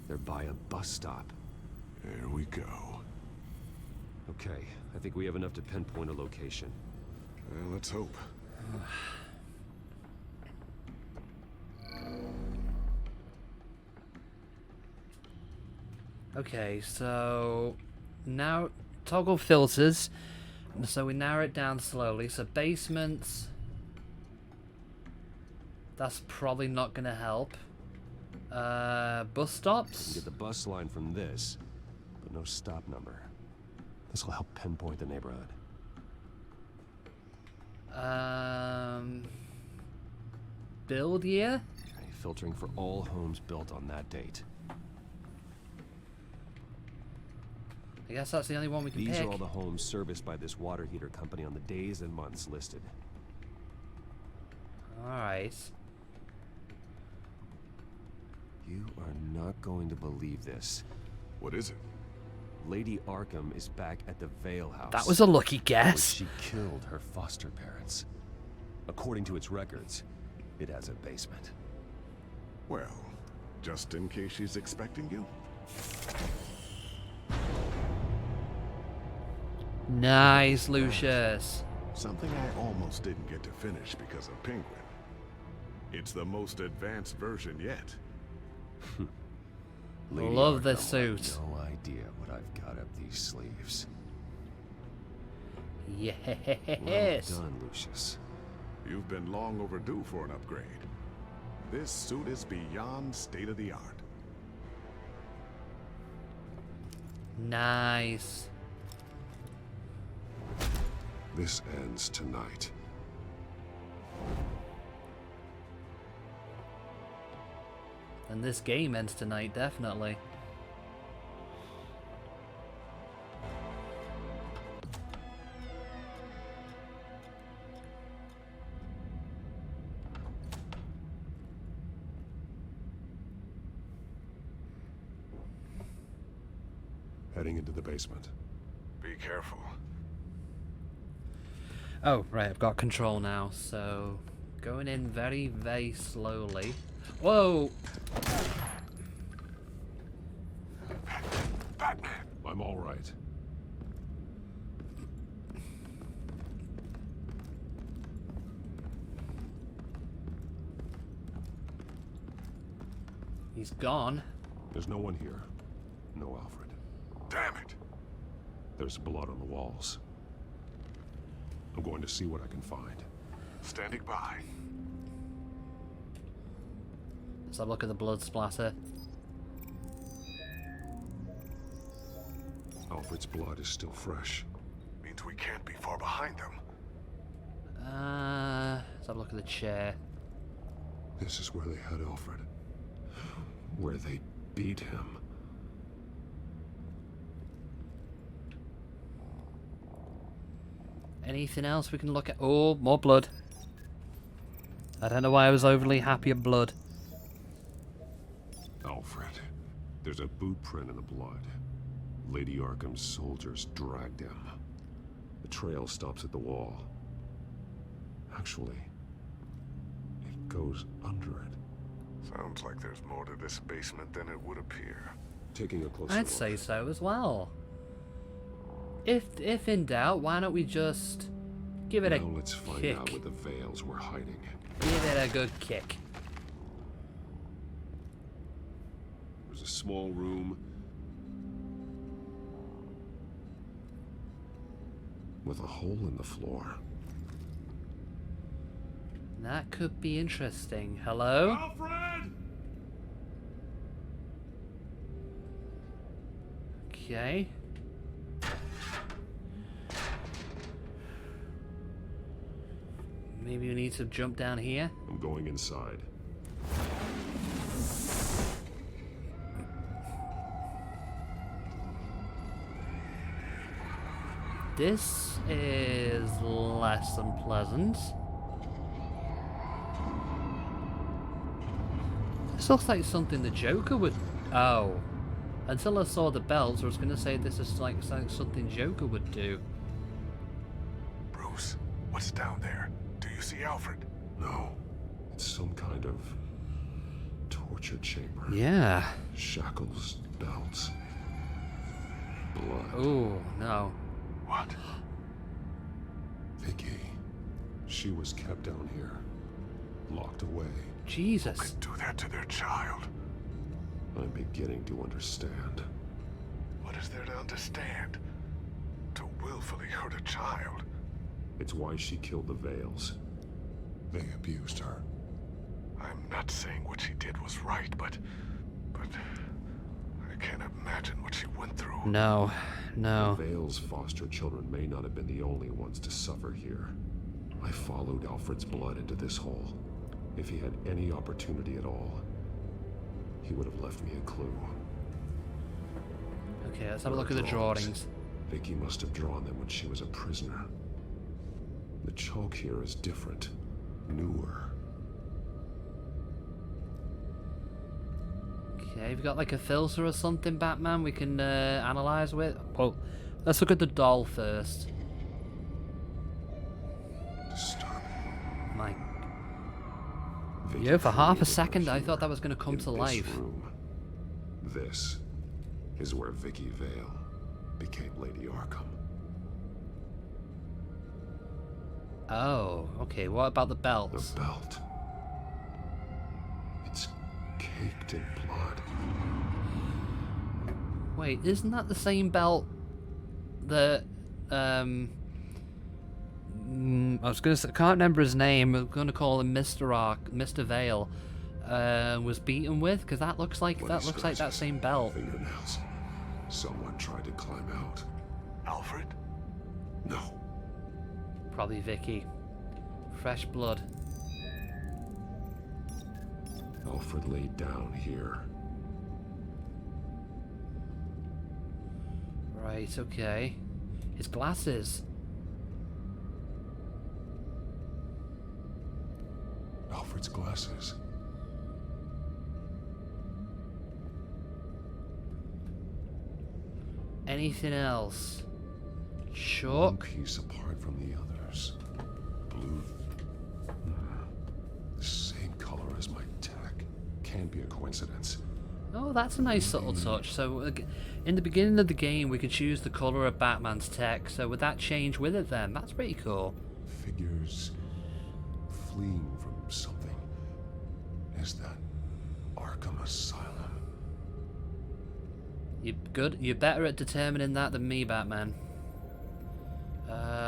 They're by a bus stop. There we go. Okay, I think we have enough to pinpoint a location. Well, let's hope. Okay, so now toggle filters. So we narrow it down slowly. So basements. That's probably not going to help. Bus stops. You get the bus line from this, but no stop number. This will help pinpoint the neighborhood. Build year? Okay, filtering for all homes built on that date. I guess that's the only one we can pick. These are all the homes serviced by this water heater company on the days and months listed. Alright. You are not going to believe this. What is it? Lady Arkham is back at the Vale House. That was a lucky Where guess. she killed her foster parents. According to its records, it has a basement. Well, just in case she's expecting you. Nice, Lucius. Something I almost didn't get to finish because of Penguin. It's the most advanced version yet. Love the Arkham suit. has no idea what I've got up these sleeves. Yes. Well done, Lucius. You've been long overdue for an upgrade. This suit is beyond state-of-the-art. Nice. This ends tonight. And this game ends tonight, definitely. Heading into the basement. Be careful. Oh, right, I've got control now, so going in very, very slowly. Whoa! Batman! I'm all right. He's gone. There's no one here. No Alfred. Damn it! There's blood on the walls. I'm going to see what I can find. Standing by. Let's have a look at the blood splatter. Alfred's blood is still fresh. Means we can't be far behind them. Let's have a look at the chair. This is where they had Alfred. Where they beat him. Anything else we can look at? Oh, more blood. I don't know why I was overly happy at blood. Alfred. There's a boot print in the blood. Lady Arkham's soldiers dragged him. The trail stops at the wall. Actually, it goes under it. Sounds like there's more to this basement than it would appear. Taking a closer look. I'd say so as well. If in doubt, why don't we just give it a Now let's find kick. out where the Veils were hiding. Give it a good kick. There's a small room with a hole in the floor. That could be interesting. Hello? Alfred! Okay. Maybe we need to jump down here. I'm going inside. This is less than pleasant. This looks like something the Joker would... Oh. Until I saw the bells, I was going to say this is like something Joker would do. Bruce, what's down there? Do you see Alfred? No. It's some kind of torture chamber. Yeah. Shackles, belts, blood. Oh, no. What? Vicky. She was kept down here, locked away. Jesus. Who could do that to their child? I'm beginning to understand. What is there to understand? To willfully hurt a child? It's why she killed the Veils. They abused her. I'm not saying what she did was right, but I can't imagine what she went through. No, no. The Veils' foster children may not have been the only ones to suffer here. I followed Alfred's blood into this hole. If he had any opportunity at all, he would have left me a clue. Okay, let's have a look at the drawings. Vicky must have drawn them when she was a prisoner. The chalk here is different, newer. Okay, we've got like a filter or something, Batman, we can analyze with. Well, let's look at the doll first. My. Yeah, for half a second I thought that was going to come to life. This is where Vicky Vale became Lady Arkham. Oh, okay. What about the belts? The belt. It's caked in blood. Wait, isn't that the same belt that I was gonna say, I can't remember his name. I'm gonna call him Mr. Vale. Was beaten with, because that looks like that same belt. Fingernails. Someone tried to climb out. Alfred? No. Probably Vicky. Fresh blood. Alfred laid down here. Right, okay. His glasses. Alfred's glasses. Anything else? Chalk. One piece apart from the others. Blue. The same color as my tech. Can't be a coincidence. Oh, that's a nice subtle touch. So, in the beginning of the game, we could choose the color of Batman's tech. So, would that change with it then? That's pretty cool. Figures fleeing from something. Is that Arkham Asylum? You're good. You're better at determining that than me, Batman.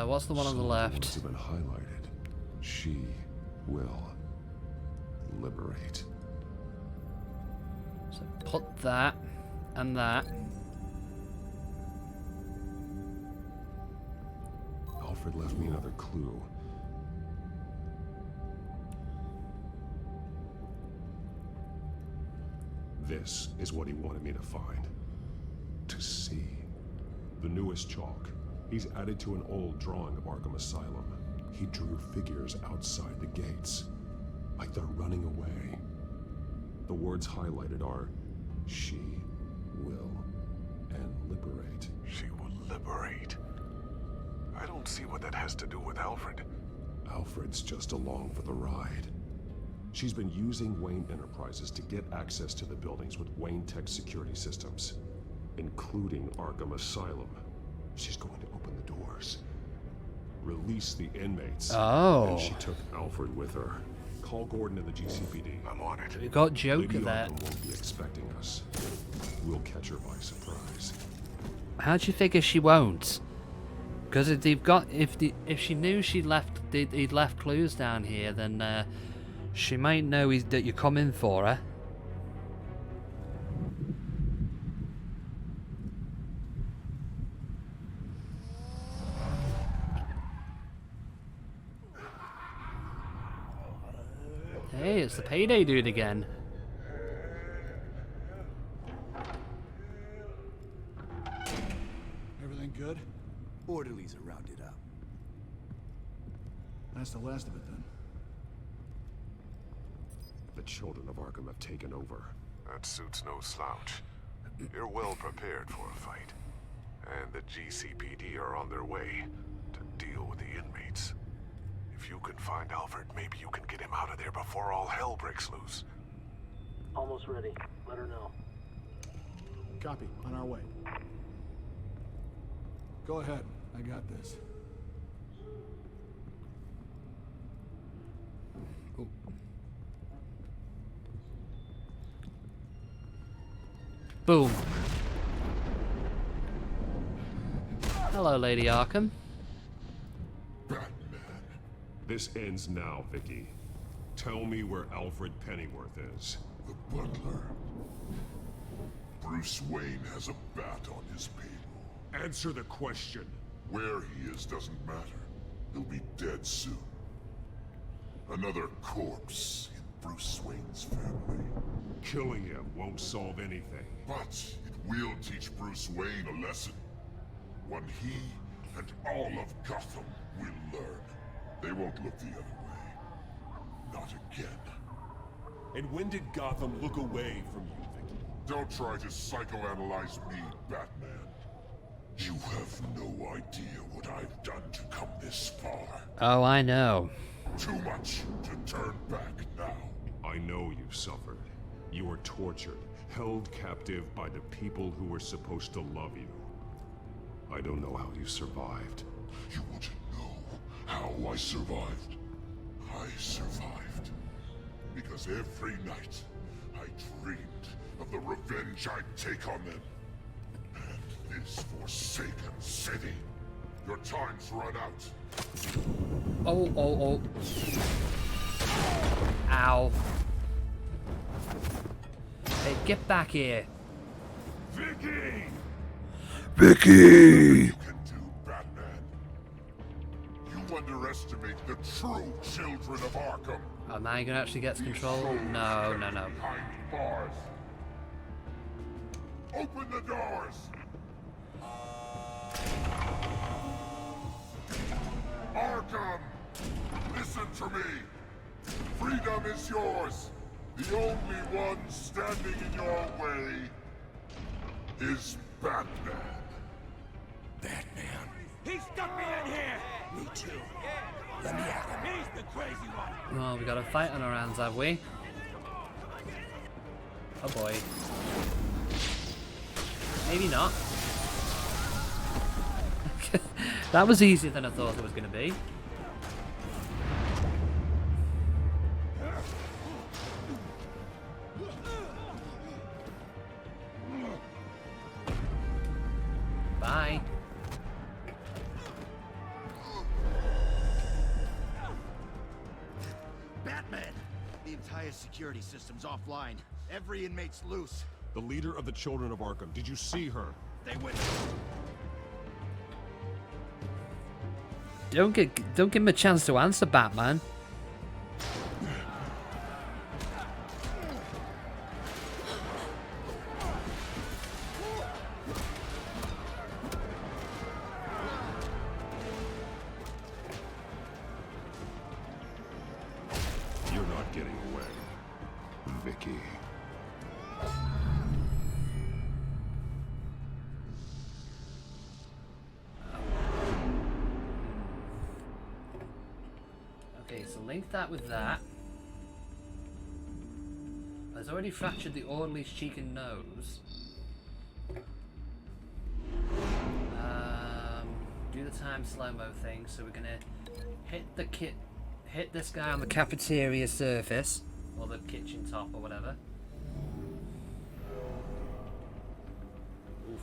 What's the one on the left? Some have been highlighted. She will liberate. So put that and that. Alfred left me another clue. This is what he wanted me to find. To see. The newest chalk. He's added to an old drawing of Arkham Asylum. He drew figures outside the gates. Like they're running away. The words highlighted are, she will, and liberate. She will liberate. I don't see what that has to do with Alfred. Alfred's just along for the ride. She's been using Wayne Enterprises to get access to the buildings with Wayne Tech security systems, including Arkham Asylum. She's going to open the doors, release the inmates. Oh. And she took Alfred with her. Call Gordon and the GCPD. I'm on it. We got Joker Lady there. Arkham won't be expecting us. We'll catch her by surprise. How do you figure she won't? Because if they've got, if she knew he'd left clues down here, then she might know that you're coming for her. Hey, it's the payday dude again. Everything good? Orderlies are rounded up. That's the last of it then. The children of Arkham have taken over. That suit's no slouch. You're well prepared for a fight. And the GCPD are on their way to deal with the inmates. If you can find Alfred, maybe you can get him out of there before all hell breaks loose. Almost ready. Let her know. Copy. On our way. Go ahead. I got this. Ooh. Boom. Hello, Lady Arkham. This ends now, Vicky. Tell me where Alfred Pennyworth is. The butler. Bruce Wayne has a bat on his table. Answer the question. Where he is doesn't matter. He'll be dead soon. Another corpse in Bruce Wayne's family. Killing him won't solve anything. But it will teach Bruce Wayne a lesson. One he and all of Gotham will learn. They won't look the other way. Not again. And when did Gotham look away from you, Vicky? Don't try to psychoanalyze me, Batman. You have no idea what I've done to come this far. Oh, I know. Too much to turn back now. I know you suffered. You were tortured, held captive by the people who were supposed to love you. I don't know how you survived. You want to know how I survived? I survived because every night I dreamed of the revenge I'd take on them. And this forsaken city. Your time's run out. Oh, oh, oh. Ow. Hey, get back here. Vicky! Vicky! You can do, Batman. You underestimate the true children of Arkham. Oh, now you're gonna actually get control? No, no, no. Behind bars. Open the doors. Arkham, listen to me. Freedom is yours. The only one standing in your way is Batman. Batman. He stuck me in here! Me too. Let me at him. He's the crazy one. Well, we got a fight on our hands, have we? Oh boy. Maybe not. That was easier than I thought it was going to be. Bye. Batman! The entire security system's offline. Every inmate's loose. The leader of the Children of Arkham. Did you see her? They went. Don't give him a chance to answer, Batman. You're not getting away, Vicky. Okay, so link that with that. Has already fractured the orderly's cheek and nose. Do the time slow-mo thing, so we're gonna hit this guy on the cafeteria surface, or the kitchen top, or whatever. Oof.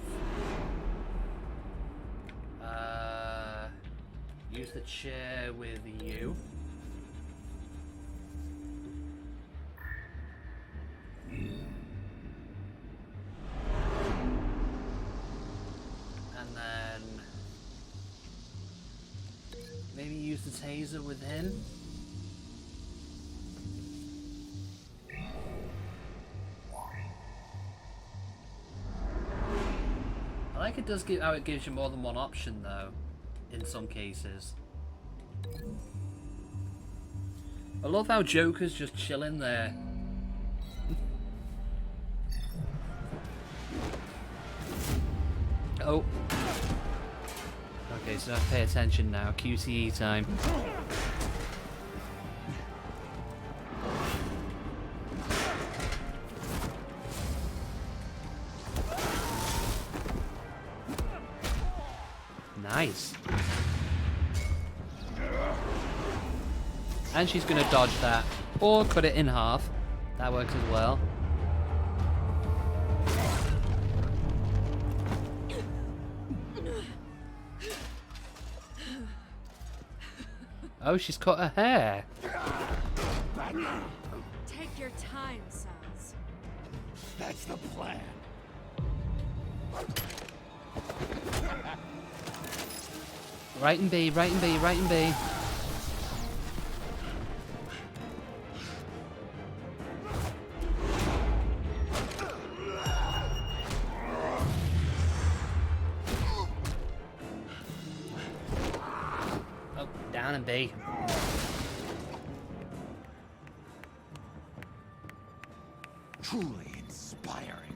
Use the chair with you. And then maybe use the taser with him. I like it does give how it gives you more than one option though, in some cases. I love how Joker's just chilling there. Oh. Okay, so I have to pay attention now. QTE time. Nice. And she's going to dodge that. Or cut it in half. That works as well. Oh, she's cut her hair. Take your time, sons. That's the plan. Right and B, right and B, right and B. Oh, down and B. Truly inspiring.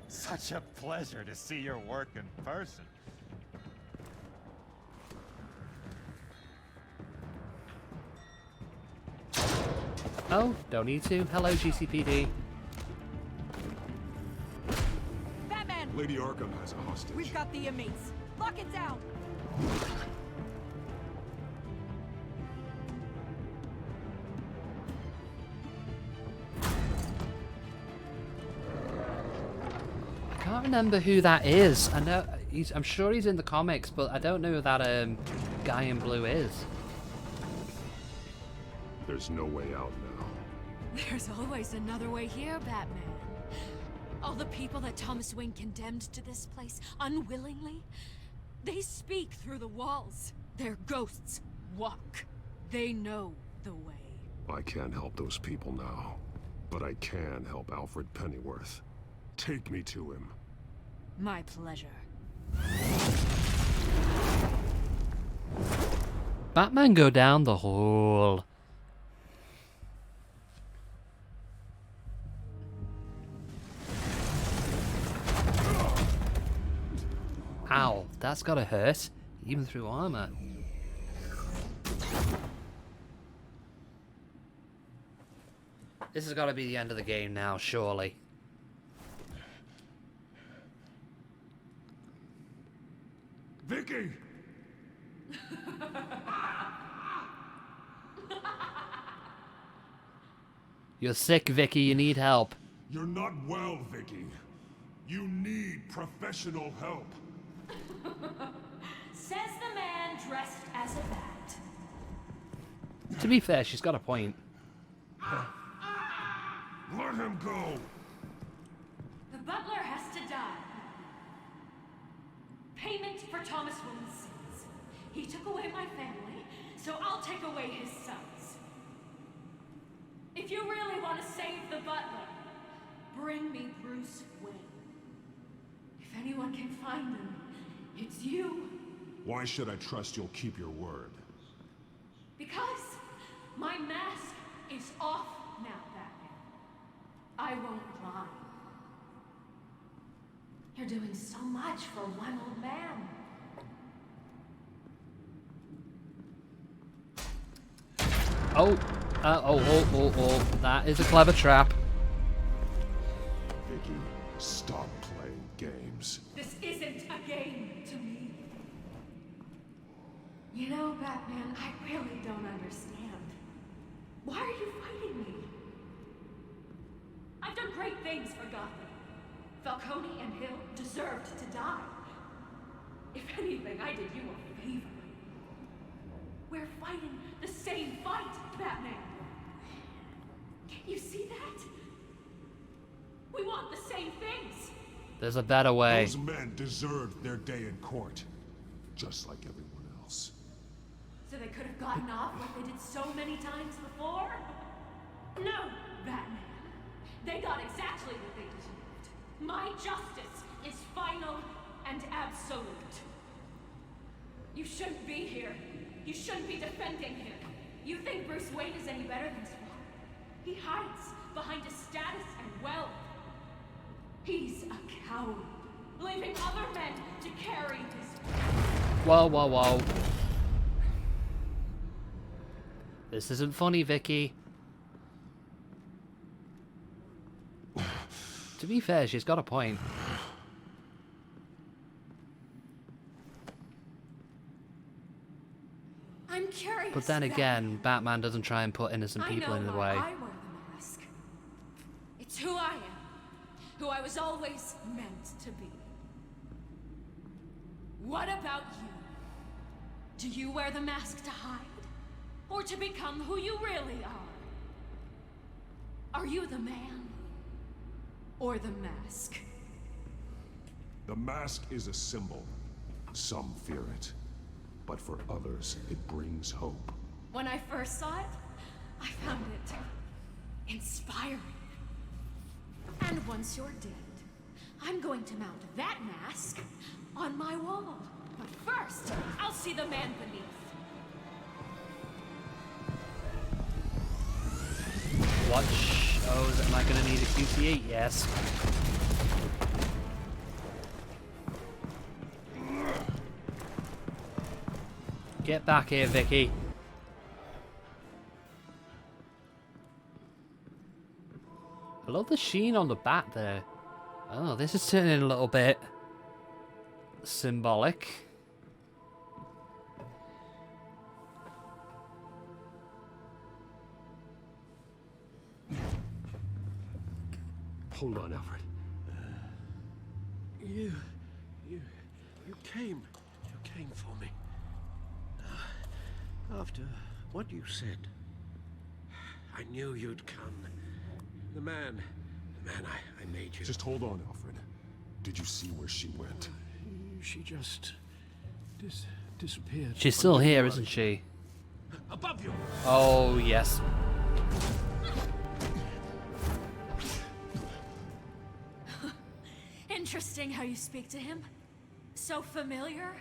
Such a pleasure to see your work in person. Oh, don't need to. Hello, GCPD. Batman! Lady Arkham has a hostage. We've got the inmates. Lock it down. I can't remember who that is. I know I'm sure he's in the comics, but I don't know who that guy in blue is. There's no way out now. There's always another way here, Batman. All the people that Thomas Wayne condemned to this place unwillingly, they speak through the walls. Their ghosts walk. They know the way. I can't help those people now, but I can help Alfred Pennyworth. Take me to him. My pleasure. Batman go down the hole. Ow, that's gotta hurt, even through armor. This has gotta be the end of the game now, surely. Vicky! You're sick, Vicky, you need help. You're not well, Vicky. You need professional help. Says the man dressed as a bat. To be fair, she's got a point. Let him go! The butler has to die. Payment for Thomas Wayne's sins. He took away my family, so I'll take away his sons. If you really want to save the butler, bring me Bruce Wayne. If anyone can find him, it's you. Why should I trust you'll keep your word? Because my mask is off now, Batman. I won't lie. You're doing so much for one old man. Oh, that is a clever trap. Vicky, stop playing games. This isn't a game to me. You know, Batman, I really don't understand. Why are you fighting me? I've done great things for Gotham. Falcone and Hill deserved to die. If anything, I did you a favor. We're fighting the same fight, Batman. Can't you see that? We want the same things. There's a better way. Those men deserved their day in court, just like everyone else. So they could have gotten off like they did so many times before? No, Batman. They got exactly what they deserved. My justice is final and absolute. You shouldn't be here. You shouldn't be defending him. You think Bruce Wayne is any better than Spawn? He hides behind his status and wealth. He's a coward, leaving other men to carry his... Whoa. This isn't funny, Vicky. To be fair, she's got a point. I'm curious. But then again, Batman doesn't try and put innocent people in the way. I wear the mask. It's who I am. Who I was always meant to be. What about you? Do you wear the mask to hide? Or to become who you really are? Are you the man? Or the mask? The mask is a symbol. Some fear it. But for others, it brings hope. When I first saw it, I found it inspiring. And once you're dead, I'm going to mount that mask on my wall. But first, I'll see the man beneath. Watch. Oh, am I going to need a QC8? Yes. Get back here, Vicky. I love the sheen on the bat there. Oh, this is turning a little bit symbolic. Hold on, Alfred. You came for me. After what you said, I knew you'd come. The man I made you. Just hold on, Alfred. Did you see where she went? She just disappeared. She's still here, isn't she? Above you. Oh, yes. Interesting how you speak to him. So familiar.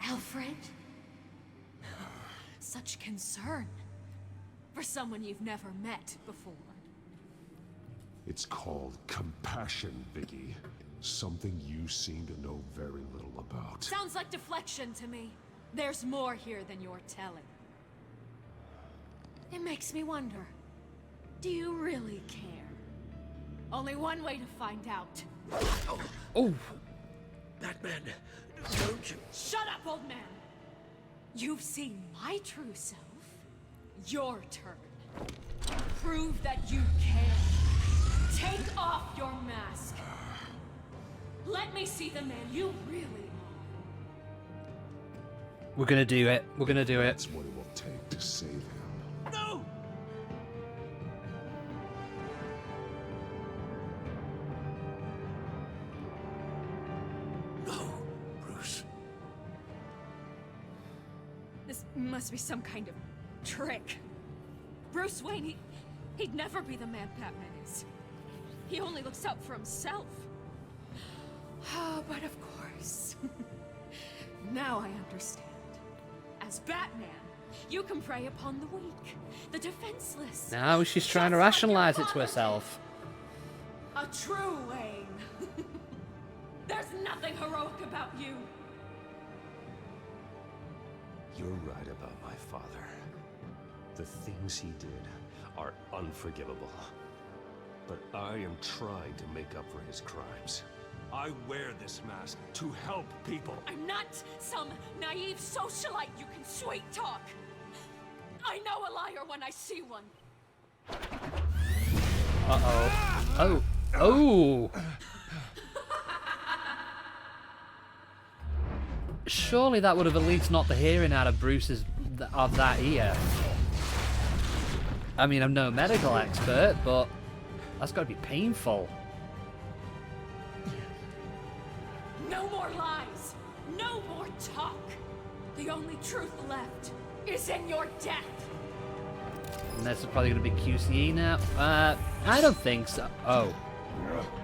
Alfred. Such concern for someone you've never met before. It's called compassion, Vicky. Something you seem to know very little about. Sounds like deflection to me. There's more here than you're telling. It makes me wonder, do you really care? Only one way to find out. Oh! Batman, don't you... Shut up, old man! You've seen my true self. Your turn. Prove that you care. Take off your mask. Let me see the man you really are. We're gonna do it. We're gonna do it. That's what it will take to save him. No! No, Bruce. This must be some kind of trick. Bruce Wayne, he'd never be the man Batman is. He only looks out for himself. But of course. Now I understand. As Batman, you can prey upon the weak, the defenseless. Now she's trying to rationalize it to herself. A true Wayne. There's nothing heroic about you. You're right about my father. The things he did are unforgivable. But I am trying to make up for his crimes. I wear this mask to help people. I'm not some naive socialite you can sweet talk. I know a liar when I see one. Uh-oh. Oh. Oh! Surely that would have at least knocked the hearing out of Bruce's... of that ear. I mean, I'm no medical expert, but that's got to be painful. No more lies. No more talk. The only truth left is in your death. And this is probably going to be QCE now. I don't think so. Oh.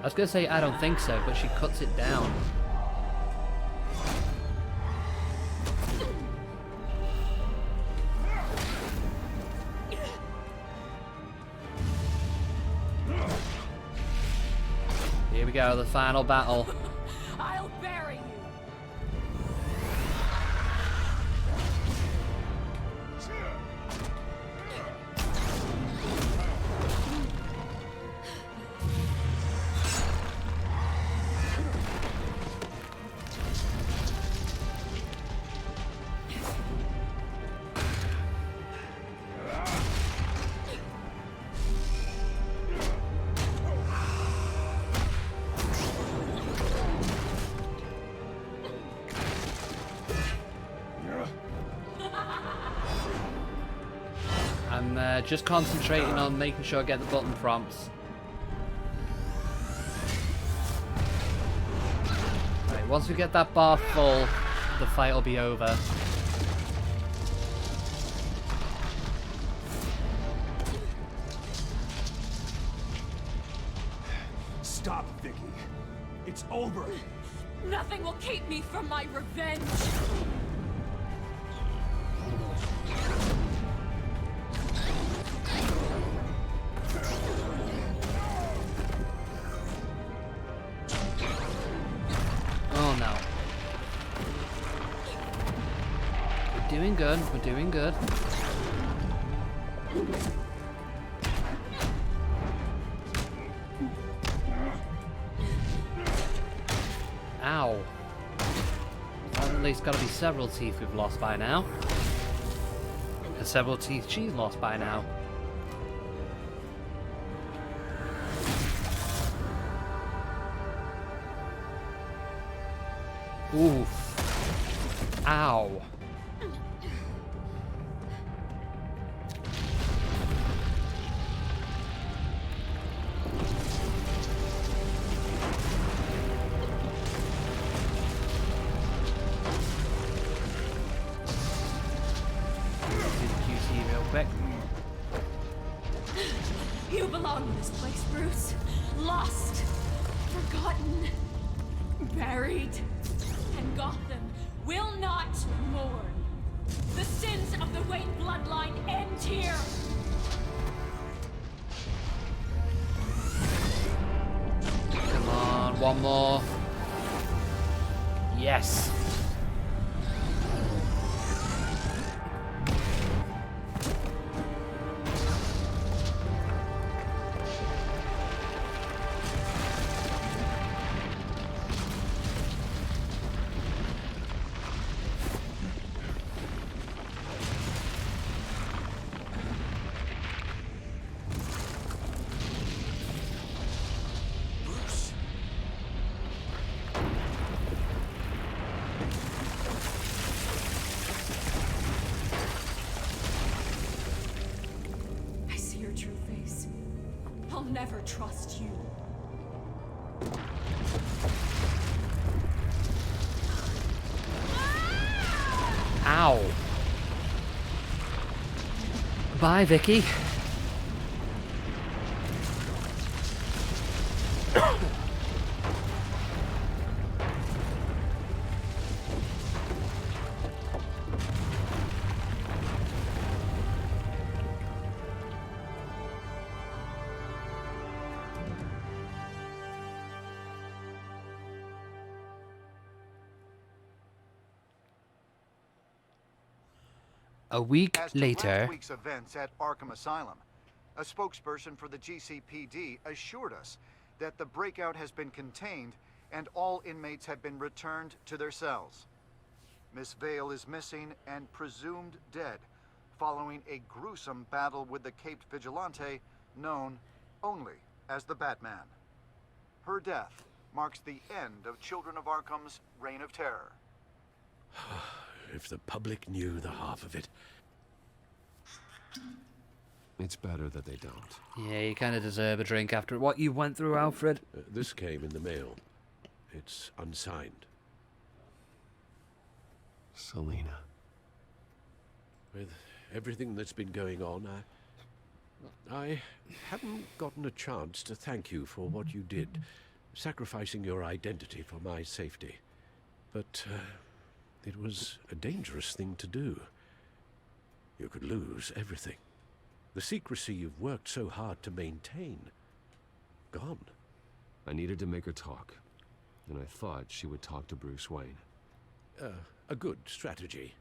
I was going to say I don't think so, but she cuts it down. Here we go, the final battle. I'll bury you. I'm just concentrating on making sure I get the button prompts. Right, once we get that bar full, the fight will be over. Stop, Vicky. It's over. Nothing will keep me from my revenge. Oh no. We're doing good. We're doing good. Ow. Well, at least got to be several teeth we've lost by now. And several teeth she's lost by now. Oof. Ow. You belong in this place, Bruce. Lost, forgotten, buried. And Gotham will not mourn. The sins of the Wayne bloodline end here. Come on, one more. Yes. I see your true face. I'll never trust you. Ow. Bye, Vicky. A week As to later. last week's events at Arkham Asylum, a spokesperson for the GCPD assured us that the breakout has been contained and all inmates have been returned to their cells. Miss Vale is missing and presumed dead following a gruesome battle with the caped vigilante known only as the Batman. Her death marks the end of Children of Arkham's reign of terror. If the public knew the half of it. It's better that they don't. Yeah, you kind of deserve a drink after what you went through, Alfred. This came in the mail. It's unsigned. Selena. With everything that's been going on, I haven't gotten a chance to thank you for what you did, sacrificing your identity for my safety. But it was a dangerous thing to do. You could lose everything. The secrecy you've worked so hard to maintain. Gone. I needed to make her talk, and I thought she would talk to Bruce Wayne. A good strategy.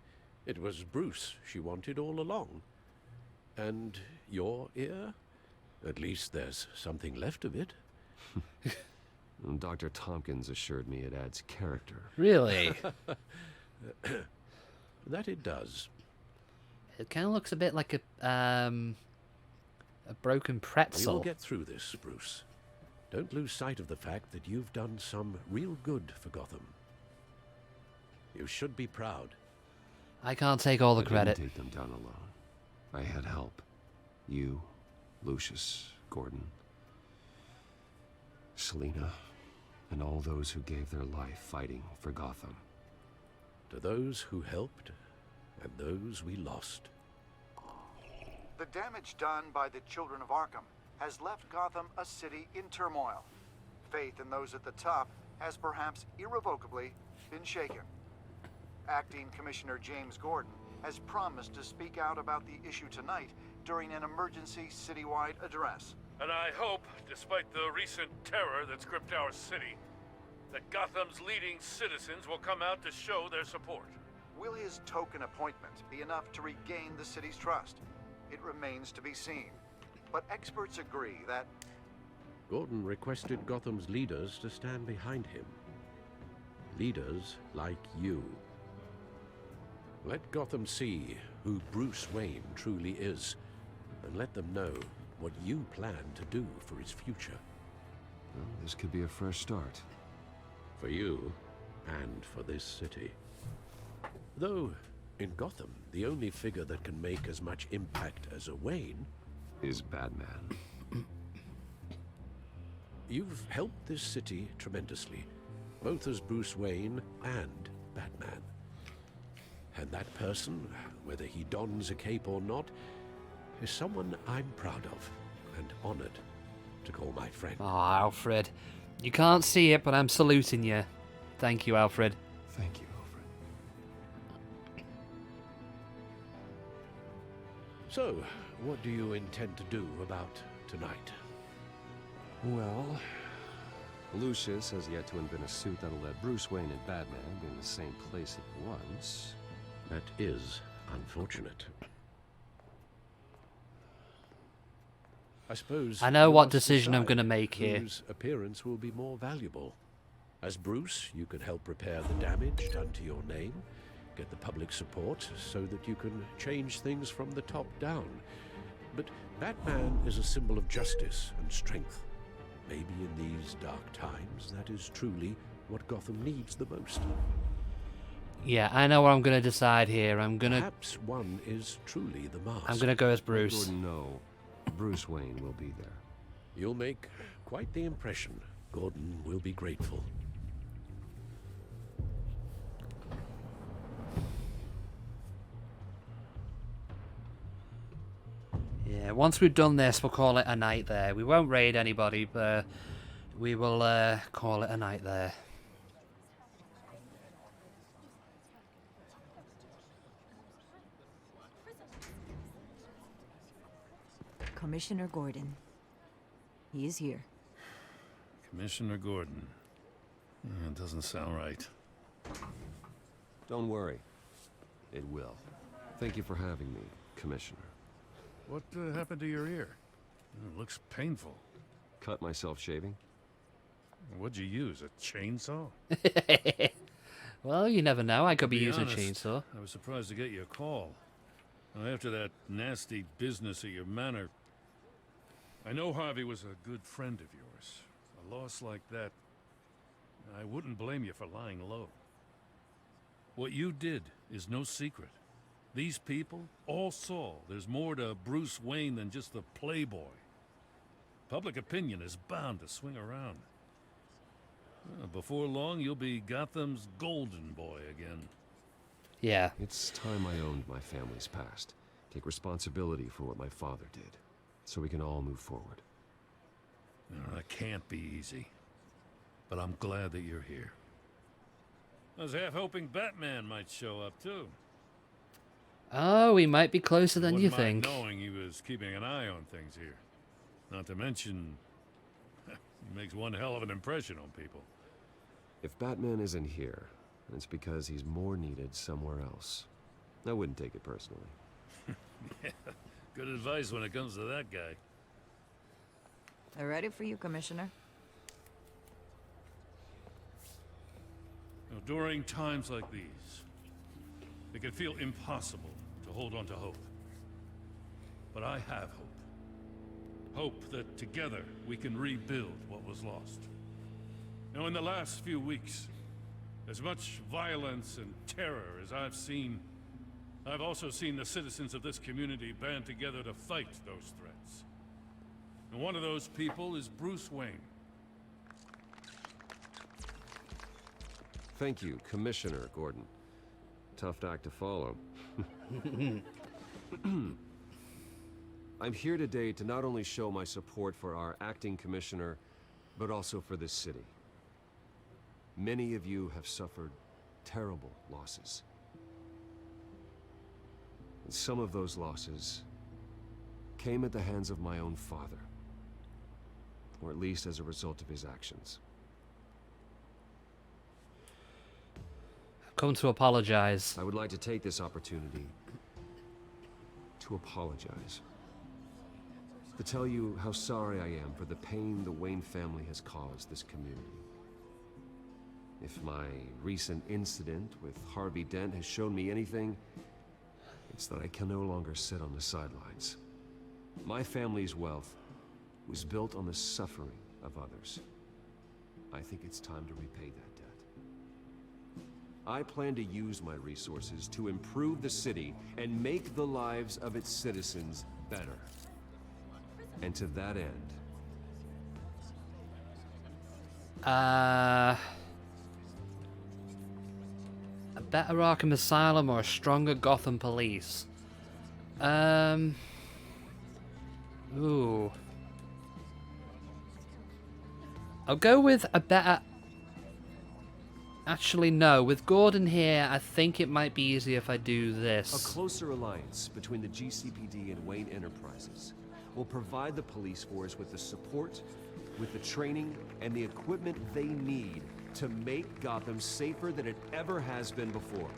It was Bruce she wanted all along. And your ear? At least there's something left of it. Dr. Tompkins assured me it adds character. Really? That it does. It kind of looks a bit like a broken pretzel. We'll get through this, Bruce. Don't lose sight of the fact that you've done some real good for Gotham. You should be proud. I can't take all the I credit. didn't take them down alone. I had help. You, Lucius, Gordon, Selina, and all those who gave their life fighting for Gotham. To those who helped, and those we lost. The damage done by the children of Arkham has left Gotham a city in turmoil. Faith in those at the top has perhaps irrevocably been shaken. Acting Commissioner James Gordon has promised to speak out about the issue tonight during an emergency citywide address. And I hope, despite the recent terror that's gripped our city, that Gotham's leading citizens will come out to show their support. Will his token appointment be enough to regain the city's trust? It remains to be seen. But experts agree that Gordon requested Gotham's leaders to stand behind him. Leaders like you. Let Gotham see who Bruce Wayne truly is, and let them know what you plan to do for his future. Well, this could be a fresh start. For you, and for this city. Though, in Gotham, the only figure that can make as much impact as a Wayne is Batman. You've helped this city tremendously, both as Bruce Wayne and Batman. And that person, whether he dons a cape or not, is someone I'm proud of and honored to call my friend. Oh, Alfred. You can't see it, but I'm saluting you. Thank you, Alfred. Thank you, Alfred. So, what do you intend to do about tonight? Well, Lucius has yet to invent a suit that'll let Bruce Wayne and Batman be in the same place at once. That is unfortunate. I suppose I know you what must decision I'm decide going to make here. whose appearance will be more valuable. As Bruce, you can help repair the damage done to your name, get the public support so that you can change things from the top down. But Batman is a symbol of justice and strength. Maybe in these dark times, that is truly what Gotham needs the most. Yeah, I know what I'm going to decide here. Perhaps one is truly the mask. I'm going to go as Bruce. Gordon, no. Bruce Wayne will be there. You'll make quite the impression. Gordon will be grateful. Yeah, once we've done this, we'll call it a night there. We won't raid anybody, but we will call it a night there. Commissioner Gordon. He is here. Commissioner Gordon. It doesn't sound right. Don't worry. It will. Thank you for having me, Commissioner. What happened to your ear? It looks painful. Cut myself shaving? What'd you use, a chainsaw? Well, you never know. I could be To using honest, a chainsaw. I was surprised to get your call. After that nasty business at your manor, I know Harvey was a good friend of yours. A loss like that, I wouldn't blame you for lying low. What you did is no secret. These people all saw there's more to Bruce Wayne than just the playboy. Public opinion is bound to swing around. Before long, you'll be Gotham's golden boy again. Yeah. It's time I owned my family's past. Take responsibility for what my father did, so we can all move forward. That can't be easy. But I'm glad that you're here. I was half hoping Batman might show up, too. Oh, we might be closer than you Wouldn't mind think. knowing he was keeping an eye on things here. Not to mention, he makes one hell of an impression on people. If Batman isn't here, it's because he's more needed somewhere else. I wouldn't take it personally. Yeah, good advice when it comes to that guy. They're ready for you, Commissioner. During times like these, it can feel impossible to hold on to hope. But I have hope. Hope that together we can rebuild what was lost. Now, in the last few weeks, as much violence and terror as I've seen, I've also seen the citizens of this community band together to fight those threats. And one of those people is Bruce Wayne. Thank you, Commissioner Gordon. Tough act to follow. I'm here today to not only show my support for our acting commissioner, but also for this city. Many of you have suffered terrible losses. And some of those losses came at the hands of my own father, or at least as a result of his actions. Come to apologize. I would like to take this opportunity to apologize. To tell you how sorry I am for the pain the Wayne family has caused this community. If my recent incident with Harvey Dent has shown me anything, it's that I can no longer sit on the sidelines. My family's wealth was built on the suffering of others. I think it's time to repay that debt. I plan to use my resources to improve the city and make the lives of its citizens better. And to that end... A better Arkham Asylum or a stronger Gotham Police? Ooh. I'll go with a better... Actually, no. With Gordon here, I think it might be easier if I do this. A closer alliance between the GCPD and Wayne Enterprises will provide the police force with the support, with the training, and the equipment they need to make Gotham safer than it ever has been before.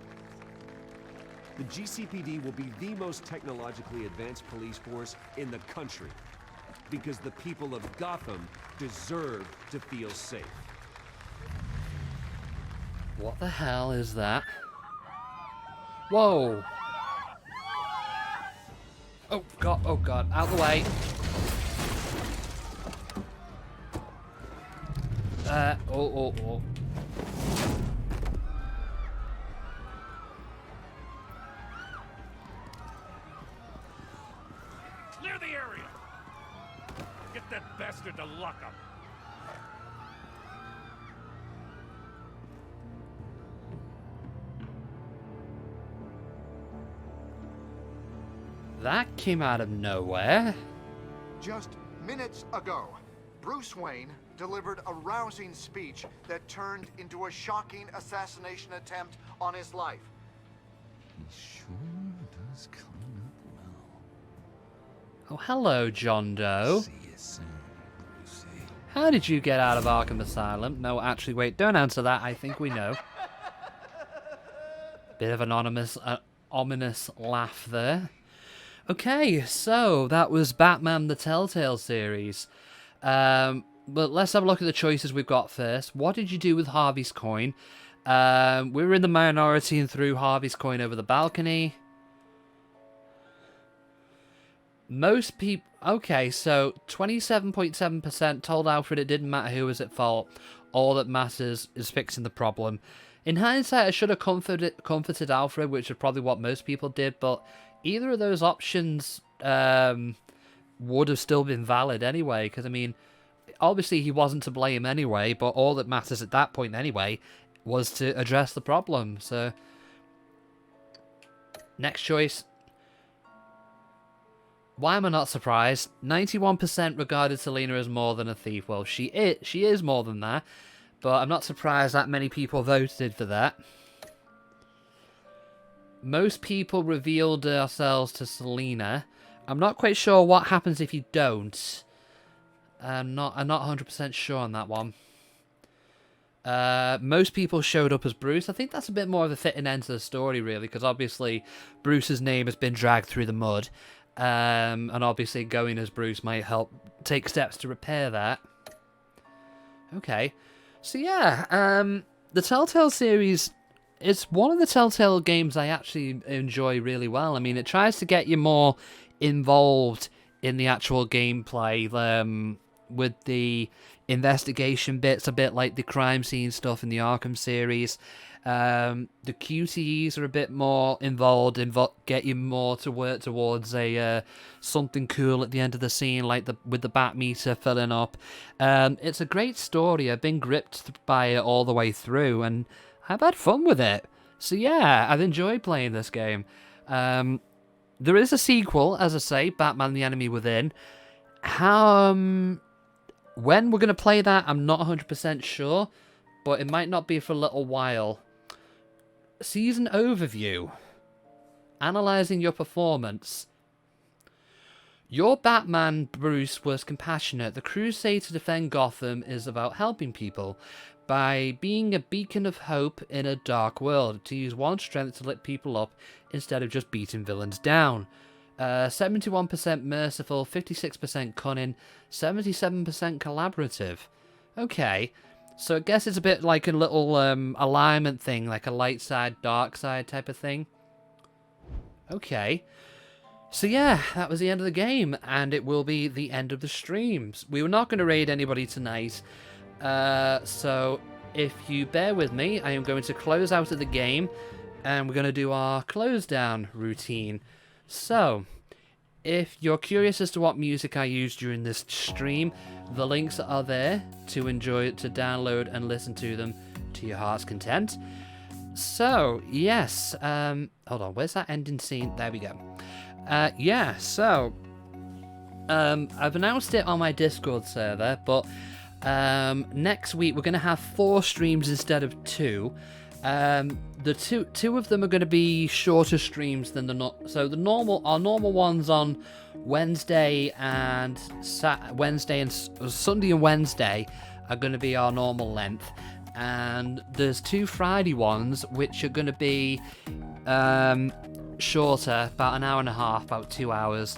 The GCPD will be the most technologically advanced police force in the country, because the people of Gotham deserve to feel safe. What the hell is that? Whoa! Oh god, out of the way. Oh. Clear the area! Get that bastard to lock up! That came out of nowhere. Just minutes ago, Bruce Wayne delivered a rousing speech that turned into a shocking assassination attempt on his life. He sure does clean up well. Oh, hello, John Doe. See you soon, Brucey. How did you get out of Arkham Asylum? No, actually, wait, don't answer that. I think we know. Bit of an ominous laugh there. Okay, so that was Batman the Telltale series. But let's have a look at the choices we've got first. What did you do with Harvey's coin? We were in the minority and threw Harvey's coin over the balcony. Most people... Okay, so 27.7% told Alfred it didn't matter who was at fault. All that matters is fixing the problem. In hindsight, I should have comforted Alfred, which is probably what most people did, but either of those options would have still been valid anyway, because, I mean, obviously he wasn't to blame anyway, but all that matters at that point anyway was to address the problem, so... Next choice. Why am I not surprised? 91% regarded Selina as more than a thief. Well, she is more than that, but I'm not surprised that many people voted for that. Most people revealed ourselves to Selina. I'm not quite sure what happens if you don't. I'm not 100% sure on that one. Most people showed up as Bruce. I think that's a bit more of a fitting end to the story, really, because obviously Bruce's name has been dragged through the mud. And obviously going as Bruce might help take steps to repair that. Okay. So yeah, the Telltale series... It's one of the Telltale games I actually enjoy really well. I mean, it tries to get you more involved in the actual gameplay, with the investigation bits, a bit like the crime scene stuff in the Arkham series. The QTEs are a bit more involved, get you more to work towards a something cool at the end of the scene, like with the bat meter filling up. It's a great story. I've been gripped by it all the way through, and I've had fun with it. So yeah, I've enjoyed playing this game. There is a sequel, as I say, Batman: The Enemy Within. When we're going to play that, I'm not 100% sure, but it might not be for a little while. Season overview. Analysing your performance. Your Batman, Bruce, was compassionate. The crusade to defend Gotham is about helping people by being a beacon of hope in a dark world, to use one strength to lift people up instead of just beating villains down. 71% merciful, 56% cunning, 77% collaborative. Okay, so I guess it's a bit like a little alignment thing, like a light side, dark side type of thing. Okay. So yeah, that was the end of the game, and it will be the end of the streams. We were not going to raid anybody tonight, so if you bear with me, I am going to close out of the game, and we're going to do our close down routine. So, if you're curious as to what music I used during this stream, the links are there to enjoy, to download and listen to them to your heart's content. So, yes, hold on, where's that ending scene? There we go. Yeah, so, I've announced it on my Discord server, but next week we're going to have 4 streams instead of 2. The two of them are going to be shorter streams than our normal ones on Wednesday and Sunday and Wednesday are going to be our normal length, and there's 2 Friday ones which are going to be shorter, about an hour and a half, about 2 hours.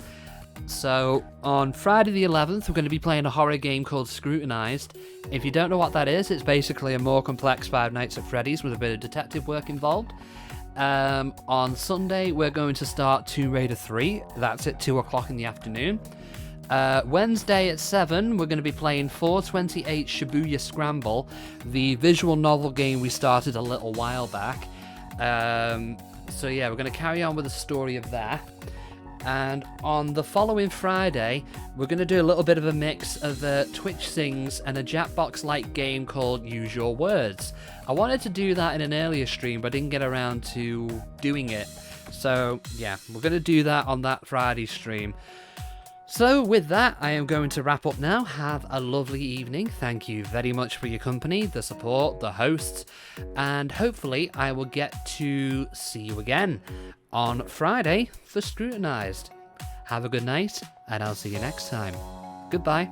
So on Friday the 11th, we're going to be playing a horror game called Scrutinized. If you don't know what that is, it's basically a more complex Five Nights at Freddy's with a bit of detective work involved. On Sunday, we're going to start Tomb Raider 3. That's at 2 o'clock in the afternoon. Wednesday at 7, we're going to be playing 428 Shibuya Scramble, the visual novel game we started a little while back. So yeah, we're going to carry on with the story of that. And on the following Friday, we're going to do a little bit of a mix of Twitch Sings and a Jackbox-like game called Use Your Words. I wanted to do that in an earlier stream, but I didn't get around to doing it. So, yeah, we're going to do that on that Friday stream. So, with that, I am going to wrap up now. Have a lovely evening. Thank you very much for your company, the support, the hosts, and hopefully I will get to see you again on Friday for Scrutinized. Have a good night, and I'll see you next time. Goodbye.